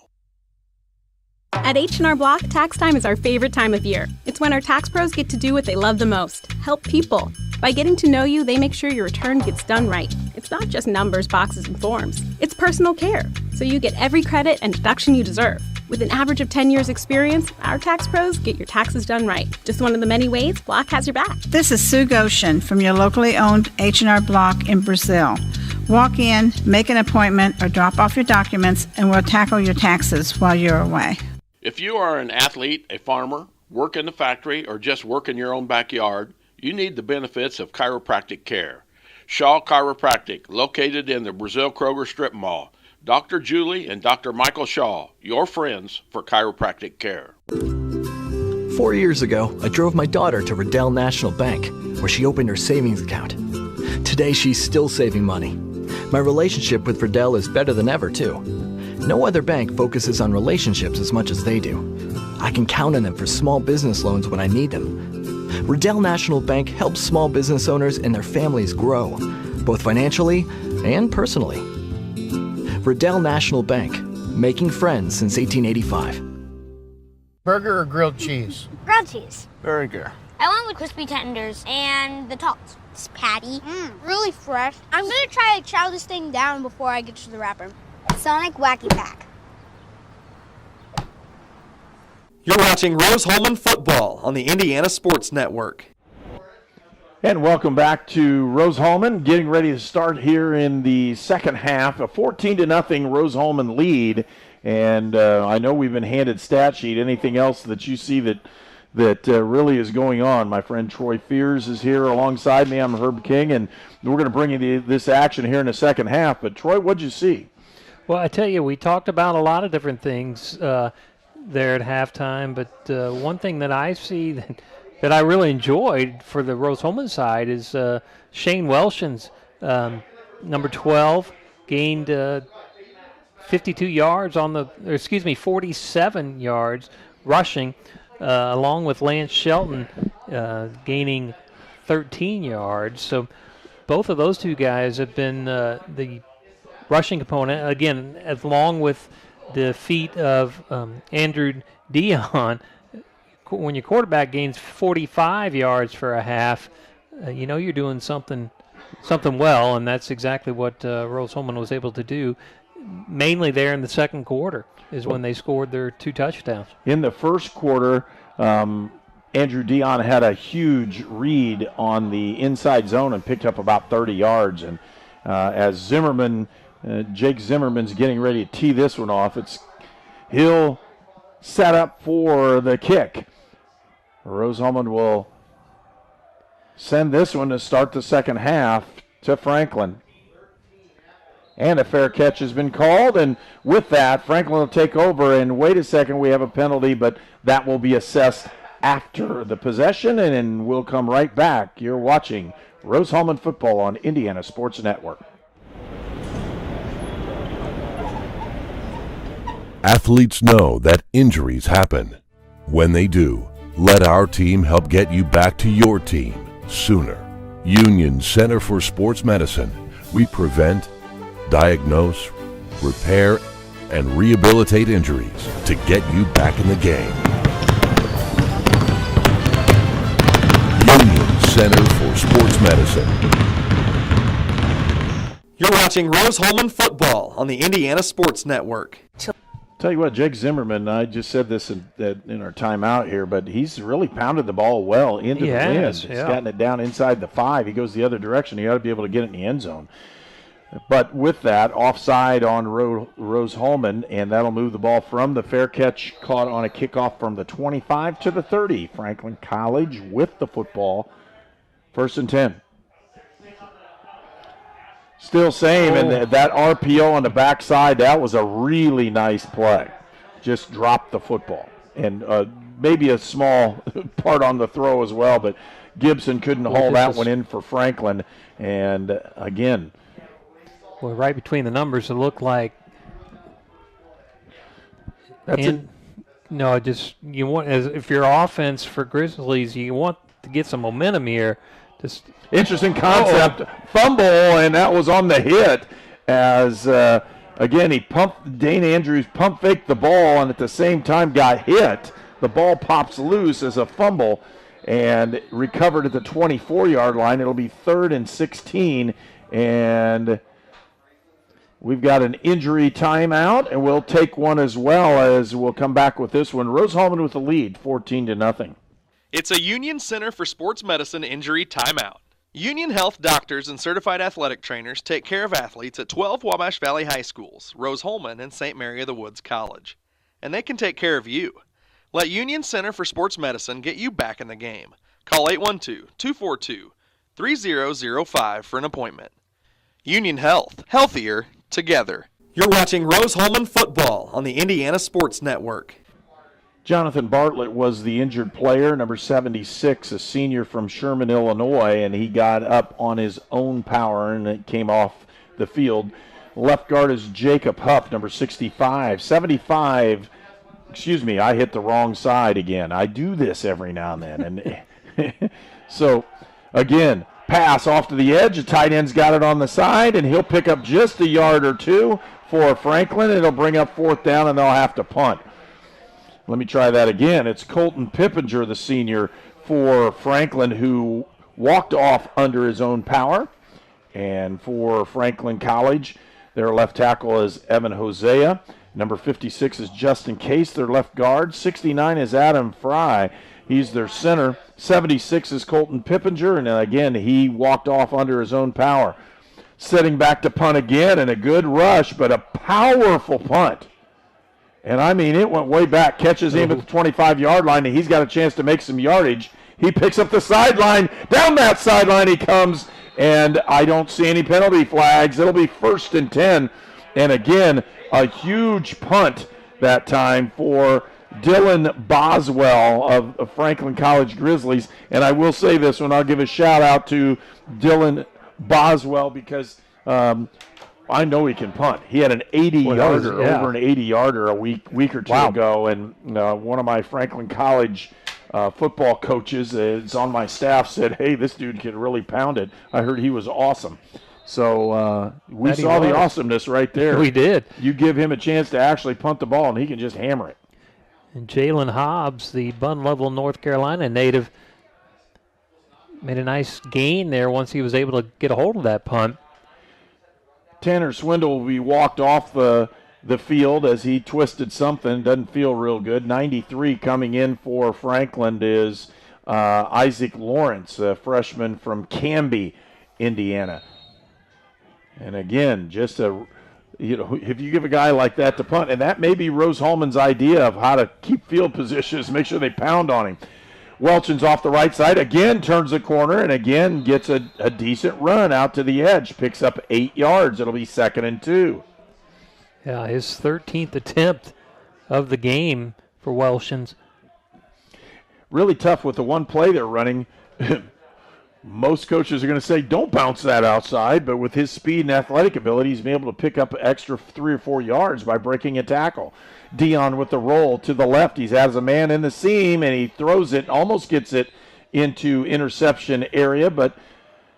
At H&R Block, tax time is our favorite time of year. It's when our tax pros get to do what they love the most, help people. By getting to know you, they make sure your return gets done right. It's not just numbers, boxes, and forms. It's personal care, so you get every credit and deduction you deserve. With an average of 10 years experience, our tax pros get your taxes done right. Just one of the many ways Block has your back. This is Sue Goshen from your locally owned H&R Block in Brazil. Walk in, make an appointment, or drop off your documents, and we'll tackle your taxes while you're away. If you are an athlete, a farmer, work in the factory, or just work in your own backyard, you need the benefits of chiropractic care. Shaw Chiropractic, located in the Brazil Kroger Strip Mall. Dr. Julie and Dr. Michael Shaw, your friends for chiropractic care. 4 years ago, I drove my daughter to Riddell National Bank, where she opened her savings account. Today, she's still saving money. My relationship with Riddell is better than ever, too. No other bank focuses on relationships as much as they do. I can count on them for small business loans when I need them. Riddell National Bank helps small business owners and their families grow, both financially and personally. Riddell National Bank, making friends since 1885. Burger or grilled cheese? Grilled cheese. Burger. I went with crispy tenders and the tots. It's patty. Really fresh. I'm gonna try to chow this thing down before I get to the wrapper. Sonic Wacky Pack. You're watching Rose-Hulman football on the Indiana Sports Network. And welcome back to Rose-Hulman, getting ready to start here in the second half. A 14-0 Rose-Hulman lead, and I know we've been handed stat sheet. Anything else that you see that really is going on? My friend Troy Fears is here alongside me. I'm Herb King, and we're going to bring you this action here in the second half. But Troy, what'd you see? Well, I tell you, we talked about a lot of different things there at halftime, but one thing that I see that I really enjoyed for the Rose-Hulman side is Shane Welshon's number 12 gained 52 yards 47 yards rushing, along with Lance Shelton gaining 13 yards. So both of those two guys have been the rushing component, again, along with the feat of Andrew Dion. When your quarterback gains 45 yards for a half, you know you're doing something well, and that's exactly what Rose-Hulman was able to do, mainly there in the second quarter is when they scored their 2 touchdowns. In the first quarter, Andrew Dion had a huge read on the inside zone and picked up about 30 yards. And as Jake Zimmerman's getting ready to tee this one off, he'll set up for the kick. Rose-Hulman will send this one to start the second half to Franklin. And a fair catch has been called, and with that, Franklin will take over. And wait a second, we have a penalty, but that will be assessed after the possession, and we'll come right back. You're watching Rose-Hulman football on Indiana Sports Network. Athletes know that injuries happen. When they do, let our team help get you back to your team sooner. Union Center for Sports Medicine. We prevent, diagnose, repair, and rehabilitate injuries to get you back in the game. Union Center for Sports Medicine. You're watching Rose-Hulman football on the Indiana Sports Network. Tell you what, Jake Zimmerman, I just said this in our timeout here, but he's really pounded the ball well into the wind. He's gotten it down inside the 5. He goes the other direction. He ought to be able to get it in the end zone. But with that, offside on Rose-Hulman, and that'll move the ball from the fair catch caught on a kickoff from the 25 to the 30. Franklin College with the football. 1st and 10. Still same, and that RPO on the backside, that was a really nice play. Just dropped the football. And maybe a small part on the throw as well, but Gibson couldn't haul that one in for Franklin. And again, well, right between the numbers, it looked like. You want, if your offense for Grizzlies, you want to get some momentum here. Just interesting concept. Fumble, and that was on the hit as Again, Dane Andrews pump faked the ball and at the same time got hit. The ball pops loose as a fumble and recovered at the 24-yard line. It'll be 3rd and 16, and we've got an injury timeout, and we'll take one as well as we'll come back with this one. Rose-Hulman with the lead, 14-0. It's a Union Center for Sports Medicine injury timeout. Union Health doctors and certified athletic trainers take care of athletes at 12 Wabash Valley High Schools, Rose-Hulman, and St. Mary of the Woods College. And they can take care of you. Let Union Center for Sports Medicine get you back in the game. Call 812-242-3005 for an appointment. Union Health. Healthier together. You're watching Rose-Hulman football on the Indiana Sports Network. Jonathan Bartlett was the injured player, number 76, a senior from Sherman, Illinois, and he got up on his own power and it came off the field. Left guard is Jacob Huff, number 65. 75, excuse me, I hit the wrong side again. I do this every now and then. And so, again, pass off to the edge. The tight end's got it on the side, and he'll pick up just a yard or two for Franklin. It'll bring up 4th down, and they'll have to punt. Let me try that again. It's Colton Pippinger, the senior for Franklin, who walked off under his own power. And for Franklin College, their left tackle is Evan Hosea. Number 56 is Justin Case, their left guard. 69 is Adam Fry. He's their center. 76 is Colton Pippinger, and again, he walked off under his own power. Setting back to punt again, and a good rush, but a powerful punt. And, I mean, it went way back, catches him at the 25-yard line, and he's got a chance to make some yardage. He picks up the sideline. Down that sideline he comes, and I don't see any penalty flags. It'll be 1st and 10. And, again, a huge punt that time for Dylan Boswell of Franklin College Grizzlies. And I will say this one, I'll give a shout-out to Dylan Boswell because I know he can punt. He had an 80-yarder, over an 80-yarder a week or two ago, and one of my Franklin College football coaches is on my staff said, hey, this dude can really pound it. I heard he was awesome. So we saw the awesomeness right there. We did. You give him a chance to actually punt the ball, and he can just hammer it. And Jalen Hobbs, the Bun Level, North Carolina native, made a nice gain there once he was able to get a hold of that punt. Tanner Swindle will be walked off the field as he twisted something. Doesn't feel real good. 93 coming in for Franklin is Isaac Lawrence, a freshman from Canby, Indiana. And again, just if you give a guy like that to punt, and that may be Rose-Hulman's idea of how to keep field positions, make sure they pound on him. Welchon's off the right side, again turns the corner, and again gets a decent run out to the edge. Picks up 8 yards. It'll be 2nd and 2. Yeah, his 13th attempt of the game for Welchon's. Really tough with the one play they're running. Most coaches are going to say, don't bounce that outside, but with his speed and athletic ability, he's been able to pick up extra 3 or 4 yards by breaking a tackle. Dion with the roll to the left. He has a man in the seam, and he throws it, almost gets it into interception area, but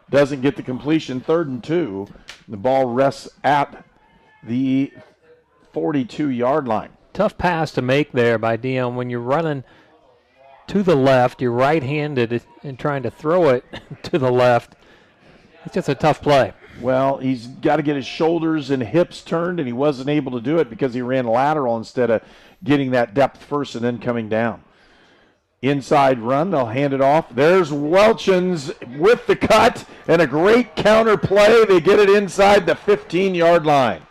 doesn't get the completion. 3rd and 2. The ball rests at the 42-yard line. Tough pass to make there by Dion when you're running to the left, you're right-handed and trying to throw it to the left. It's just a tough play. Well, he's got to get his shoulders and hips turned, and he wasn't able to do it because he ran lateral instead of getting that depth first and then coming down. Inside run, they'll hand it off. There's Welchon's with the cut and a great counter play. They get it inside the 15-yard line.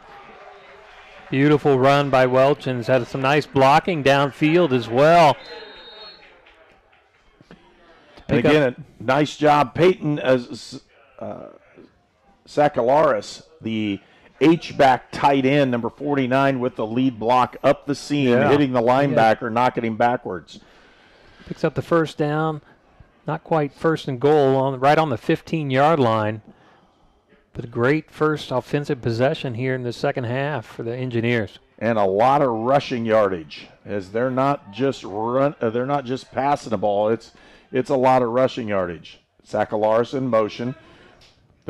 Beautiful run by Welchon's. Had some nice blocking downfield as well. And again, a nice job. Peyton Sakalaris, the H-back tight end, number 49, with the lead block up the seam, hitting the linebacker, knocking him backwards. Picks up the 1st down. Not quite 1st and goal, right on the 15-yard line. But a great first offensive possession here in the second half for the Engineers. And a lot of rushing yardage, as they're not just passing the ball. It's a lot of rushing yardage. Sakalaris in motion.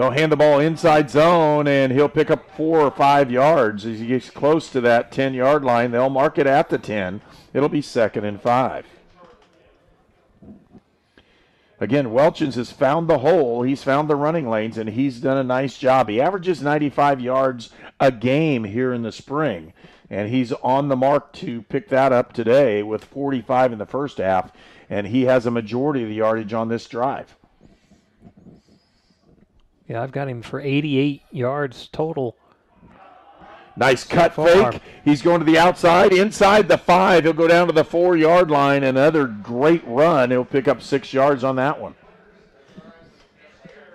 They'll hand the ball inside zone, and he'll pick up 4 or 5 yards. As he gets close to that 10-yard line, they'll mark it at the 10. It'll be 2nd and 5. Again, Welchens has found the hole. He's found the running lanes, and he's done a nice job. He averages 95 yards a game here in the spring, and he's on the mark to pick that up today with 45 in the first half, and he has a majority of the yardage on this drive. Yeah, I've got him for 88 yards total. Nice cut fake. He's going to the outside, inside the 5. He'll go down to the 4-yard line. Another great run. He'll pick up 6 yards on that one.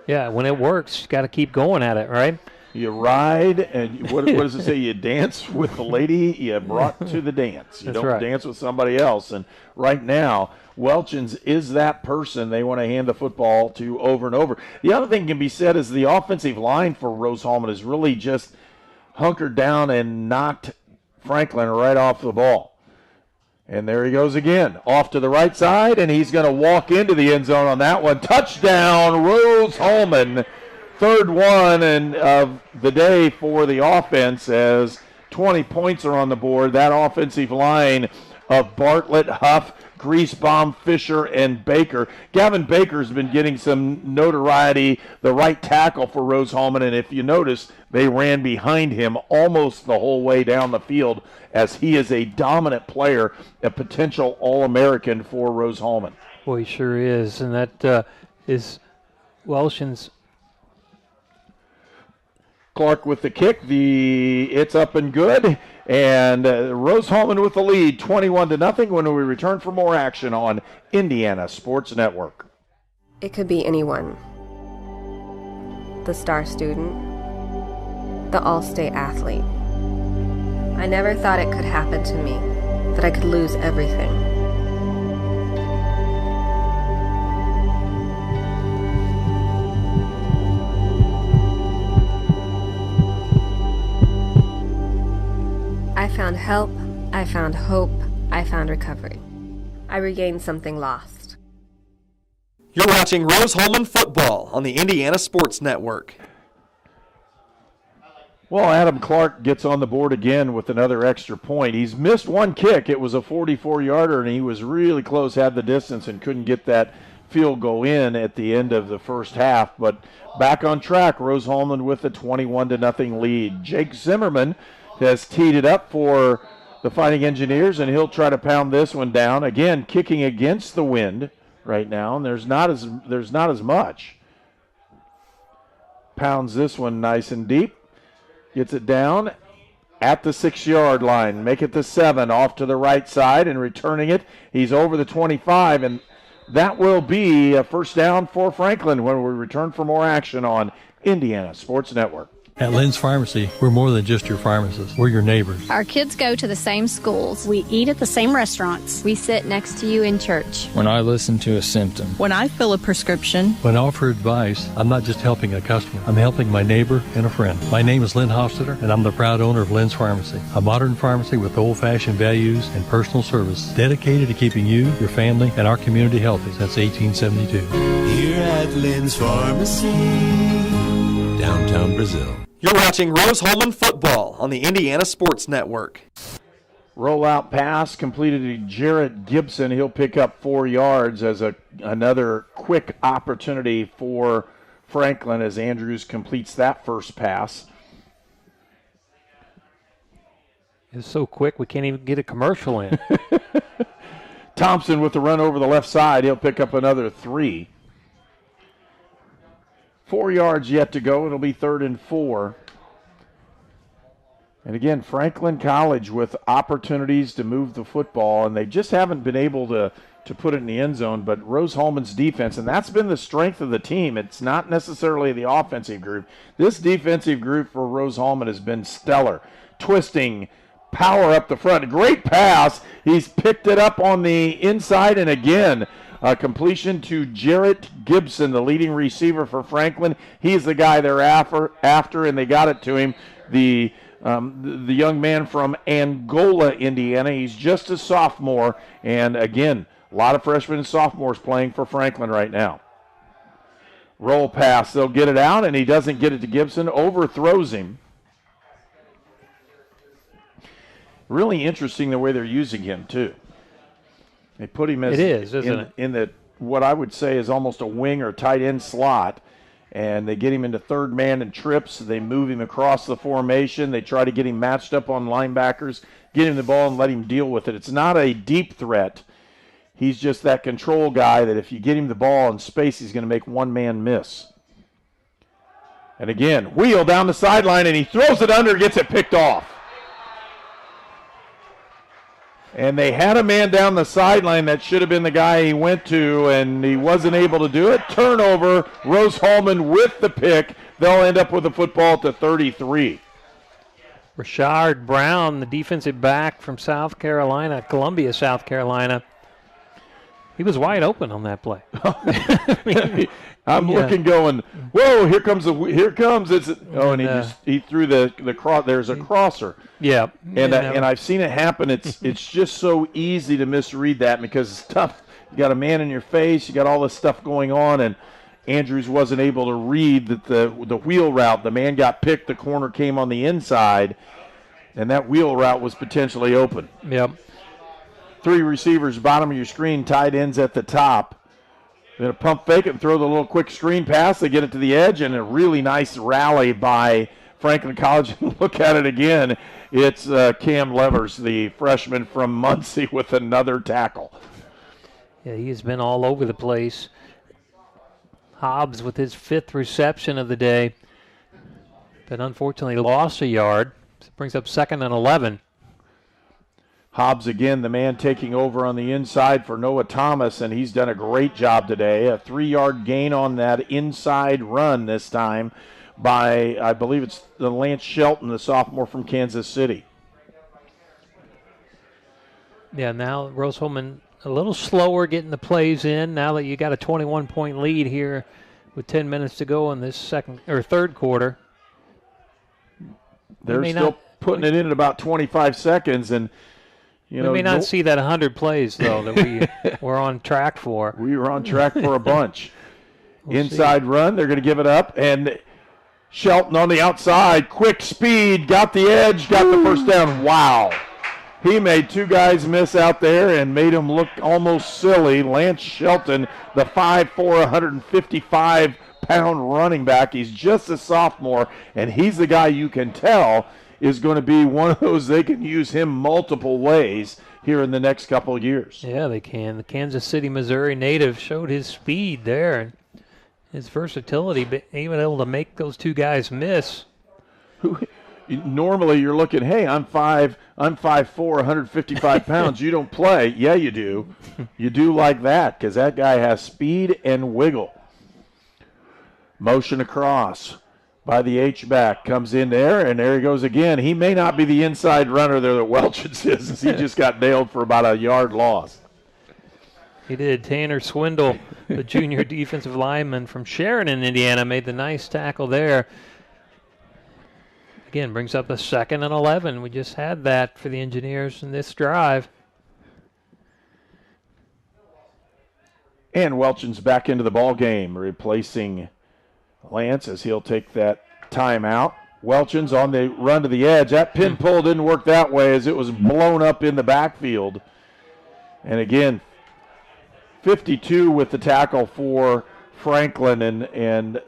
Yeah, when it works, you got to keep going at it, right? You ride, and what does it say? You dance with the lady you brought to the dance. You That's don't right. dance with somebody else. And right now, Welchens is that person they want to hand the football to over and over. The other thing can be said is the offensive line for Rose-Hulman is really just hunkered down and knocked Franklin right off the ball. And there he goes again, off to the right side, and he's going to walk into the end zone on that one. Touchdown, Rose-Hulman. 3rd one of the day for the offense as 20 points are on the board. That offensive line of Bartlett, Huff, Griesbaum, Fisher, and Baker. Gavin Baker's been getting some notoriety, the right tackle for Rose-Hulman, and if you notice, they ran behind him almost the whole way down the field as he is a dominant player, a potential All-American for Rose-Hulman. Boy, he sure is, and that is Welchens. Clark with the kick. It's up and good. And Rose-Hulman with the lead, 21-0 when we return for more action on Indiana Sports Network. It could be anyone. The star student, the all-state athlete. I never thought it could happen to me, that I could lose everything. I found help, I found hope, I found recovery. I regained something lost. You're watching Rose-Hulman football on the Indiana Sports Network. Well, Adam Clark gets on the board again with another extra point. He's missed one kick. It was a 44-yarder, and he was really close, had the distance, and couldn't get that field goal in at the end of the first half. But back on track, Rose-Hulman with a 21-0 lead. Jake Zimmerman has teed it up for the Fighting Engineers, and he'll try to pound this one down. Again, kicking against the wind right now, and there's not as much. Pounds this one nice and deep. Gets it down at the 6-yard line. Make it the 7, off to the right side, and returning it. He's over the 25, and that will be a first down for Franklin when we return for more action on Indiana Sports Network. At Lynn's Pharmacy, we're more than just your pharmacist. We're your neighbors. Our kids go to the same schools. We eat at the same restaurants. We sit next to you in church. When I listen to a symptom. When I fill a prescription. When I offer advice, I'm not just helping a customer. I'm helping my neighbor and a friend. My name is Lynn Hofstetter, and I'm the proud owner of Lynn's Pharmacy, a modern pharmacy with old-fashioned values and personal service dedicated to keeping you, your family, and our community healthy since 1872. Here at Lynn's Pharmacy, downtown Brazil. You're watching Rose-Hulman football on the Indiana Sports Network. Rollout pass completed to Jarrett Gibson. He'll pick up 4 yards as another quick opportunity for Franklin as Andrews completes that first pass. It's so quick we can't even get a commercial in. Thompson with the run over the left side. He'll pick up another 3. 4 yards yet to go. It'll be 3rd and 4. And again, Franklin College with opportunities to move the football, and they just haven't been able to put it in the end zone. But Rose-Hulman's defense, and that's been the strength of the team. It's not necessarily the offensive group. This defensive group for Rose-Hulman has been stellar. Twisting, power up the front. Great pass. He's picked it up on the inside, and again, completion to Jarrett Gibson, the leading receiver for Franklin. He's the guy they're after, and they got it to him. The young man from Angola, Indiana. He's just a sophomore, and again, a lot of freshmen and sophomores playing for Franklin right now. Roll pass. They'll get it out, and he doesn't get it to Gibson. Overthrows him. Really interesting the way they're using him, too. They put him as in the what I would say is almost a wing or tight end slot, and they get him into third man and trips. They move him across the formation. They try to get him matched up on linebackers, get him the ball and let him deal with it. It's not a deep threat. He's just that control guy that if you get him the ball in space, he's going to make one man miss. And again, wheel down the sideline, and he throws it under, gets it picked off. And they had a man down the sideline that should have been the guy he went to, and he wasn't able to do it. Turnover, Rose-Hulman with the pick. They'll end up with the football at the 33. Rashard Brown, the defensive back from South Carolina, Columbia, South Carolina. He was wide open on that play. I'm looking, going, whoa! Here comes. It's and he threw the cross. There's a crosser. Yeah, and I've seen it happen. It's just so easy to misread that because it's tough. You got a man in your face. You got all this stuff going on, and Andrews wasn't able to read that the wheel route. The man got picked. The corner came on the inside, and that wheel route was potentially open. Yep. 3 receivers, bottom of your screen, tight ends at the top. They're going to pump fake it and throw the little quick screen pass. They get it to the edge, and a really nice rally by Franklin College. Look at it again. It's Cam Levers, the freshman from Muncie, with another tackle. Yeah, he's been all over the place. Hobbs with his 5th reception of the day, but unfortunately lost a yard. Brings up 2nd and 11. Hobbs again, the man taking over on the inside for Noah Thomas, and he's done a great job today. A 3-yard gain on that inside run this time by, I believe it's the Lance Shelton, the sophomore from Kansas City. Yeah, now Rose-Hulman a little slower getting the plays in now that you got a 21-point lead here with 10 minutes to go in this third quarter. They're still putting it in at about 25 seconds, and we may not see that 100 plays, though, that we were on track for. We were on track for a bunch. Inside run, they're going to give it up, and Shelton on the outside, quick speed, got the edge, got the first down. Wow. He made 2 guys miss out there and made them look almost silly. Lance Shelton, the 5'4", 155-pound running back. He's just a sophomore, and he's the guy you can tell is going to be one of those they can use him multiple ways here in the next couple of years. Yeah, they can. The Kansas City, Missouri native showed his speed there and his versatility, but even able to make those 2 guys miss. Normally you're looking, hey, I'm 5'4", 155 pounds. You don't play. Yeah, you do. You do like that because that guy has speed and wiggle. Motion across by the H-back, comes in there, and there he goes again. He may not be the inside runner there that Welchens is. He just got nailed for about a yard loss. He did. Tanner Swindle, the junior defensive lineman from Sheridan, Indiana, made the nice tackle there. Again, brings up a 2nd and 11. We just had that for the Engineers in this drive. And Welchens back into the ball game, replacing Lance as he'll take that timeout. Welchens on the run to the edge. That pin pull didn't work that way as it was blown up in the backfield. And again, 52 with the tackle for Franklin and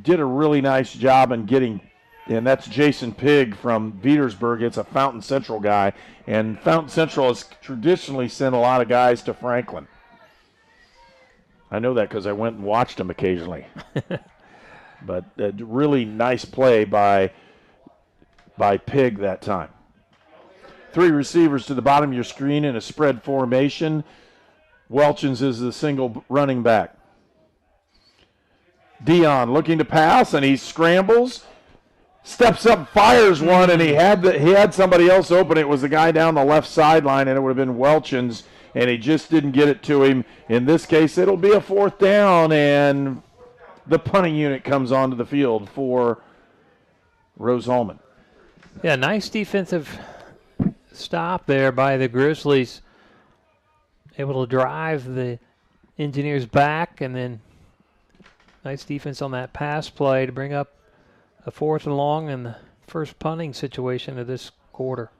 did a really nice job in getting, and that's Jason Pigg from Petersburg. It's a Fountain Central guy, and Fountain Central has traditionally sent a lot of guys to Franklin. I know that because I went and watched them occasionally. But a really nice play by Pigg that time. 3 receivers to the bottom of your screen in a spread formation. Welchens is the single running back. Dion looking to pass, and he scrambles, steps up, fires one, and he had somebody else open. It was the guy down the left sideline, and it would have been Welchens, and he just didn't get it to him. In this case, it'll be a 4th down, and the punting unit comes onto the field for Rose-Hulman. Yeah, nice defensive stop there by the Grizzlies. Able to drive the Engineers back, and then Nice defense on that pass play to bring up a 4th and long and the first punting situation of this quarter.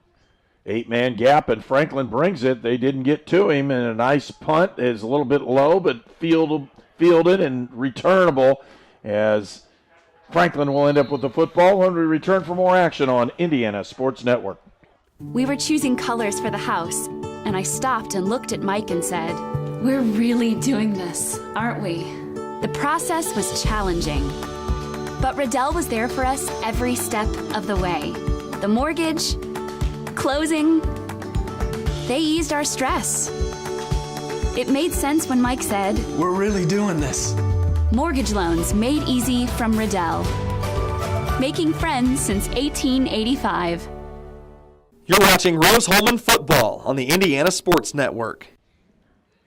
8-man gap, and Franklin brings it. They didn't get to him, and a nice punt is a little bit low, but fielded and returnable as Franklin will end up with the football when we return for more action on Indiana Sports Network. We were choosing colors for the house, and I stopped and looked at Mike and said, "We're really doing this, aren't we?" The process was challenging, but Riddell was there for us every step of the way. The mortgage, closing, they eased our stress. It made sense when Mike said, "We're really doing this." Mortgage loans made easy from Riddell. Making friends since 1885. You're watching Rose-Hulman football on the Indiana Sports Network.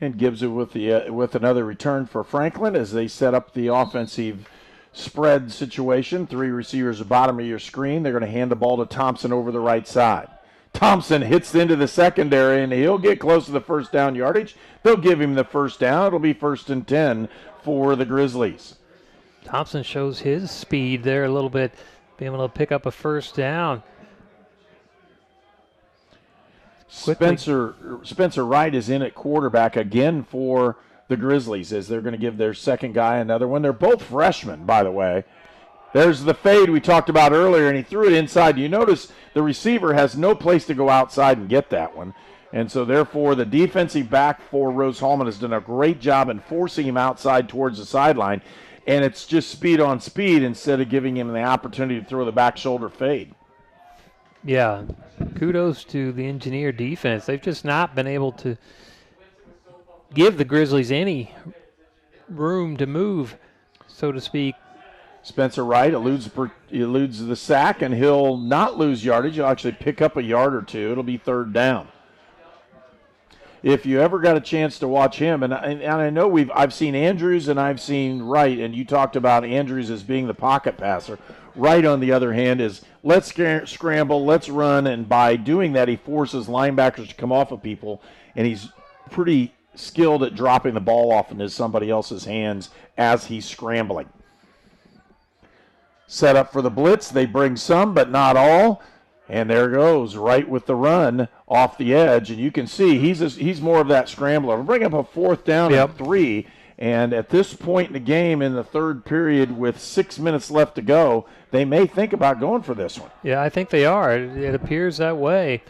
And gives it with another return for Franklin as they set up the offensive spread situation. 3 receivers at the bottom of your screen. They're going to hand the ball to Thompson over the right side. Thompson hits into the secondary, and he'll get close to the first down yardage. They'll give him the first down. It'll be 1st and 10 for the Grizzlies. Thompson shows his speed there a little bit, being able to pick up a first down. Spencer Wright is in at quarterback again for the Grizzlies as they're going to give their second guy another one. They're both freshmen, by the way. There's the fade we talked about earlier, and he threw it inside. You notice the receiver has no place to go outside and get that one. And so, therefore, the defensive back for Rose-Hulman has done a great job in forcing him outside towards the sideline. And it's just speed on speed instead of giving him the opportunity to throw the back shoulder fade. Yeah, kudos to the Engineer defense. They've just not been able to give the Grizzlies any room to move, so to speak. Spencer Wright eludes the sack, and he'll not lose yardage. He'll actually pick up a yard or two. It'll be 3rd down. If you ever got a chance to watch him, and I know I've seen Andrews and I've seen Wright, and you talked about Andrews as being the pocket passer. Wright, on the other hand, is let's scramble, let's run, and by doing that, he forces linebackers to come off of people, and he's pretty skilled at dropping the ball off into somebody else's hands as he's scrambling. Set up for the blitz. They bring some, but not all. And there goes Wright with the run off the edge. And you can see he's more of that scrambler. We'll bring up a 4th down and 3. And at this point in the game, in the 3rd period, with 6 minutes left to go, they may think about going for this one. Yeah, I think they are. It appears that way.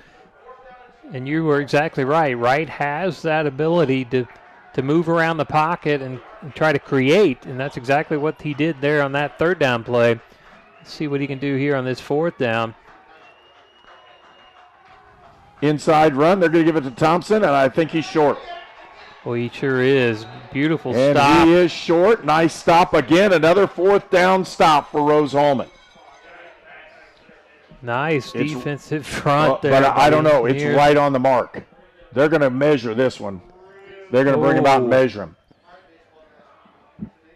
And you were exactly right. Wright has that ability to move around the pocket and try to create, and that's exactly what he did there on that 3rd down play. Let's see what he can do here on this 4th down. Inside run, they're going to give it to Thompson, and I think he's short. Well, he sure is. Beautiful and stop. And he is short. Nice stop again. Another 4th down stop for Rose-Hulman. Nice defensive front there. But I don't know. It's right on the mark. They're going to measure this one. They're going to bring him out and measure him.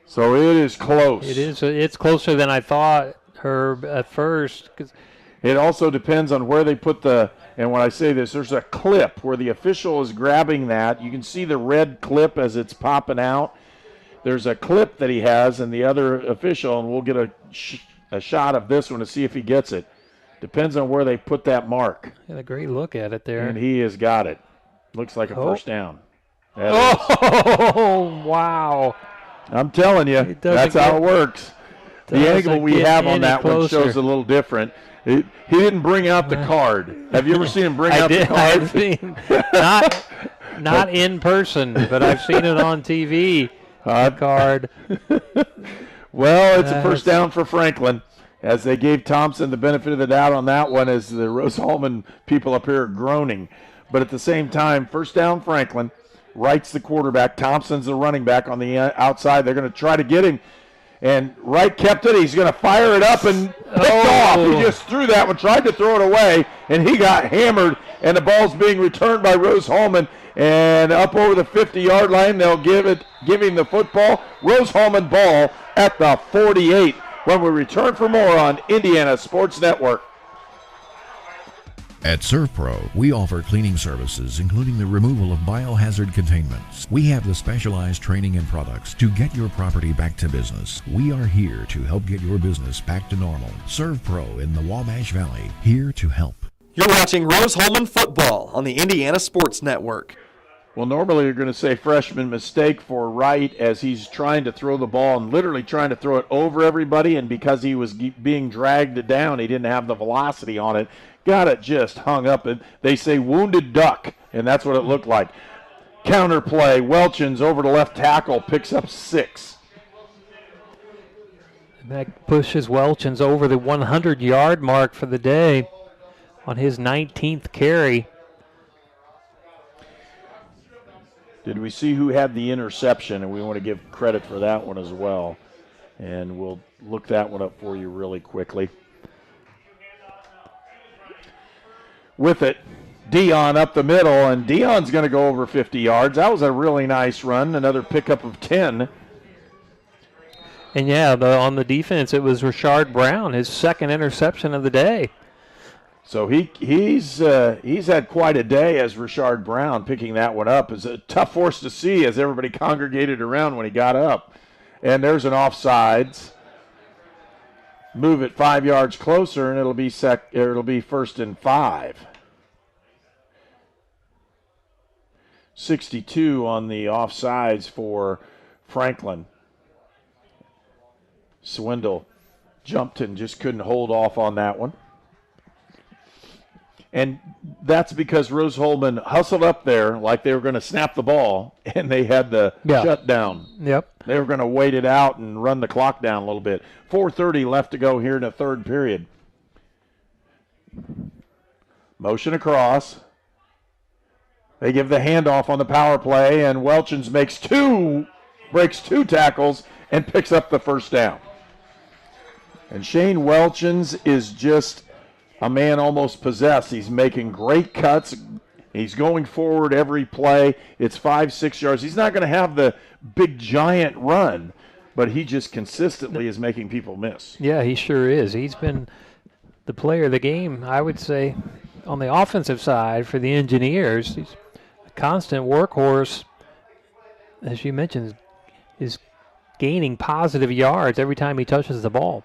So it is close. It is. It's closer than I thought, Herb, at first. It also depends on where they put the, and when I say this, there's a clip where the official is grabbing that. You can see the red clip as it's popping out. There's a clip that he has and the other official, and we'll get a shot of this one to see if he gets it. Depends on where they put that mark. Had a great look at it there. And he has got it. Looks like a first down. Oh, wow. I'm telling you, that's how it works. The angle we have on that one shows a little different. He didn't bring out the card. Have you ever seen him bring out the card? I've seen, not in person, but I've seen it on TV. The card. Well, it's a first down for Franklin, as they gave Thompson the benefit of the doubt on that one, as the Rose-Hulman people up here are groaning. But at the same time, first down Franklin. Wright's the quarterback. Thompson's the running back on the outside. They're going to try to get him. And Wright kept it. He's going to fire it up and picked off. He just threw that one, tried to throw it away, and he got hammered. And the ball's being returned by Rose-Hulman. And up over the 50-yard line, they'll give him the football. Rose-Hulman ball at the 48 when we return for more on Indiana Sports Network. At ServPro, we offer cleaning services, including the removal of biohazard containments. We have the specialized training and products to get your property back to business. We are here to help get your business back to normal. ServPro in the Wabash Valley, here to help. You're watching Rose-Hulman football on the Indiana Sports Network. Well, normally you're going to say freshman mistake for Wright as he's trying to throw the ball and literally trying to throw it over everybody, and because he was being dragged down, he didn't have the velocity on it. Got it just hung up. And they say wounded duck, and that's what it looked like. Counter play, Welchins over to left tackle, picks up 6. And that pushes Welchins over the 100-yard mark for the day on his 19th carry. Did we see who had the interception? And we want to give credit for that one as well. And we'll look that one up for you really quickly. With it, Dion up the middle, and Dion's going to go over 50 yards. That was a really nice run, another pickup of 10. And yeah, on the defense, it was Rashard Brown, his second interception of the day. So he's had quite a day as Rashard Brown picking that one up. It's a tough force to see as everybody congregated around when he got up. And there's an offsides. Move it 5 yards closer, and it'll be 1st and 5. 62 on the offsides for Franklin. Swindle jumped and just couldn't hold off on that one. And that's because Rose-Hulman hustled up there like they were going to snap the ball, and they had the shutdown. Yep. They were going to wait it out and run the clock down a little bit. 4:30 left to go here in the third period. Motion across. They give the handoff on the power play, and Welchins breaks 2 tackles and picks up the first down. And Shane Welchins is just a man almost possessed. He's making great cuts. He's going forward every play. It's 5-6 yards. He's not going to have the big giant run, but he just consistently is making people miss. Yeah, he sure is. He's been the player of the game, I would say, on the offensive side for the Engineers. He's a constant workhorse, as you mentioned, is gaining positive yards every time he touches the ball.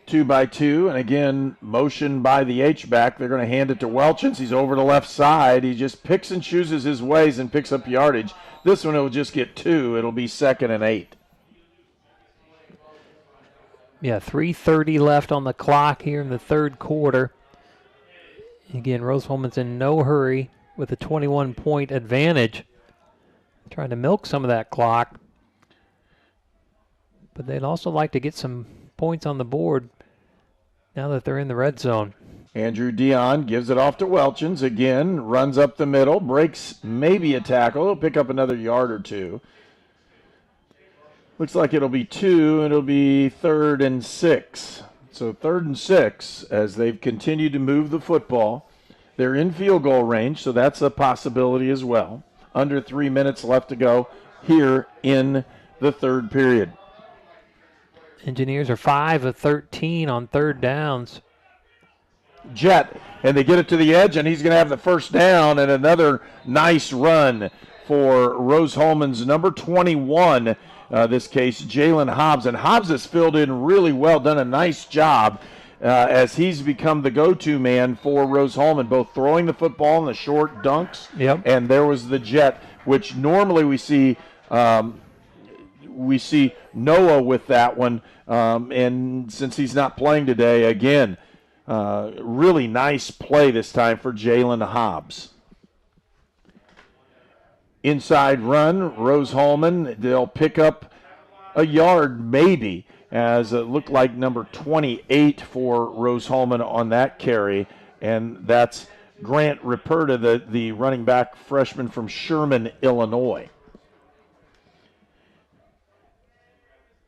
2-by-2, and again, motion by the H-back. They're going to hand it to Welchins. He's over the left side. He just picks and chooses his ways and picks up yardage. This one, it'll just get 2. It'll be 2nd and 8. Yeah, 3:30 left on the clock here in the third quarter. Again, Rose-Hulman's in no hurry with a 21-point advantage. Trying to milk some of that clock. But they'd also like to get some points on the board now that they're in the red zone. Andrew Dion gives it off to Welchins. Again, runs up the middle, breaks maybe a tackle. He'll pick up another yard or 2. Looks like it'll be 2, and it'll be 3rd and 6. So 3rd and 6 as they've continued to move the football. They're in field goal range, so that's a possibility as well. Under 3 minutes left to go here in the third period. Engineers are 5 of 13 on third downs. Jet, and they get it to the edge, and he's going to have the first down, and another nice run for Rose-Hulman's number 21, this case, Jalen Hobbs. And Hobbs has filled in really well, done a nice job as he's become the go-to man for Rose-Hulman, both throwing the football and the short dunks. Yep. And there was the jet, which normally we see Noah with that one, and since he's not playing today, again, really nice play this time for Jalen Hobbs. Inside run, Rose-Hulman, they'll pick up a yard maybe, as it looked like number 28 for Rose-Hulman on that carry, and that's Grant Ruperta, the running back freshman from Sherman, Illinois.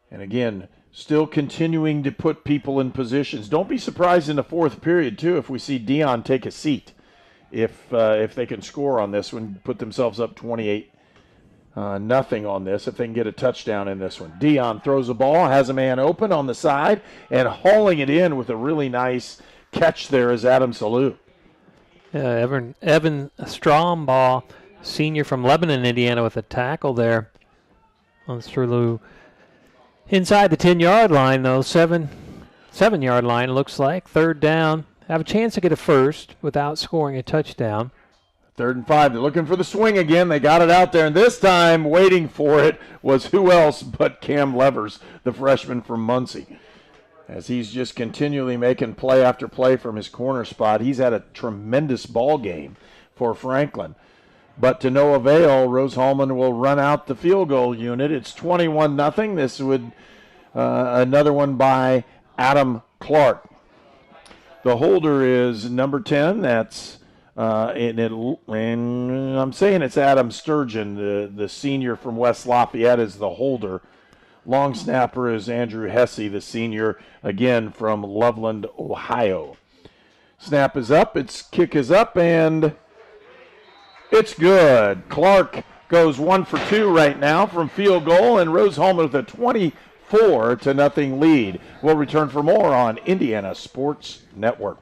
And again, still continuing to put people in positions. Don't be surprised in the fourth period, too, if we see Dion take a seat. If they can score on this one, put themselves up 28 nothing on this if they can get a touchdown in this one. Dion throws the ball, has a man open on the side, and hauling it in with a really nice catch there is Adam Salute. Evan Strombaugh, senior from Lebanon, Indiana, with a tackle there on Strulu. Inside the 10-yard line, though, 7-yard line, looks like. Third down. Have a chance to get a first without scoring a touchdown. 3rd and 5. They're looking for the swing again. They got it out there, and this time waiting for it was who else but Cam Levers, the freshman from Muncie. As he's just continually making play after play from his corner spot. He's had a tremendous ball game for Franklin. But to no avail, Rose-Hulman will run out the field goal unit. It's 21-0. This would another one by Adam Clark. The holder is number 10. That's and I'm saying it's Adam Sturgeon, the senior from West Lafayette, is the holder. Long snapper is Andrew Hesse, the senior, again from Loveland, Ohio. Snap is up. Kick is up, and it's good. Clark goes 1 for 2 right now from field goal, and Rose-Hulman with a 24-0 lead. We'll return for more on Indiana Sports Network.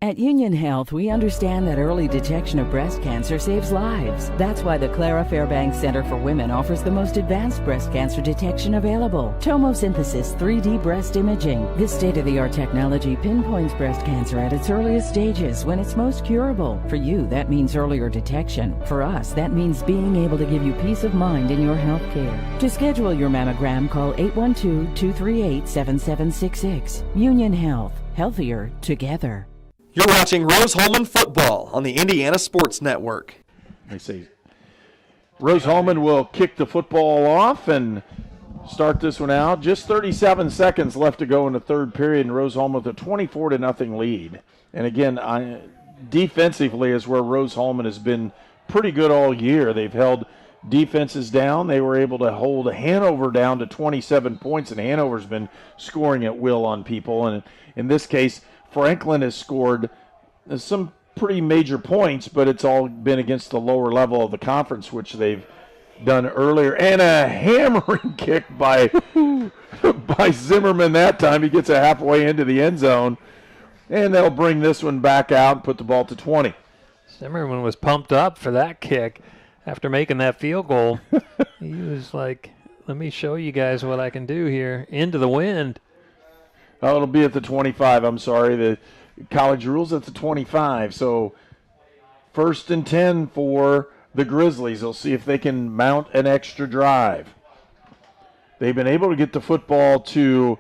At Union Health, we understand that early detection of breast cancer saves lives. That's why the Clara Fairbanks Center for Women offers the most advanced breast cancer detection available. Tomosynthesis 3D breast imaging. This state-of-the-art technology pinpoints breast cancer at its earliest stages when it's most curable. For you, that means earlier detection. For us, that means being able to give you peace of mind in your health care. To schedule your mammogram, call 812-238-7766. Union Health. Healthier together. You're watching Rose-Hulman football on the Indiana Sports Network. They say Rose-Hulman will kick the football off and start this one out. Just 37 seconds left to go in the third period, and Rose-Hulman with a 24-0 lead. And again, defensively is where Rose-Hulman has been pretty good all year. They've held defenses down. They were able to hold Hanover down to 27 points, and Hanover's been scoring at will on people. And in this case, Franklin has scored some pretty major points, but it's all been against the lower level of the conference, which they've done earlier. And a hammering kick by Zimmerman that time. He gets a halfway into the end zone, and they'll bring this one back out and put the ball to 20. Zimmerman was pumped up for that kick after making that field goal. He was like, let me show you guys what I can do here. Into the wind. Oh, it'll be at the 25. I'm sorry. The college rules at the 25. So 1st and 10 for the Grizzlies. They'll see if they can mount an extra drive. They've been able to get the football to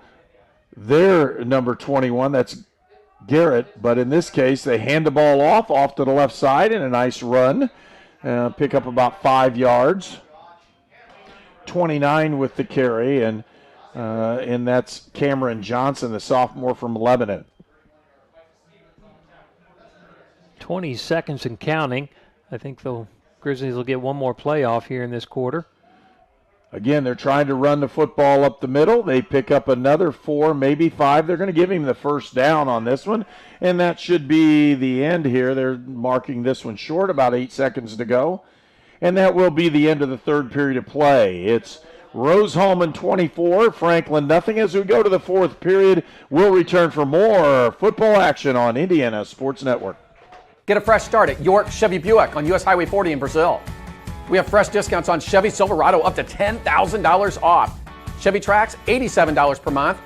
their number 21. That's Garrett. But in this case, they hand the ball off to the left side in a nice run. Pick up about 5 yards. 29 with the carry, and that's Cameron Johnson, the sophomore from Lebanon. 20 seconds and counting. I think the Grizzlies will get one more play off here in this quarter. Again, they're trying to run the football up the middle. They pick up another 4, maybe 5. They're going to give him the first down on this one, and that should be the end here. They're marking this one short, about 8 seconds to go, and that will be the end of the third period of play. It's Rose-Hulman 24, Franklin nothing. As we go to the fourth period, we'll return for more football action on Indiana Sports Network. Get a fresh start at York Chevy Buick on US Highway 40 in Brazil. We have fresh discounts on Chevy Silverado up to $10,000 off. Chevy Trax, $87 per month.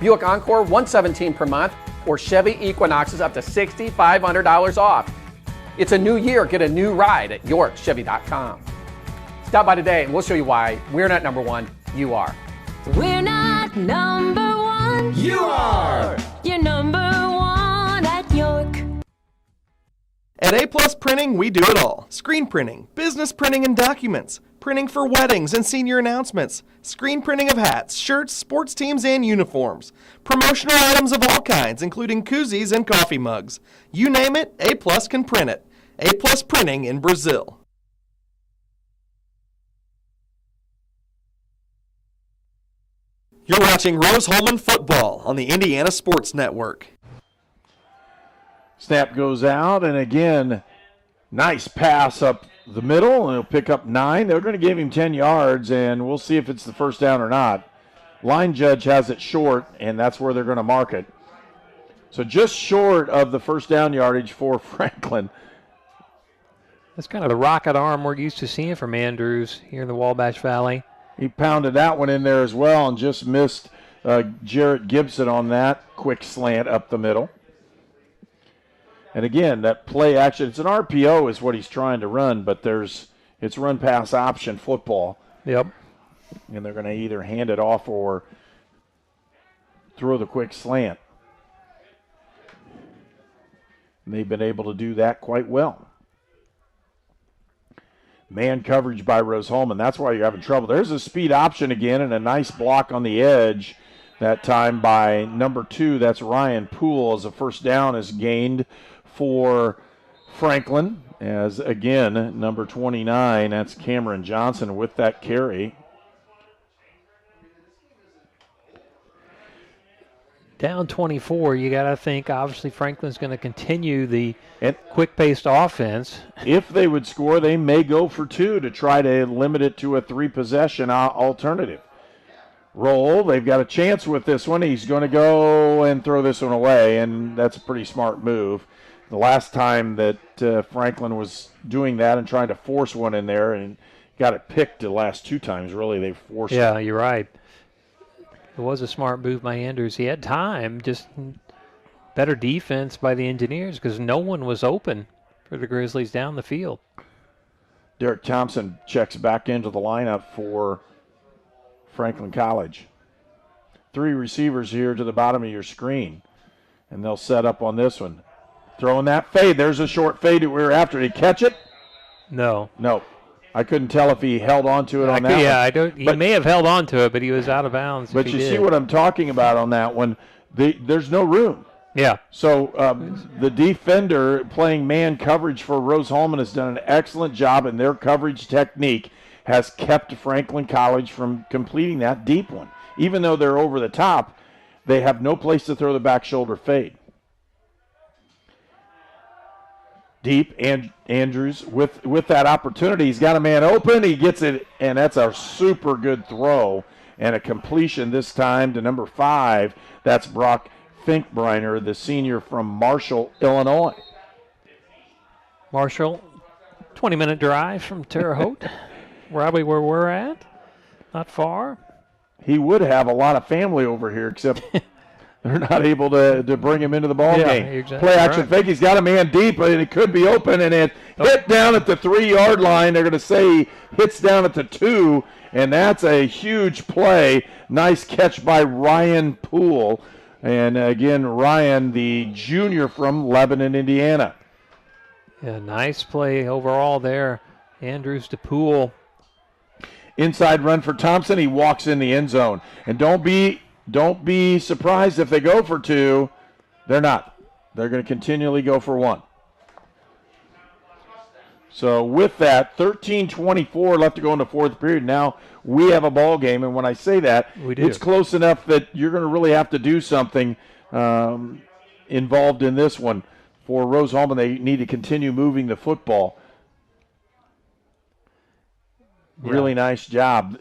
Buick Encore, $117 per month. Or Chevy Equinoxes up to $6,500 off. It's a new year. Get a new ride at YorkChevy.com. Stop by today and we'll show you why we're not number one, you are. We're not number one. You are. You're number one at York. At A Plus Printing, we do it all. Screen printing, business printing and documents, printing for weddings and senior announcements, screen printing of hats, shirts, sports teams, and uniforms, promotional items of all kinds, including koozies and coffee mugs. You name it, A Plus can print it. A Plus Printing in Brazil. You're watching Rose-Hulman football on the Indiana Sports Network. Snap goes out, and again, Nice pass up the middle, and he'll pick up 9. They're going to give him 10 yards, and we'll see if it's the first down or not. Line judge has it short, and that's where they're going to mark it. So just short of the first down yardage for Franklin. That's kind of the rocket arm we're used to seeing from Andrews here in the Wabash Valley. He pounded that one in there as well and just missed Jarrett Gibson on that quick slant up the middle. And again, that play action, it's an RPO is what he's trying to run, but it's run pass option football. Yep. And they're going to either hand it off or throw the quick slant. And they've been able to do that quite well. Man coverage by Rose-Hulman. That's why you're having trouble. There's a speed option again and a nice block on the edge that time by number 2. That's Ryan Poole as a first down is gained for Franklin. As again, number 29, that's Cameron Johnson with that carry. Down 24, you got to think, obviously, Franklin's going to continue the quick-paced offense. If they would score, they may go for 2 to try to limit it to a 3-possession alternative. Roll, they've got a chance with this one. He's going to go and throw this one away, and that's a pretty smart move. The last time that Franklin was doing that and trying to force one in there and got it picked the last 2 times, really, they forced it. Yeah, you're right. It was a smart move by Andrews. He had time, just better defense by the Engineers because no one was open for the Grizzlies down the field. Derek Thompson checks back into the lineup for Franklin College. 3 receivers here to the bottom of your screen, and they'll set up on this one. Throwing that fade. There's a short fade that we were after. Did he catch it? No. I couldn't tell if he held on to it on that one. Yeah, he may have held on to it, but he was out of bounds. But you see what I'm talking about on that one. There's no room. Yeah. So the defender playing man coverage for Rose-Hulman has done an excellent job, and their coverage technique has kept Franklin College from completing that deep one. Even though they're over the top, they have no place to throw the back shoulder fade. Deep, and Andrews with that opportunity. He's got a man open. He gets it, and that's a super good throw and a completion this time to number 5. That's Brock Finkbriner, the senior from Marshall, Illinois. Marshall, 20-minute drive from Terre Haute, probably where we're at. Not far. He would have a lot of family over here, except they're not able to bring him into the ball game. Exactly. Play action fake. He's got a man deep, and it could be open, and it hit down at the 3-yard line. They're going to say he hits down at the 2, and that's a huge play. Nice catch by Ryan Poole. And again, Ryan, the junior from Lebanon, Indiana. Yeah, nice play overall there. Andrews to Poole. Inside run for Thompson. He walks in the end zone. And don't be surprised if they go for 2. They're not. They're going to continually go for 1. So with that, 13:24 left to go in the 4th period. Now we have a ball game, and when I say that, it's close enough that you're going to really have to do something involved in this one. For Rose-Hulman, they need to continue moving the football. Yeah. Really nice job.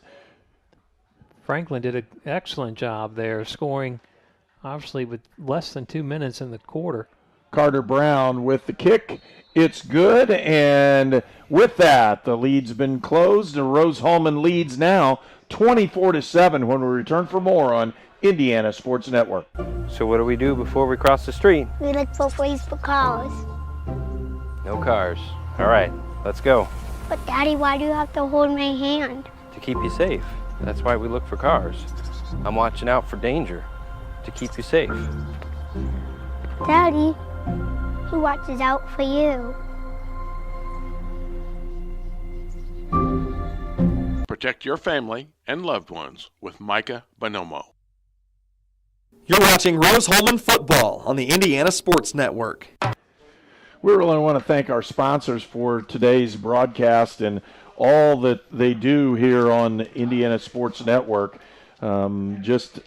Franklin did an excellent job there, scoring obviously with less than 2 minutes in the quarter. Carter Brown with the kick. It's good, and with that, the lead's been closed, and Rose-Hulman leads now 24-7 when we return for more on Indiana Sports Network. So what do we do before we cross the street? We look both ways for cars. No cars. All right, let's go. But Daddy, why do you have to hold my hand? To keep you safe. That's why we look for cars. I'm watching out for danger to keep you safe. Daddy, who watches out for you? Protect your family and loved ones with Micah Bonomo. You're watching Rose-Hulman football on the Indiana Sports Network. We really want to thank our sponsors for today's broadcast and all that they do here on Indiana Sports Network. Just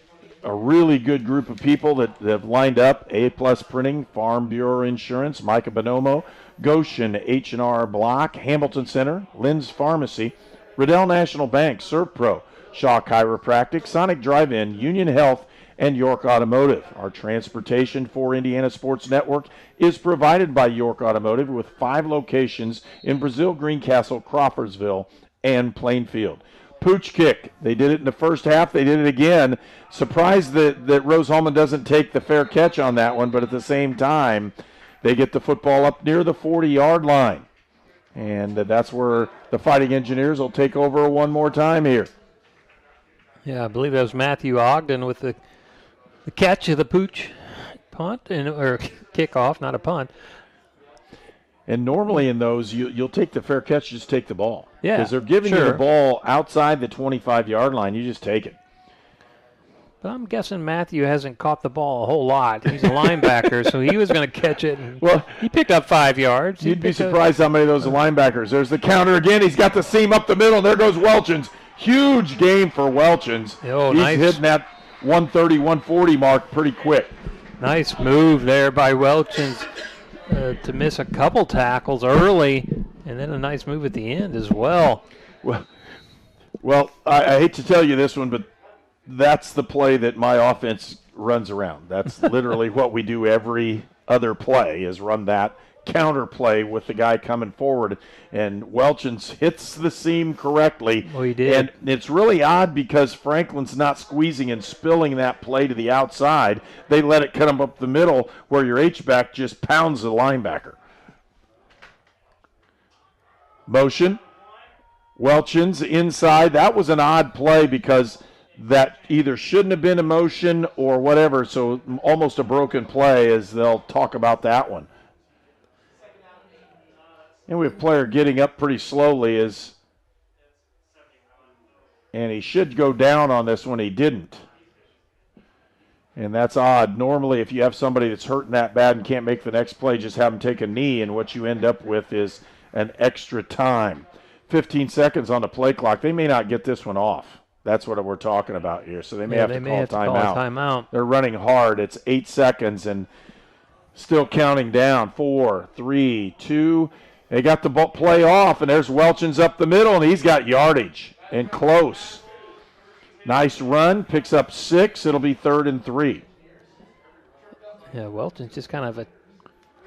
a really good group of people that have lined up. A+ Printing, Farm Bureau Insurance, Micah Bonomo, Goshen H&R Block, Hamilton Center, Lynn's Pharmacy, Riddell National Bank, ServPro, Shaw Chiropractic, Sonic Drive-In, Union Health, and York Automotive. Our transportation for Indiana Sports Network is provided by York Automotive with 5 locations in Brazil, Greencastle, Crawfordsville, and Plainfield. Pooch kick. They did it in the first half. They did it again. Surprised that Rose-Hulman doesn't take the fair catch on that one, but at the same time, they get the football up near the 40-yard line. And that's where the Fighting Engineers will take over one more time here. Yeah, I believe that was Matthew Ogden with the catch of the Pooch punt, or kickoff, not a punt. And normally in those, you'll take the fair catch, just take the ball. Yeah, because they're giving you the ball outside the 25-yard line. You just take it. But I'm guessing Matthew hasn't caught the ball a whole lot. He's a linebacker, so he was going to catch it. And he picked up 5 yards. You'd be surprised how many of those are linebackers. There's the counter again. He's got the seam up the middle. And there goes Welchins. Huge game for Welchins. Oh, He's nice. hitting that 130, 140 mark pretty quick. Nice move there by Welchins to miss a couple tackles early, and then a nice move at the end as well. Well, I hate to tell you this one, but that's the play that my offense runs around. That's literally what we do every other play, is run that counter play with the guy coming forward. And Welchins hits the seam correctly. Oh, he did. And it's really odd because Franklin's not squeezing and spilling that play to the outside. They let it cut him up the middle where your H-back just pounds the linebacker. Motion. Welchins inside. That was an odd play because that either shouldn't have been a motion or whatever, so almost a broken play, as they'll talk about that one. And we have a player getting up pretty slowly, and he should go down on this one. He didn't. And that's odd. Normally, if you have somebody that's hurting that bad and can't make the next play, just have them take a knee, and what you end up with is an extra time. 15 seconds on the play clock. They may not get this one off. That's what we're talking about here. So they may have to call timeout. They're running hard. It's 8 seconds and still counting down. 4, 3, 2. They got the play off, and there's Welchins up the middle, and he's got yardage and close. Nice run. Picks up 6. It'll be 3rd and 3. Yeah, Welchins just kind of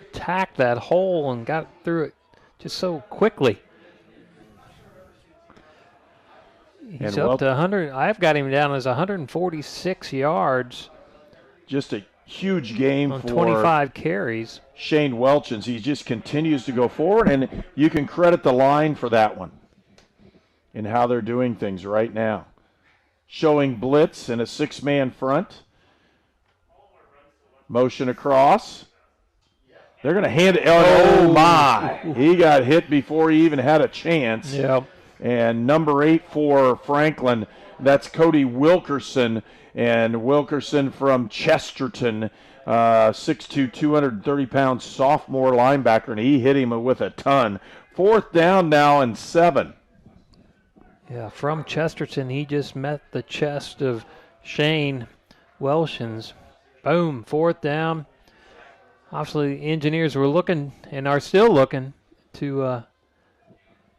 attacked that hole and got through it just so quickly. He's up to 100. I've got him down as 146 yards. Just a huge game on for 25 carries. Shane Welchins. He just continues to go forward, and you can credit the line for that one and how they're doing things right now. Showing blitz in a 6-man front. Motion across. They're going to hand it. Oh, my. He got hit before he even had a chance. Yep. And number 8 for Franklin, that's Cody Wilkerson. And Wilkerson from Chesterton, 6'2", 230-pound sophomore linebacker, and he hit him with a ton. 4th down now and 7. Yeah, from Chesterton, he just met the chest of Shane Welchins. Boom, 4th down. Obviously, the Engineers were looking and are still looking to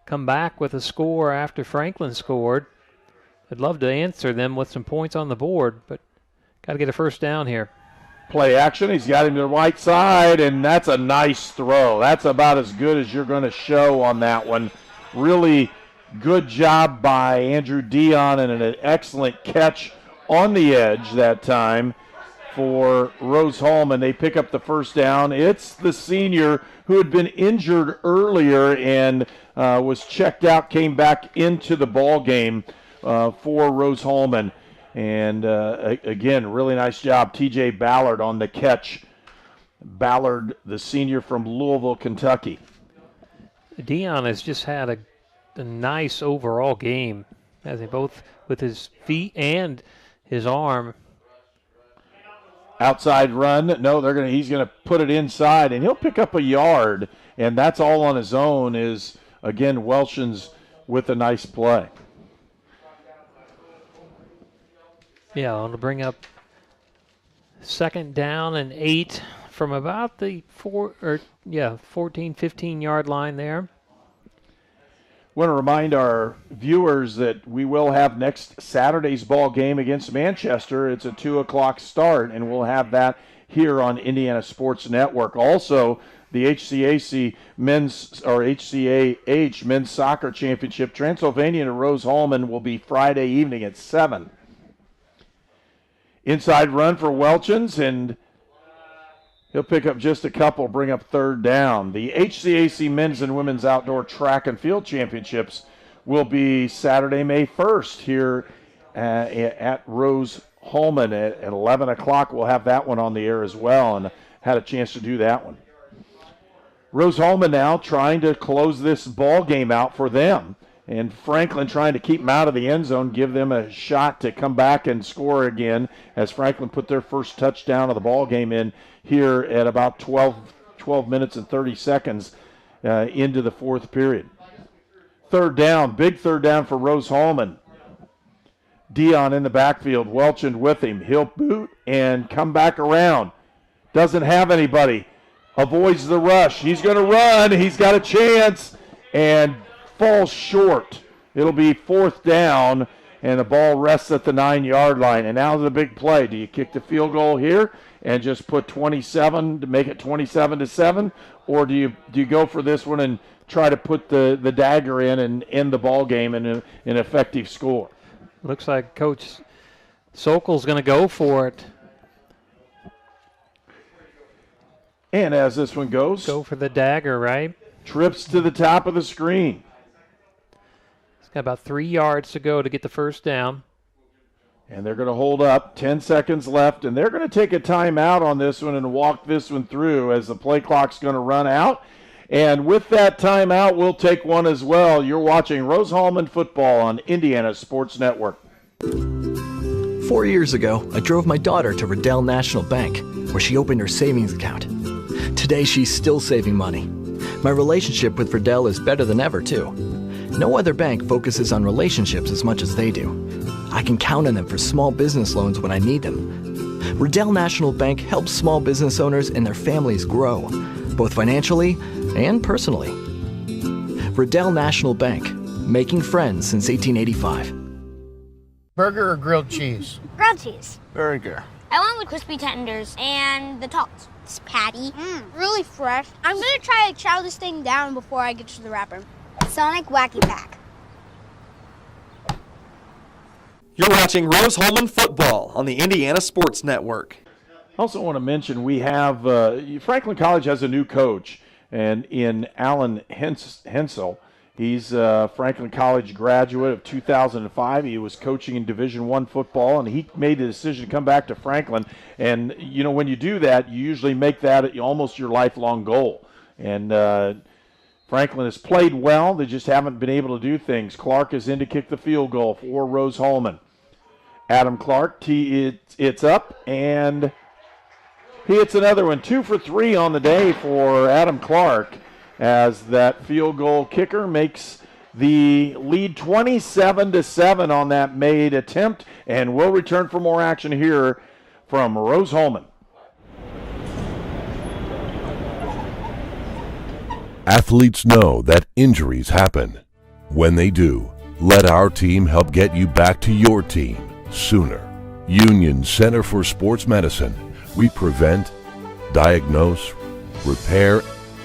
come back with a score after Franklin scored. I'd love to answer them with some points on the board, but got to get a 1st down here. Play action. He's got him to the right side, and that's a nice throw. That's about as good as you're going to show on that one. Really good job by Andrew Dion, and an excellent catch on the edge that time for Rose-Hulman. They pick up the 1st down. It's the senior who had been injured earlier and was checked out, came back into the ball game for Rose-Hulman. And again, really nice job, T.J. Ballard on the catch. Ballard, the senior from Louisville, Kentucky. Dion has just had a nice overall game, hasn't he? Both with his feet and his arm. Outside run. No, he's gonna put it inside, and he'll pick up a yard, and that's all on his own. Is again Welchins with a nice play. Yeah, I'll bring up 2nd down and 8 from about the 14, 15-yard line there. Want to remind our viewers that we will have next Saturday's ball game against Manchester. It's a 2 o'clock start, and we'll have that here on Indiana Sports Network. Also, the HCAC HCAH Men's Soccer Championship, Transylvania and Rose-Hulman, will be Friday evening at 7. Inside run for Welchens, and he'll pick up just a couple, bring up third down. The HCAC Men's and Women's Outdoor Track and Field Championships will be Saturday, May 1st here at Rose-Hulman at 11 o'clock. We'll have that one on the air as well, and had a chance to do that one. Rose-Hulman now trying to close this ball game out for them, and Franklin trying to keep them out of the end zone, give them a shot to come back and score again as Franklin put their first touchdown of the ball game in here at about 12 minutes and 30 seconds into the fourth period. Third down, big third down for Rose-Hulman. Dion in the backfield, Welchend with him. He'll boot and come back around. Doesn't have anybody. Avoids the rush. He's going to run. He's got a chance and falls short. It'll be fourth down, and the ball rests at the 9-yard line. And now the big play. Do you kick the field goal here and just put 27 to make it 27-7, or do you go for this one and try to put the dagger in and end the ball game in an effective score? Looks like Coach Sokol's going to go for it. And as this one goes, go for the dagger, right? Trips to the top of the screen. It's got about 3 yards to go to get the first down. And they're going to hold up. 10 seconds left, and they're going to take a timeout on this one and walk this one through as the play clock's going to run out. And with that timeout, we'll take one as well. You're watching Rose-Hulman football on Indiana Sports Network. 4 years ago, I drove my daughter to Riddell National Bank, where she opened her savings account. Today, she's still saving money. My relationship with Riddell is better than ever, too. No other bank focuses on relationships as much as they do. I can count on them for small business loans when I need them. Riddell National Bank helps small business owners and their families grow, both financially and personally. Riddell National Bank, making friends since 1885. Burger or grilled cheese? Grilled cheese. Burger. I went with crispy tenders and the tots. This patty, really fresh. I'm gonna try to chow this thing down before I get to the wrapper. Sonic Wacky Pack. You're watching Rose-Hulman football on the Indiana Sports Network. I also want to mention we have Franklin College has a new coach, and in Alan Hensel. He's a Franklin College graduate of 2005. He was coaching in Division I football, and he made the decision to come back to Franklin. And, you know, when you do that, you usually make that almost your lifelong goal. And Franklin has played well. They just haven't been able to do things. Clark is in to kick the field goal for Rose-Hulman. Adam Clark, it's up, and he hits another one. 2 for 3 on the day for Adam Clark, as that field goal kicker makes the lead 27-7 on that made attempt. And we'll return for more action here from Rose-Hulman. Athletes know that injuries happen. When they do, let our team help get you back to your team sooner. Union Center for Sports Medicine. We prevent, diagnose, repair,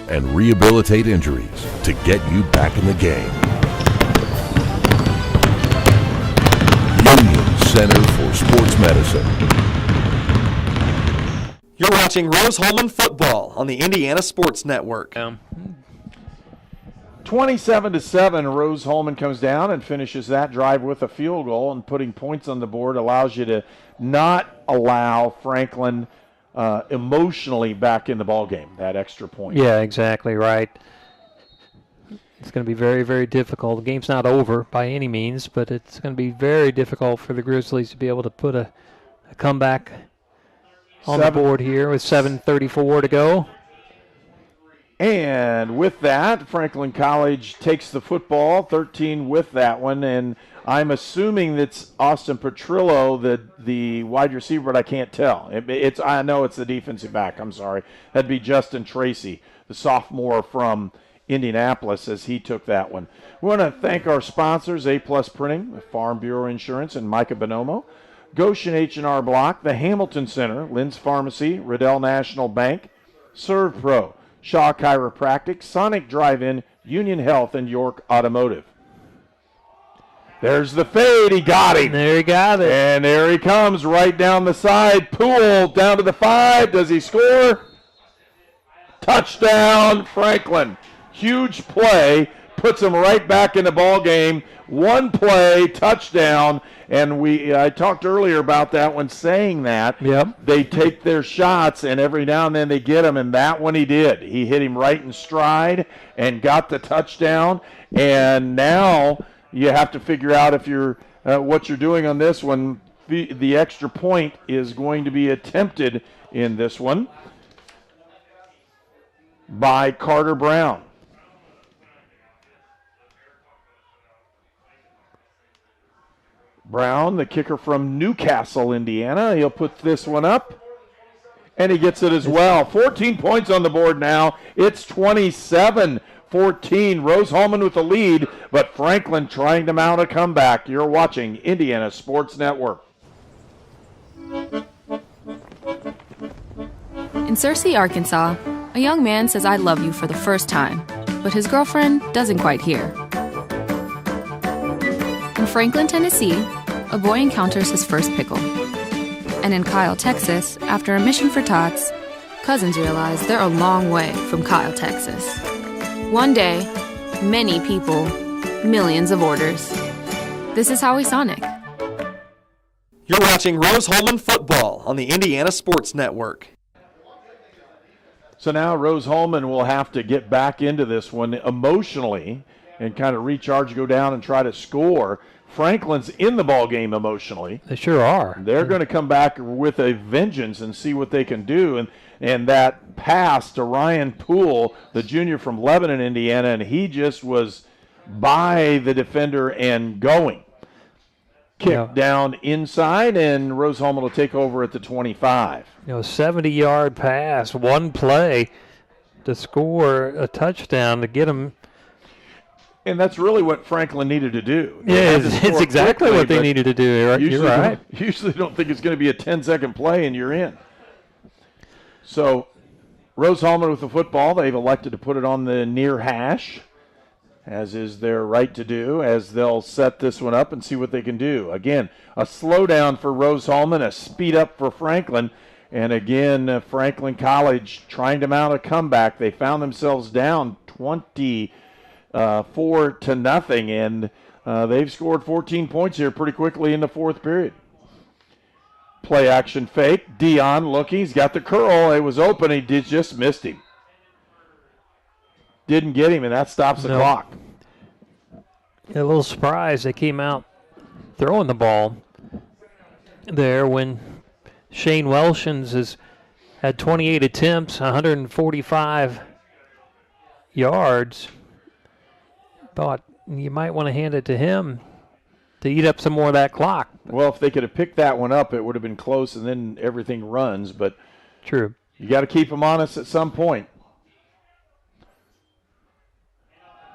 and rehabilitate injuries to get you back in the game. Union Center for Sports Medicine. You're watching Rose-Hulman football on the Indiana Sports Network. 27-7, Rose-Hulman comes down and finishes that drive with a field goal, and putting points on the board allows you to not allow Franklin emotionally back in the ball game, that extra point. Yeah, exactly right. It's going to be very, very difficult. The game's not over by any means, but it's going to be very difficult for the Grizzlies to be able to put a comeback on the board here with 7:34 to go. And with that, Franklin College takes the football, 13 with that one, and I'm assuming that's Austin Petrillo, the wide receiver, but I can't tell. I know it's the defensive back. I'm sorry. That'd be Justin Tracy, the sophomore from Indianapolis, as he took that one. We want to thank our sponsors, A-Plus Printing, the Farm Bureau Insurance, and Micah Bonomo, Goshen H&R Block, the Hamilton Center, Lynn's Pharmacy, Riddell National Bank, ServPro, Shaw Chiropractic, Sonic Drive-In, Union Health, and York Automotive. There's the fade. He got him. There he got it. And there he comes right down the side. Poole down to the 5. Does he score? Touchdown, Franklin. Huge play. Puts him right back in the ball game. One play, touchdown. And I talked earlier about that one, saying that. Yep. They take their shots, and every now and then they get them, and that one he did. He hit him right in stride and got the touchdown. And now you have to figure out if you're what you're doing on this one. The extra point is going to be attempted in this one by Carter Brown. Brown, the kicker from Newcastle, Indiana. He'll put this one up, and he gets it as well. 14 points on the board now. It's 27-14. Rose-Hulman with the lead, but Franklin trying to mount a comeback. You're watching Indiana Sports Network. In Searcy, Arkansas, a young man says I love you for the first time, but his girlfriend doesn't quite hear. In Franklin, Tennessee, a boy encounters his first pickle. And in Kyle, Texas, after a mission for tots, cousins realize they're a long way from Kyle, Texas. One day, many people, millions of orders. This is Howie Sonic. You're watching Rose-Hulman football on the Indiana Sports Network. So now Rose-Hulman will have to get back into this one emotionally and kind of recharge, go down and try to score. Franklin's in the ball game emotionally. They sure are. They're going to come back with a vengeance and see what they can do. And that pass to Ryan Poole, the junior from Lebanon, Indiana, and he just was by the defender and going. Kick down inside, and Rose-Hulman will take over at the 25. 70-yard pass, one play to score a touchdown to get him. And that's really what Franklin needed to do. Yeah, it's exactly what they needed to do. You're right. Usually don't think it's going to be a 10-second play, and you're in. So Rose-Hulman with the football. They've elected to put it on the near hash, as is their right to do, as they'll set this one up and see what they can do. Again, a slowdown for Rose-Hulman, a speed up for Franklin. And again, Franklin College trying to mount a comeback. They found themselves down 24-0, and they've scored 14 points here pretty quickly in the fourth period. Play action fake. Dion looking. He's got the curl. It was open. He just missed him. Didn't get him, and that stops the clock. A little surprise. They came out throwing the ball there when Shane Welshons has had 28 attempts, 145 yards. Thought you might want to hand it to him to eat up some more of that clock. Well, if they could have picked that one up, it would have been close, and then everything runs. But true, you got to keep them honest at some point.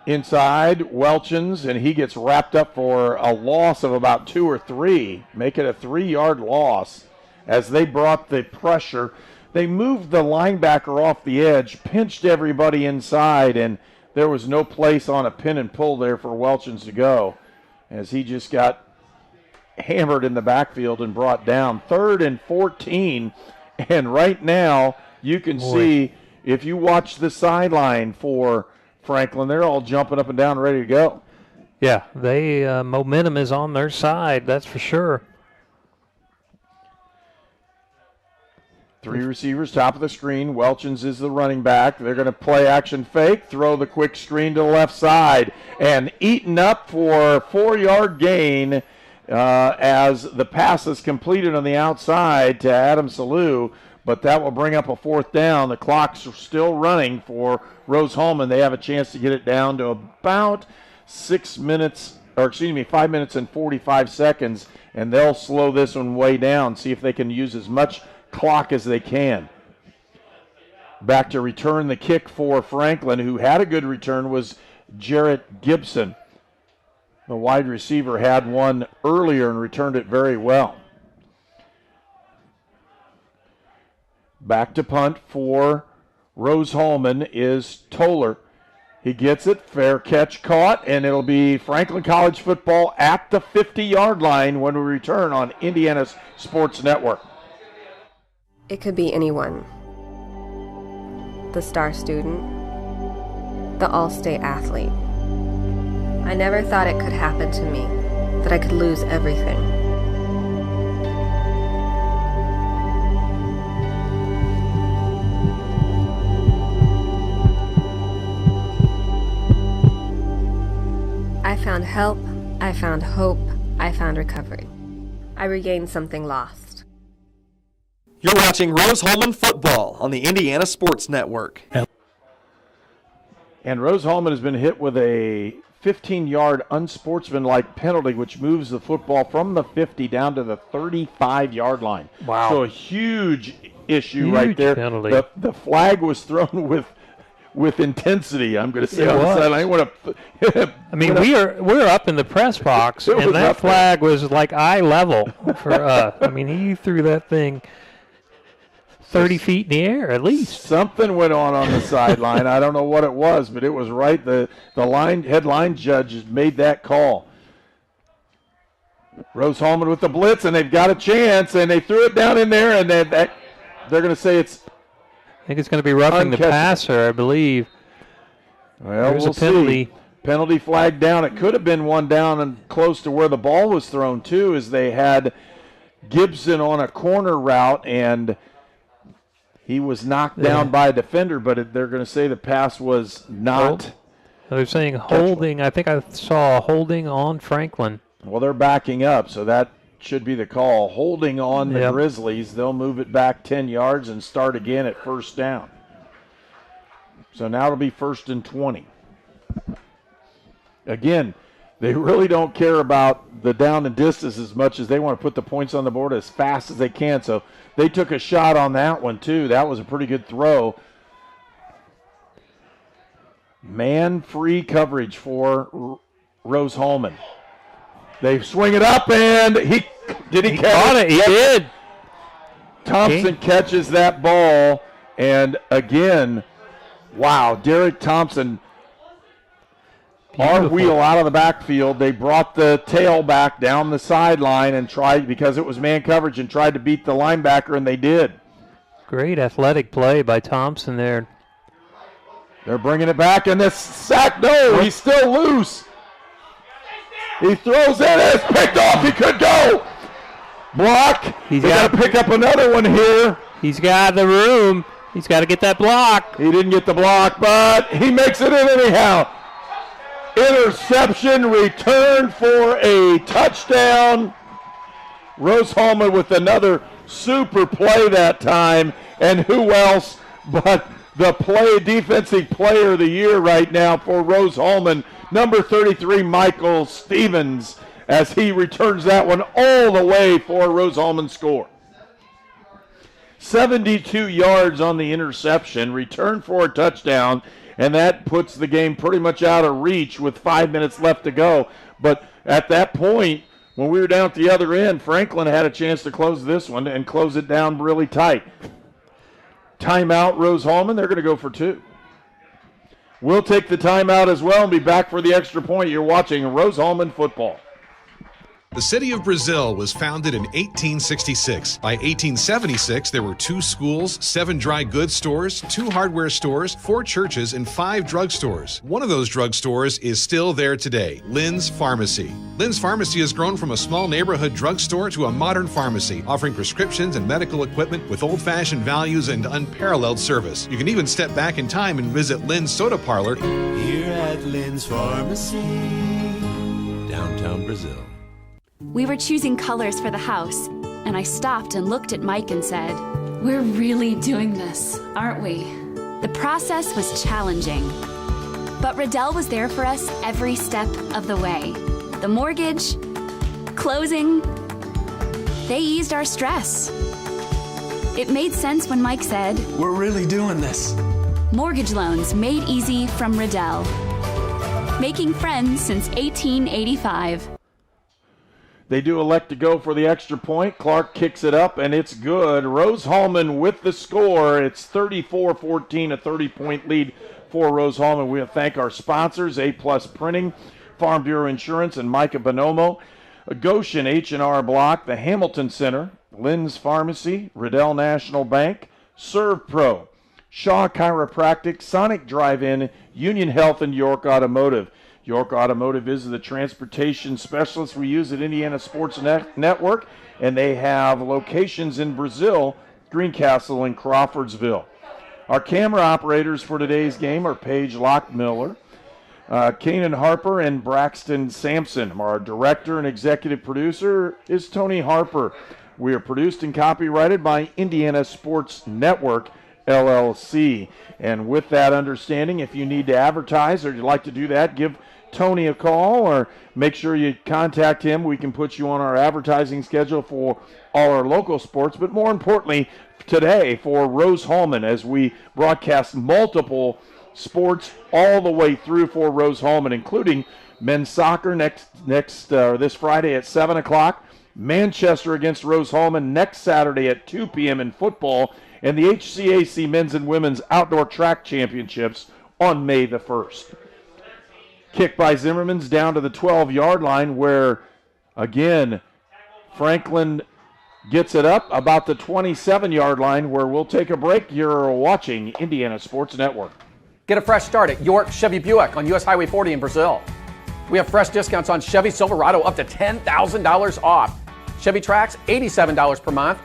Inside, Welchins, and he gets wrapped up for a loss of about 2 or 3. Make it a 3-yard loss as they brought the pressure. They moved the linebacker off the edge, pinched everybody inside, and there was no place on a pin and pull there for Welchins to go as he just got hammered in the backfield and brought down. 3rd and 14, and right now you can see, if you watch the sideline for Franklin, they're all jumping up and down ready to go. Yeah, they momentum is on their side, that's for sure. 3 receivers, top of the screen. Welchins is the running back. They're going to play action fake, throw the quick screen to the left side, and eaten up for a 4-yard gain as the pass is completed on the outside to Adam Salou. but that will bring up a 4th down. The clock's still running for Rose-Hulman. They have a chance to get it down to about 5 minutes and 45 seconds, and they'll slow this one way down, see if they can use as much clock as they can. Back to return the kick for Franklin, who had a good return, was Jarrett Gibson. The wide receiver had one earlier and returned it very well. Back to punt for Rose-Hulman is Toller. He gets it, fair catch caught, and it'll be Franklin College football at the 50-yard line when we return on Indiana's Sports Network. It could be anyone. The star student, the all-state athlete. I never thought it could happen to me, that I could lose everything. I found help, I found hope, I found recovery. I regained something lost. You're watching Rose-Hulman football on the Indiana Sports Network. And Rose-Hulman has been hit with a 15-yard unsportsmanlike penalty, which moves the football from the 50 down to the 35-yard line. Wow. So a huge issue Huge right there. penalty. The flag was thrown with intensity, I'm going to say. It on the was. sideline. I mean, we're up in the press box, and that flag was like eye level for us. I mean, he threw that thing 30 feet in the air at least. Something went on the sideline. I don't know what it was, but it was right. The headline judge made that call. Rose-Hulman with the blitz, and they've got a chance, and they threw it down in there, and they're going to say it's. I think it's going to be roughing the passer, I believe. Well, There's we'll a penalty. see. Penalty flag down. It could have been one down and close to where the ball was thrown, too, as they had Gibson on a corner route, and he was knocked down by a defender, but they're going to say the pass was not. They're saying holding. I think I saw holding on Franklin. Well, they're backing up, so that should be the call. Holding on the Grizzlies. They'll move it back 10 yards and start again at 1st down. So now it'll be 1st and 20. Again, they really don't care about the down and distance as much as they want to put the points on the board as fast as they can. So they took a shot on that one, too. That was a pretty good throw. Man-free coverage for Rose-Hulman. They swing it up, and he catch it? He did. Thompson catches that ball, and again, wow, Derek Thompson, our wheel out of the backfield. They brought the tail back down the sideline and tried, because it was man coverage, and tried to beat the linebacker, and they did. Great athletic play by Thompson there. They're bringing it back, and this sack, no, he's still loose. He throws it, it's picked off, he could go. Block, he's got to pick up another one here. He's got the room. He's got to get that block. He didn't get the block, but he makes it in anyhow. Interception, return for a touchdown. Rose-Hulman with another super play that time, and who else but the defensive player of the year right now for Rose-Hulman, number 33, Michael Stevens, as he returns that one all the way for Rose-Hulman score. 72 yards on the interception, return for a touchdown, and that puts the game pretty much out of reach with 5 minutes left to go. But at that point, when we were down at the other end, Franklin had a chance to close this one and close it down really tight. Timeout, Rose-Hulman. They're going to go for 2. We'll take the timeout as well and be back for the extra point. You're watching Rose-Hulman football. The city of Brazil was founded in 1866. By 1876, there were 2 schools, 7 dry goods stores, 2 hardware stores, 4 churches, and 5 drugstores. One of those drugstores is still there today, Lynn's Pharmacy. Lynn's Pharmacy has grown from a small neighborhood drugstore to a modern pharmacy, offering prescriptions and medical equipment with old-fashioned values and unparalleled service. You can even step back in time and visit Lynn's Soda Parlor Here at Lynn's Pharmacy, downtown Brazil. We were choosing colors for the house, and I stopped and looked at Mike and said, We're really doing this, aren't we? The process was challenging, but Riddell was there for us every step of the way. The mortgage, closing, they eased our stress. It made sense when Mike said, "We're really doing this." Mortgage loans made easy from Riddell. Making friends since 1885. They do elect to go for the extra point. Clark kicks it up, and it's good. Rose-Hulman with the score. It's 34-14, a 30-point lead for Rose-Hulman. We thank our sponsors, A-Plus Printing, Farm Bureau Insurance, and Micah Bonomo. Goshen H&R Block, the Hamilton Center, Lynn's Pharmacy, Riddell National Bank, Serve Pro, Shaw Chiropractic, Sonic Drive-In, Union Health, and York Automotive. York Automotive is the transportation specialist we use at Indiana Sports Network, and they have locations in Brazil, Greencastle, and Crawfordsville. Our camera operators for today's game are Paige Lockmiller, Kanan Harper, and Braxton Sampson. Our director and executive producer is Tony Harper. We are produced and copyrighted by Indiana Sports Network, LLC. And with that understanding, if you need to advertise or you'd like to do that, give Tony a call or make sure you contact him. We can put you on our advertising schedule for all our local sports, but more importantly today for Rose-Hulman as we broadcast multiple sports all the way through for Rose-Hulman, including men's soccer this Friday at 7 o'clock, Manchester against Rose-Hulman next Saturday at 2 p.m. in football, and the HCAC Men's and Women's Outdoor Track Championships on May the 1st. Kick by Zimmerman's down to the 12-yard line where, again, Franklin gets it up about the 27-yard line where we'll take a break. You're watching Indiana Sports Network. Get a fresh start at York Chevy Buick on US Highway 40 in Brazil. We have fresh discounts on Chevy Silverado up to $10,000 off. Chevy Trax, $87 per month.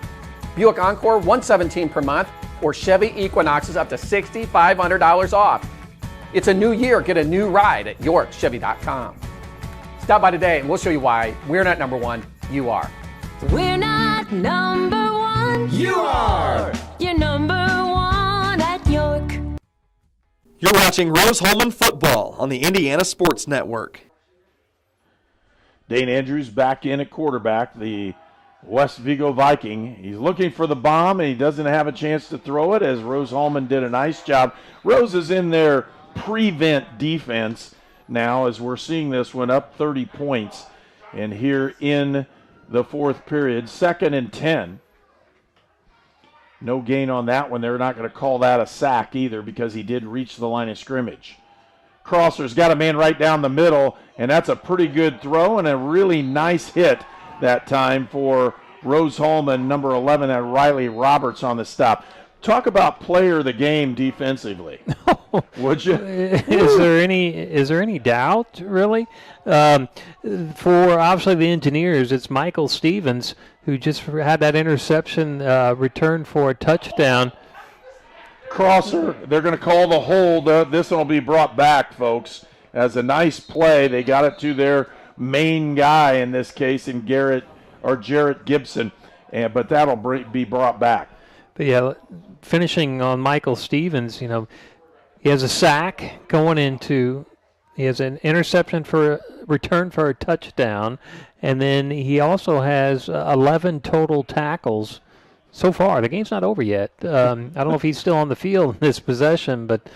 Buick Encore, $117 per month. Or Chevy Equinoxes up to $6,500 off. It's a new year. Get a new ride at YorkChevy.com. Stop by today and we'll show you why we're not number one, you are. We're not number one. You are. You're number one at York. You're watching Rose-Hulman football on the Indiana Sports Network. Dane Andrews back in at quarterback, the West Vigo Viking. He's looking for the bomb, and he doesn't have a chance to throw it as Rose-Hulman did a nice job. Rose is in their prevent defense now as we're seeing this one up 30 points. And here in the fourth period, 2nd and 10. No gain on that one. They're not going to call that a sack either because he did reach the line of scrimmage. Crosser's got a man right down the middle, and that's a pretty good throw and a really nice hit that time for Rose-Hulman, number 11, at Riley Roberts on the stop. Talk about player of the game defensively. Would you? Is there any doubt, really? For obviously the Engineers, it's Michael Stevens who just had that interception returned for a touchdown. Crosser, they're going to call the hold. This one will be brought back, folks, as a nice play. They got it to their main guy in this case, in Jarrett Gibson, but that'll be brought back. But yeah, finishing on Michael Stevens, he has a sack going into, he has an interception for a return for a touchdown, and then he also has 11 total tackles so far. The game's not over yet. I don't know if he's still on the field in this possession, but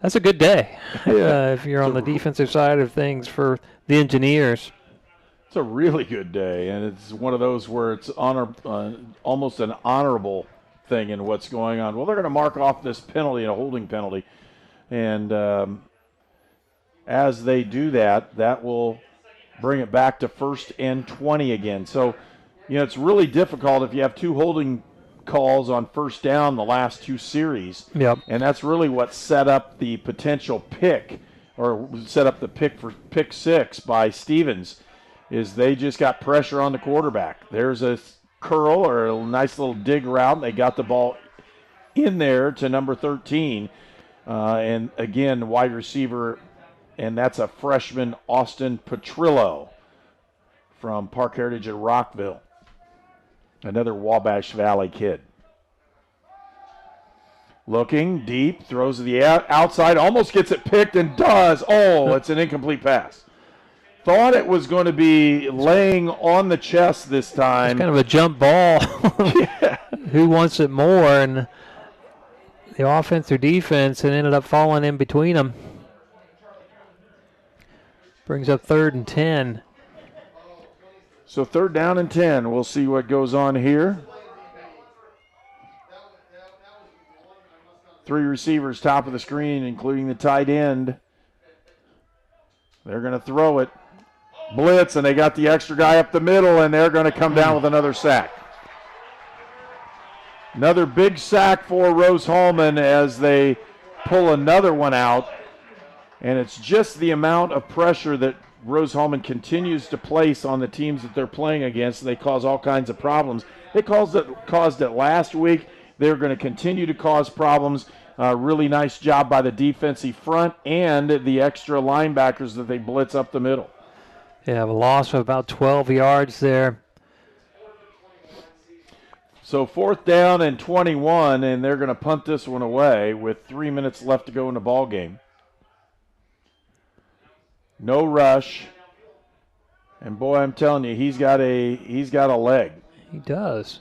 that's a good day if you're on the defensive side of things for the Engineers. It's a really good day, and it's one of those where it's almost an honorable thing in what's going on. Well, they're going to mark off this penalty, a holding penalty, and as they do that, that will bring it back to 1st and 20 again. So, it's really difficult if you have two holding calls on first down the last two series. Yep. And that's really what set up the potential pick, or set up the pick for pick 6 by Stevens, is they just got pressure on the quarterback. There's a curl or a nice little dig route. They got the ball in there to number 13. And again, wide receiver, and that's a freshman, Austin Petrillo from Park Heritage at Rockville. Another Wabash Valley kid. Looking deep, throws to the outside, almost gets it picked and does. Oh, it's an incomplete pass. Thought it was going to be laying on the chest this time. It's kind of a jump ball. Yeah. Who wants it more? And the offense or defense, and ended up falling in between them. Brings up 3rd and 10. So 3rd down and 10. We'll see what goes on here. 3 receivers top of the screen, including the tight end. They're going to throw it. Blitz, and they got the extra guy up the middle, and they're going to come down with another sack. Another big sack for Rose-Hulman as they pull another one out. And it's just the amount of pressure that Rose-Hulman continues to place on the teams that they're playing against. They cause all kinds of problems. They caused it last week. They're going to continue to cause problems. Really nice job by the defensive front and the extra linebackers that they blitz up the middle. Yeah, a loss of about 12 yards there. So 4th down and 21, and they're going to punt this one away with 3 minutes left to go in the ball game. No rush. And boy, I'm telling you, he's got a leg. He does.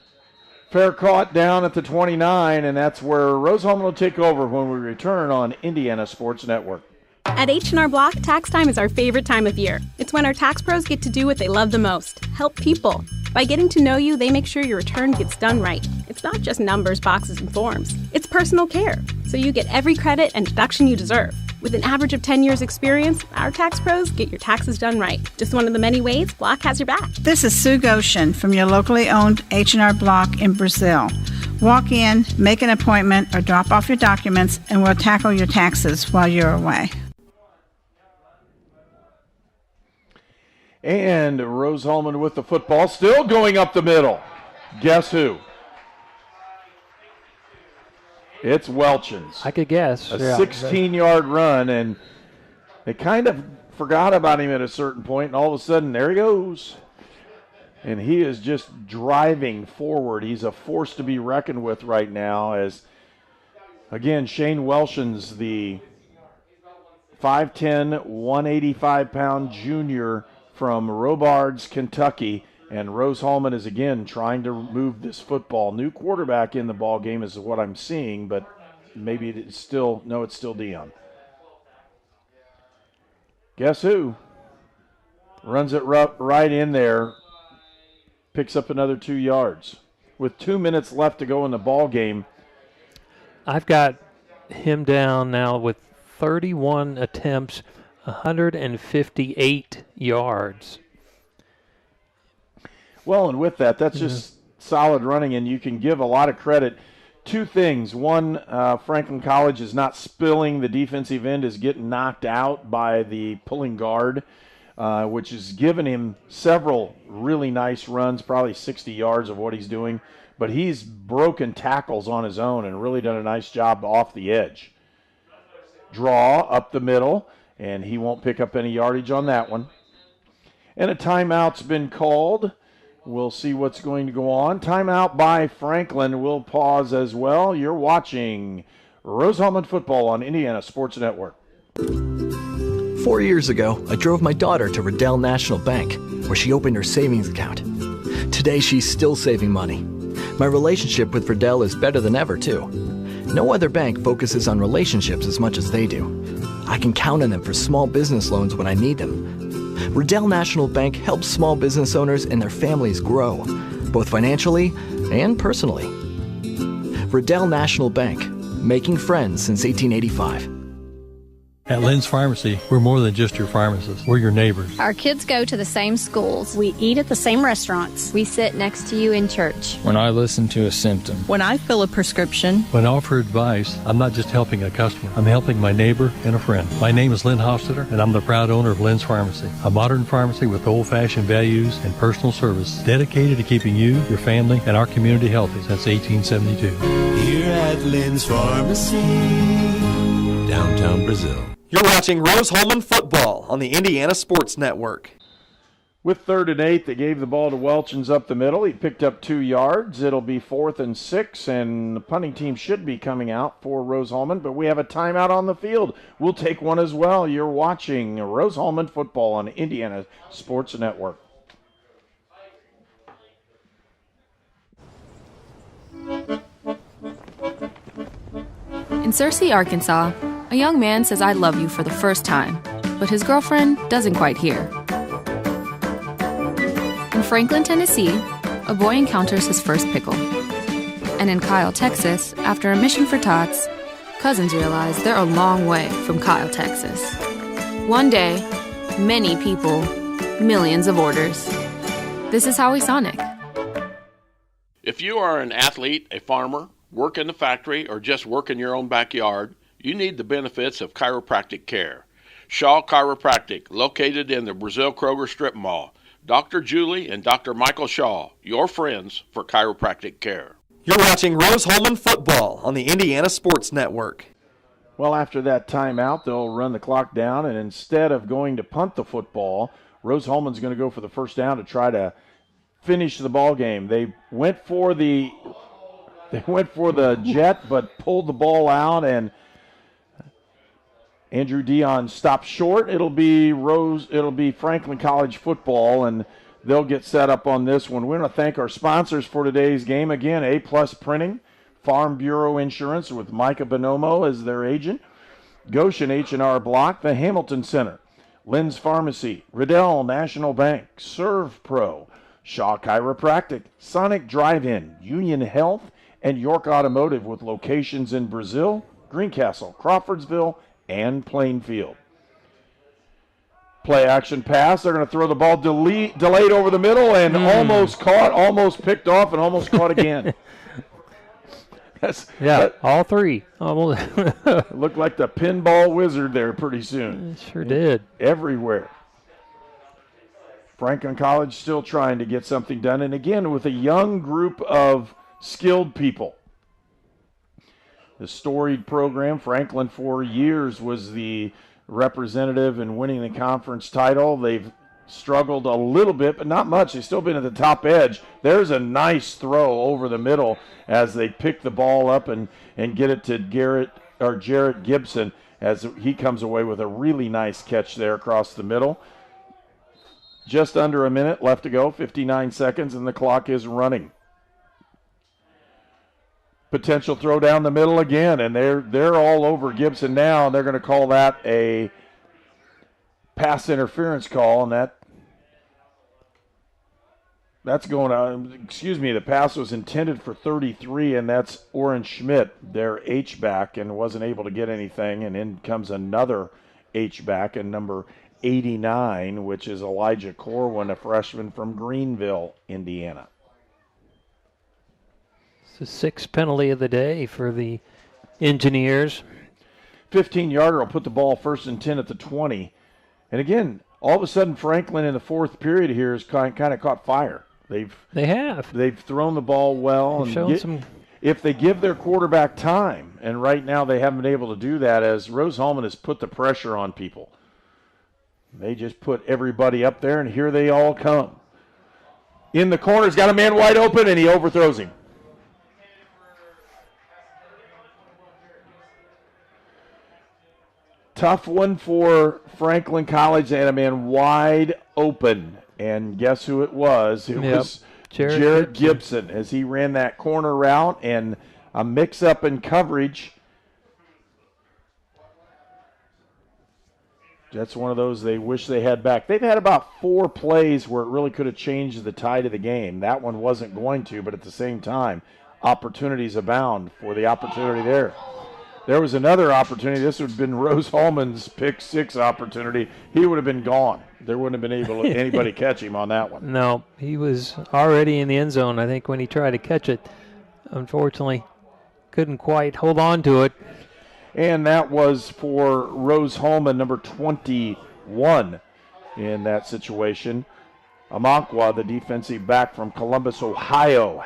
Fair caught down at the 29, and that's where Rose-Hulman will take over when we return on Indiana Sports Network. At H&R Block, tax time is our favorite time of year. It's when our tax pros get to do what they love the most, help people. By getting to know you, they make sure your return gets done right. It's not just numbers, boxes, and forms. It's personal care, so you get every credit and deduction you deserve. With an average of 10 years experience, our tax pros get your taxes done right. Just one of the many ways Block has your back. This is Sue Goshen from your locally owned H&R Block in Brazil. Walk in, make an appointment, or drop off your documents, and we'll tackle your taxes while you're away. And Rose-Hulman with the football, still going up the middle. Guess who? It's Welchins. I could guess. A 16-yard run, and they kind of forgot about him at a certain point, and all of a sudden, there he goes. And he is just driving forward. He's a force to be reckoned with right now as, again, Shane Welchins, the 5'10", 185-pound junior from Robards, Kentucky. And Rose-Hulman is again trying to move this football. New quarterback in the ball game is what I'm seeing, but maybe it's still Dion. Guess who? Runs it right in there. Picks up another 2 yards. With 2 minutes left to go in the ball game. I've got him down now with 31 attempts, 158 yards. Well, and with that, that's just solid running, and you can give a lot of credit. 2 things. One, Franklin College is not spilling. The defensive end is getting knocked out by the pulling guard, which has given him several really nice runs, probably 60 yards of what he's doing. But he's broken tackles on his own and really done a nice job off the edge. Draw up the middle, and he won't pick up any yardage on that one. And a timeout's been called. We'll see what's going to go on. Timeout by Franklin. We'll pause as well. You're watching Rose-Hulman football on Indiana Sports Network. 4 years ago, I drove my daughter to Riddell National Bank, where she opened her savings account. Today, she's still saving money. My relationship with Riddell is better than ever, too. No other bank focuses on relationships as much as they do. I can count on them for small business loans when I need them. Riddell National Bank helps small business owners and their families grow, both financially and personally. Riddell National Bank, making friends since 1885. At Lynn's Pharmacy, we're more than just your pharmacist. We're your neighbors. Our kids go to the same schools. We eat at the same restaurants. We sit next to you in church. When I listen to a symptom. When I fill a prescription. When I offer advice, I'm not just helping a customer. I'm helping my neighbor and a friend. My name is Lynn Hofstetter, and I'm the proud owner of Lynn's Pharmacy, a modern pharmacy with old-fashioned values and personal service dedicated to keeping you, your family, and our community healthy since 1872. Here at Lynn's Pharmacy, downtown Brazil. You're watching Rose-Hulman football on the Indiana Sports Network. With 3rd and 8, they gave the ball to Welchins up the middle. He picked up 2 yards. It'll be 4th and 6, and the punting team should be coming out for Rose-Hulman, but we have a timeout on the field. We'll take one as well. You're watching Rose-Hulman football on Indiana Sports Network. In Searcy, Arkansas, a young man says I love you for the first time, but his girlfriend doesn't quite hear. In Franklin, Tennessee, a boy encounters his first pickle. And in Kyle, Texas, after a mission for tots, cousins realize they're a long way from Kyle, Texas. One day, many people, millions of orders. This is Howie Sonic. If you are an athlete, a farmer, work in the factory, or just work in your own backyard, you need the benefits of chiropractic care. Shaw Chiropractic, located in the Brazil Kroger Strip Mall. Dr. Julie and Dr. Michael Shaw, your friends for chiropractic care. You're watching Rose-Hulman football on the Indiana Sports Network. Well, after that timeout, they'll run the clock down, and instead of going to punt the football, Rose-Hulman's going to go for the first down to try to finish the ball game. They went for the jet, but pulled the ball out, and Andrew Dion stopped short. It'll be Franklin College football, and they'll get set up on this one. We want to thank our sponsors for today's game. Again, A-Plus Printing, Farm Bureau Insurance with Micah Bonomo as their agent, Goshen H&R Block, the Hamilton Center, Lynn's Pharmacy, Riddell National Bank, Serve Pro, Shaw Chiropractic, Sonic Drive-In, Union Health, and York Automotive with locations in Brazil, Greencastle, Crawfordsville, and Plainfield. Play action pass. They're going to throw the ball delayed over the middle and almost caught, almost picked off, and almost caught again. All three. Looked like the pinball wizard there pretty soon. It sure did. Everywhere. Franklin College still trying to get something done, and again with a young group of skilled people. The storied program, Franklin for years was the representative in winning the conference title. They've struggled a little bit, but not much. They've still been at the top edge. There's a nice throw over the middle as they pick the ball up and get it to Jarrett Gibson as he comes away with a really nice catch there across the middle. Just under a minute left to go, 59 seconds, and the clock is running. Potential throw down the middle again, and they're all over Gibson now, and they're going to call that a pass interference call, and that's going on. The pass was intended for 33, and that's Oren Schmidt, their H-back, and wasn't able to get anything, and in comes another H-back, and number 89, which is Elijah Corwin, a freshman from Greenville, Indiana. It's the 6th penalty of the day for the Engineers. 15-yarder will put the ball 1st and 10 at the 20. And again, all of a sudden, Franklin in the 4th period here has kind of caught fire. They've thrown the ball well. If they give their quarterback time, and right now they haven't been able to do that as Rose-Hulman has put the pressure on people. They just put everybody up there, and here they all come. In the corner, he's got a man wide open, and he overthrows him. Tough one for Franklin College. They had a man wide open, and guess who it was? It was Jarrett Gibson as he ran that corner route, and a mix-up in coverage. That's one of those they wish they had back. They've had about 4 plays where it really could have changed the tide of the game. That one wasn't going to, but at the same time, opportunities abound for the opportunity there. There was another opportunity. This would have been Rose-Hulman's pick 6 opportunity. He would have been gone. There wouldn't have been able to anybody catch him on that one. No, he was already in the end zone, I think, when he tried to catch it. Unfortunately, couldn't quite hold on to it. And that was for Rose-Hulman, number 21 in that situation. Amankwa, the defensive back from Columbus, Ohio,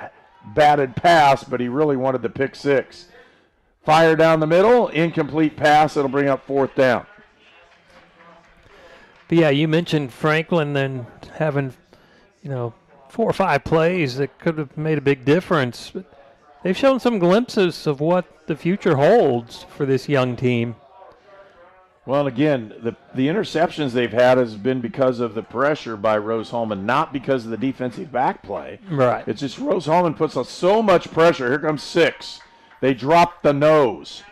batted pass, but he really wanted the pick 6. Fire down the middle, incomplete pass. It'll bring up 4th down. But yeah, you mentioned Franklin then having, 4 or 5 plays that could have made a big difference. But they've shown some glimpses of what the future holds for this young team. Well, again, the interceptions they've had has been because of the pressure by Rose-Hulman, not because of the defensive back play. Right. It's just Rose-Hulman puts on so much pressure. Here comes 6. They drop the nose.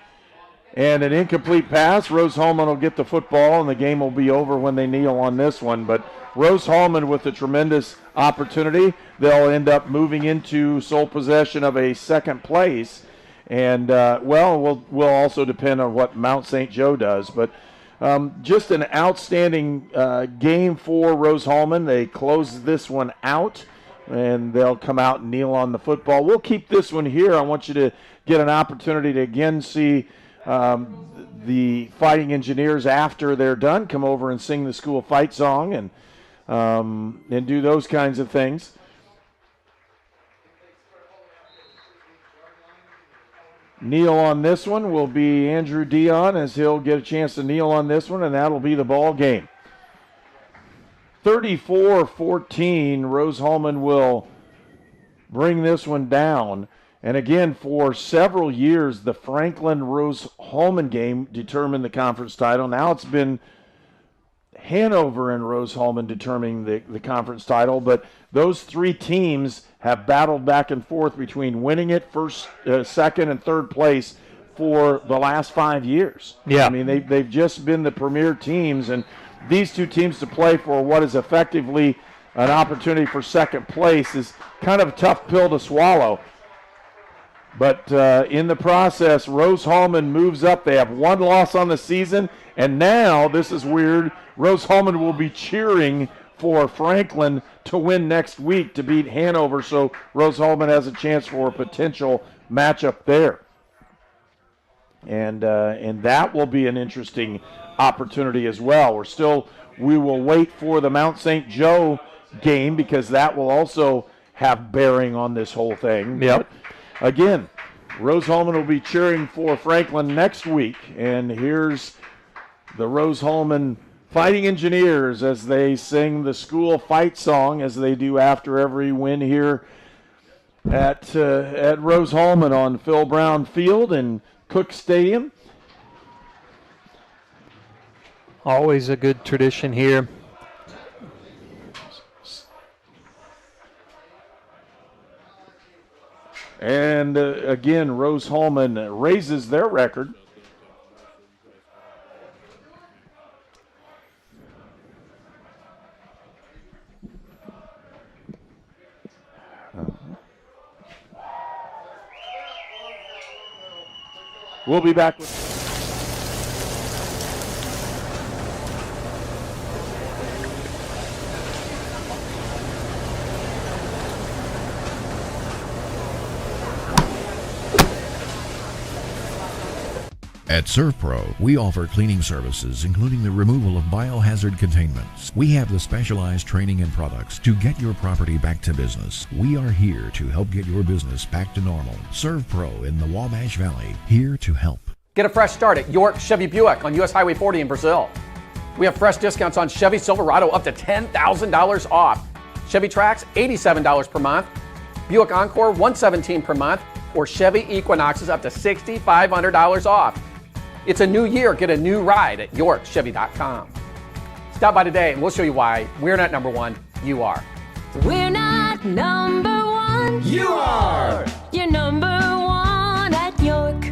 And an incomplete pass, Rose-Hulman will get the football, and the game will be over when they kneel on this one. But Rose-Hulman with a tremendous opportunity, they'll end up moving into sole possession of a second place. And, we'll also depend on what Mount St. Joe does. But just an outstanding game for Rose-Hulman. They close this one out, and they'll come out and kneel on the football. We'll keep this one here. I want you to get an opportunity to again see the Fighting Engineers after they're done come over and sing the school fight song and do those kinds of things. Kneel on this one will be Andrew Dion, as he'll get a chance to kneel on this one, and that'll be the ball game. 34-14, Rose-Hulman will bring this one down. And again, for several years, the Franklin-Rose-Hulman game determined the conference title. Now it's been Hanover and Rose-Hulman determining the conference title, but those 3 teams have battled back and forth between winning it first, second, and third place for the last 5 years. Yeah. I mean, they've just been the premier teams, and these 2 teams to play for what is effectively an opportunity for second place is kind of a tough pill to swallow. But in the process, Rose-Hulman moves up. They have 1 loss on the season, and now, this is weird, Rose-Hulman will be cheering for Franklin to win next week to beat Hanover, so Rose-Hulman has a chance for a potential matchup there. And that will be an interesting opportunity as well. We will wait for the Mount St. Joe game because that will also have bearing on this whole thing. Yep. But again, Rose-Hulman will be cheering for Franklin next week, and here's the Rose-Hulman Fighting Engineers as they sing the school fight song, as they do after every win here at Rose-Hulman on Phil Brown Field and Cook Stadium. Always a good tradition here. And again, Rose-Hulman raises their record. We'll be back with... At ServPro, we offer cleaning services, including the removal of biohazard containments. We have the specialized training and products to get your property back to business. We are here to help get your business back to normal. ServPro in the Wabash Valley, here to help. Get a fresh start at York Chevy Buick on US Highway 40 in Brazil. We have fresh discounts on Chevy Silverado up to $10,000 off. Chevy Trax, $87 per month. Buick Encore, $117 per month. Or Chevy Equinoxes up to $6,500 off. It's a new year. Get a new ride at YorkChevy.com. Stop by today and we'll show you why we're not number one, you are. We're not number one. You are. You're number one at York.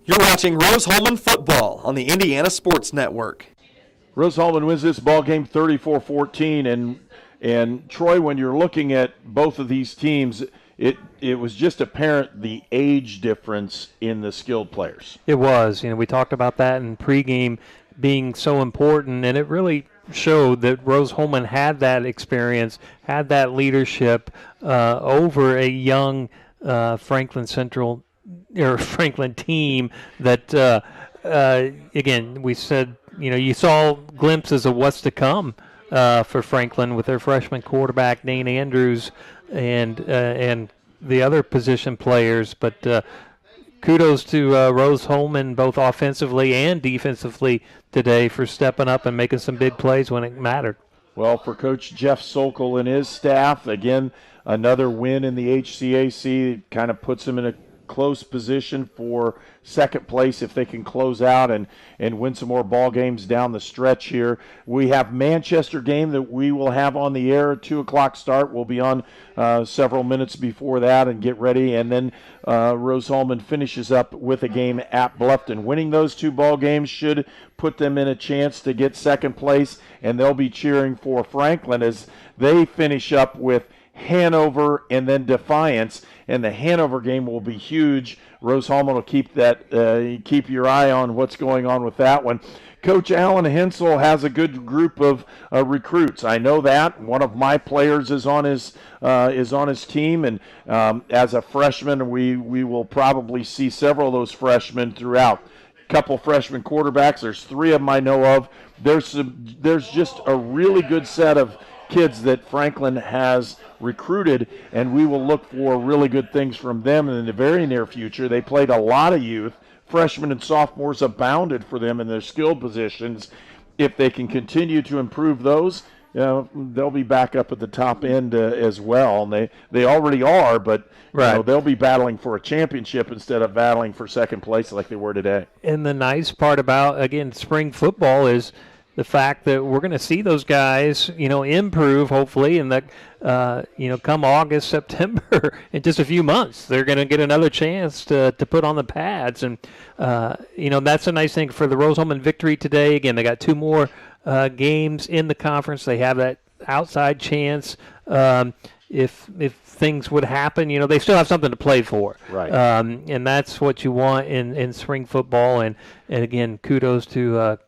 You're watching Rose-Hulman football on the Indiana Sports Network. Rose-Hulman wins this ball game 34-14, and Troy, when you're looking at both of these teams, it was just apparent the age difference in the skilled players. It was. We talked about that in pregame being so important, and it really showed that Rose-Hulman had that experience, had that leadership over a young Franklin team that, again, we said, you saw glimpses of what's to come for Franklin with their freshman quarterback, Dane Andrews, and the other position players. But kudos to Rose-Hulman, both offensively and defensively today, for stepping up and making some big plays when it mattered. Well, for Coach Jeff Sokol and his staff, again, another win in the HCAC kind of puts them in a close position for second place if they can close out and win some more ball games down the stretch here. We have Manchester game that we will have on the air at 2 o'clock start. We'll be on several minutes before that and get ready. And then Rose-Hulman finishes up with a game at Bluffton. Winning those 2 ball games should put them in a chance to get second place, and they'll be cheering for Franklin as they finish up with Hanover and then Defiance, and the Hanover game will be huge. Rose-Hulman will keep your eye on what's going on with that one. Coach Alan Hensel has a good group of recruits. I know that. One of my players is on his team, and as a freshman, we will probably see several of those freshmen throughout. Couple freshman quarterbacks. There's 3 of them I know of. There's just a really good set of kids that Franklin has recruited, and we will look for really good things from them in the very near future. They played a lot of youth. Freshmen and sophomores abounded for them in their skill positions. If they can continue to improve those, they'll be back up at the top end as well. And they already are, but they'll be battling for a championship instead of battling for second place like they were today. And the nice part about, again, spring football is the fact that we're going to see those guys, improve hopefully, and that, come August, September, in just a few months, they're going to get another chance to put on the pads. And, that's a nice thing for the Rose-Hulman victory today. Again, they got 2 more games in the conference. They have that outside chance. If things would happen, they still have something to play for. Right. And that's what you want in spring football. And again, kudos to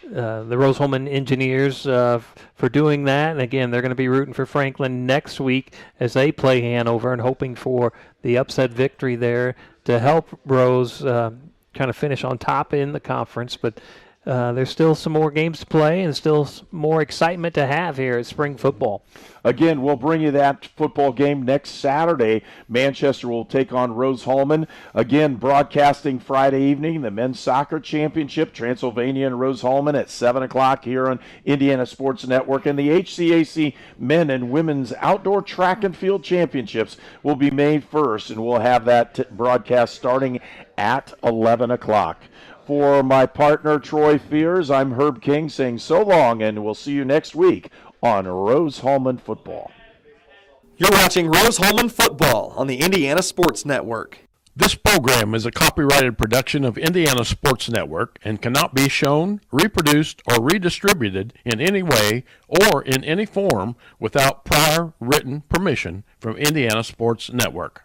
the Rose-Hulman Engineers for doing that. And again, they're going to be rooting for Franklin next week as they play Hanover and hoping for the upset victory there to help Rose kind of finish on top in the conference. But there's still some more games to play and still more excitement to have here at spring football. Again, we'll bring you that football game next Saturday. Manchester will take on Rose-Hulman. Again, broadcasting Friday evening, the Men's Soccer Championship, Transylvania and Rose-Hulman at 7 o'clock here on Indiana Sports Network. And the HCAC Men and Women's Outdoor Track and Field Championships will be May 1st, and we'll have that broadcast starting at 11 o'clock. For my partner, Troy Fears, I'm Herb King saying so long, and we'll see you next week on Rose-Hulman Football. You're watching Rose-Hulman Football on the Indiana Sports Network. This program is a copyrighted production of Indiana Sports Network and cannot be shown, reproduced, or redistributed in any way or in any form without prior written permission from Indiana Sports Network.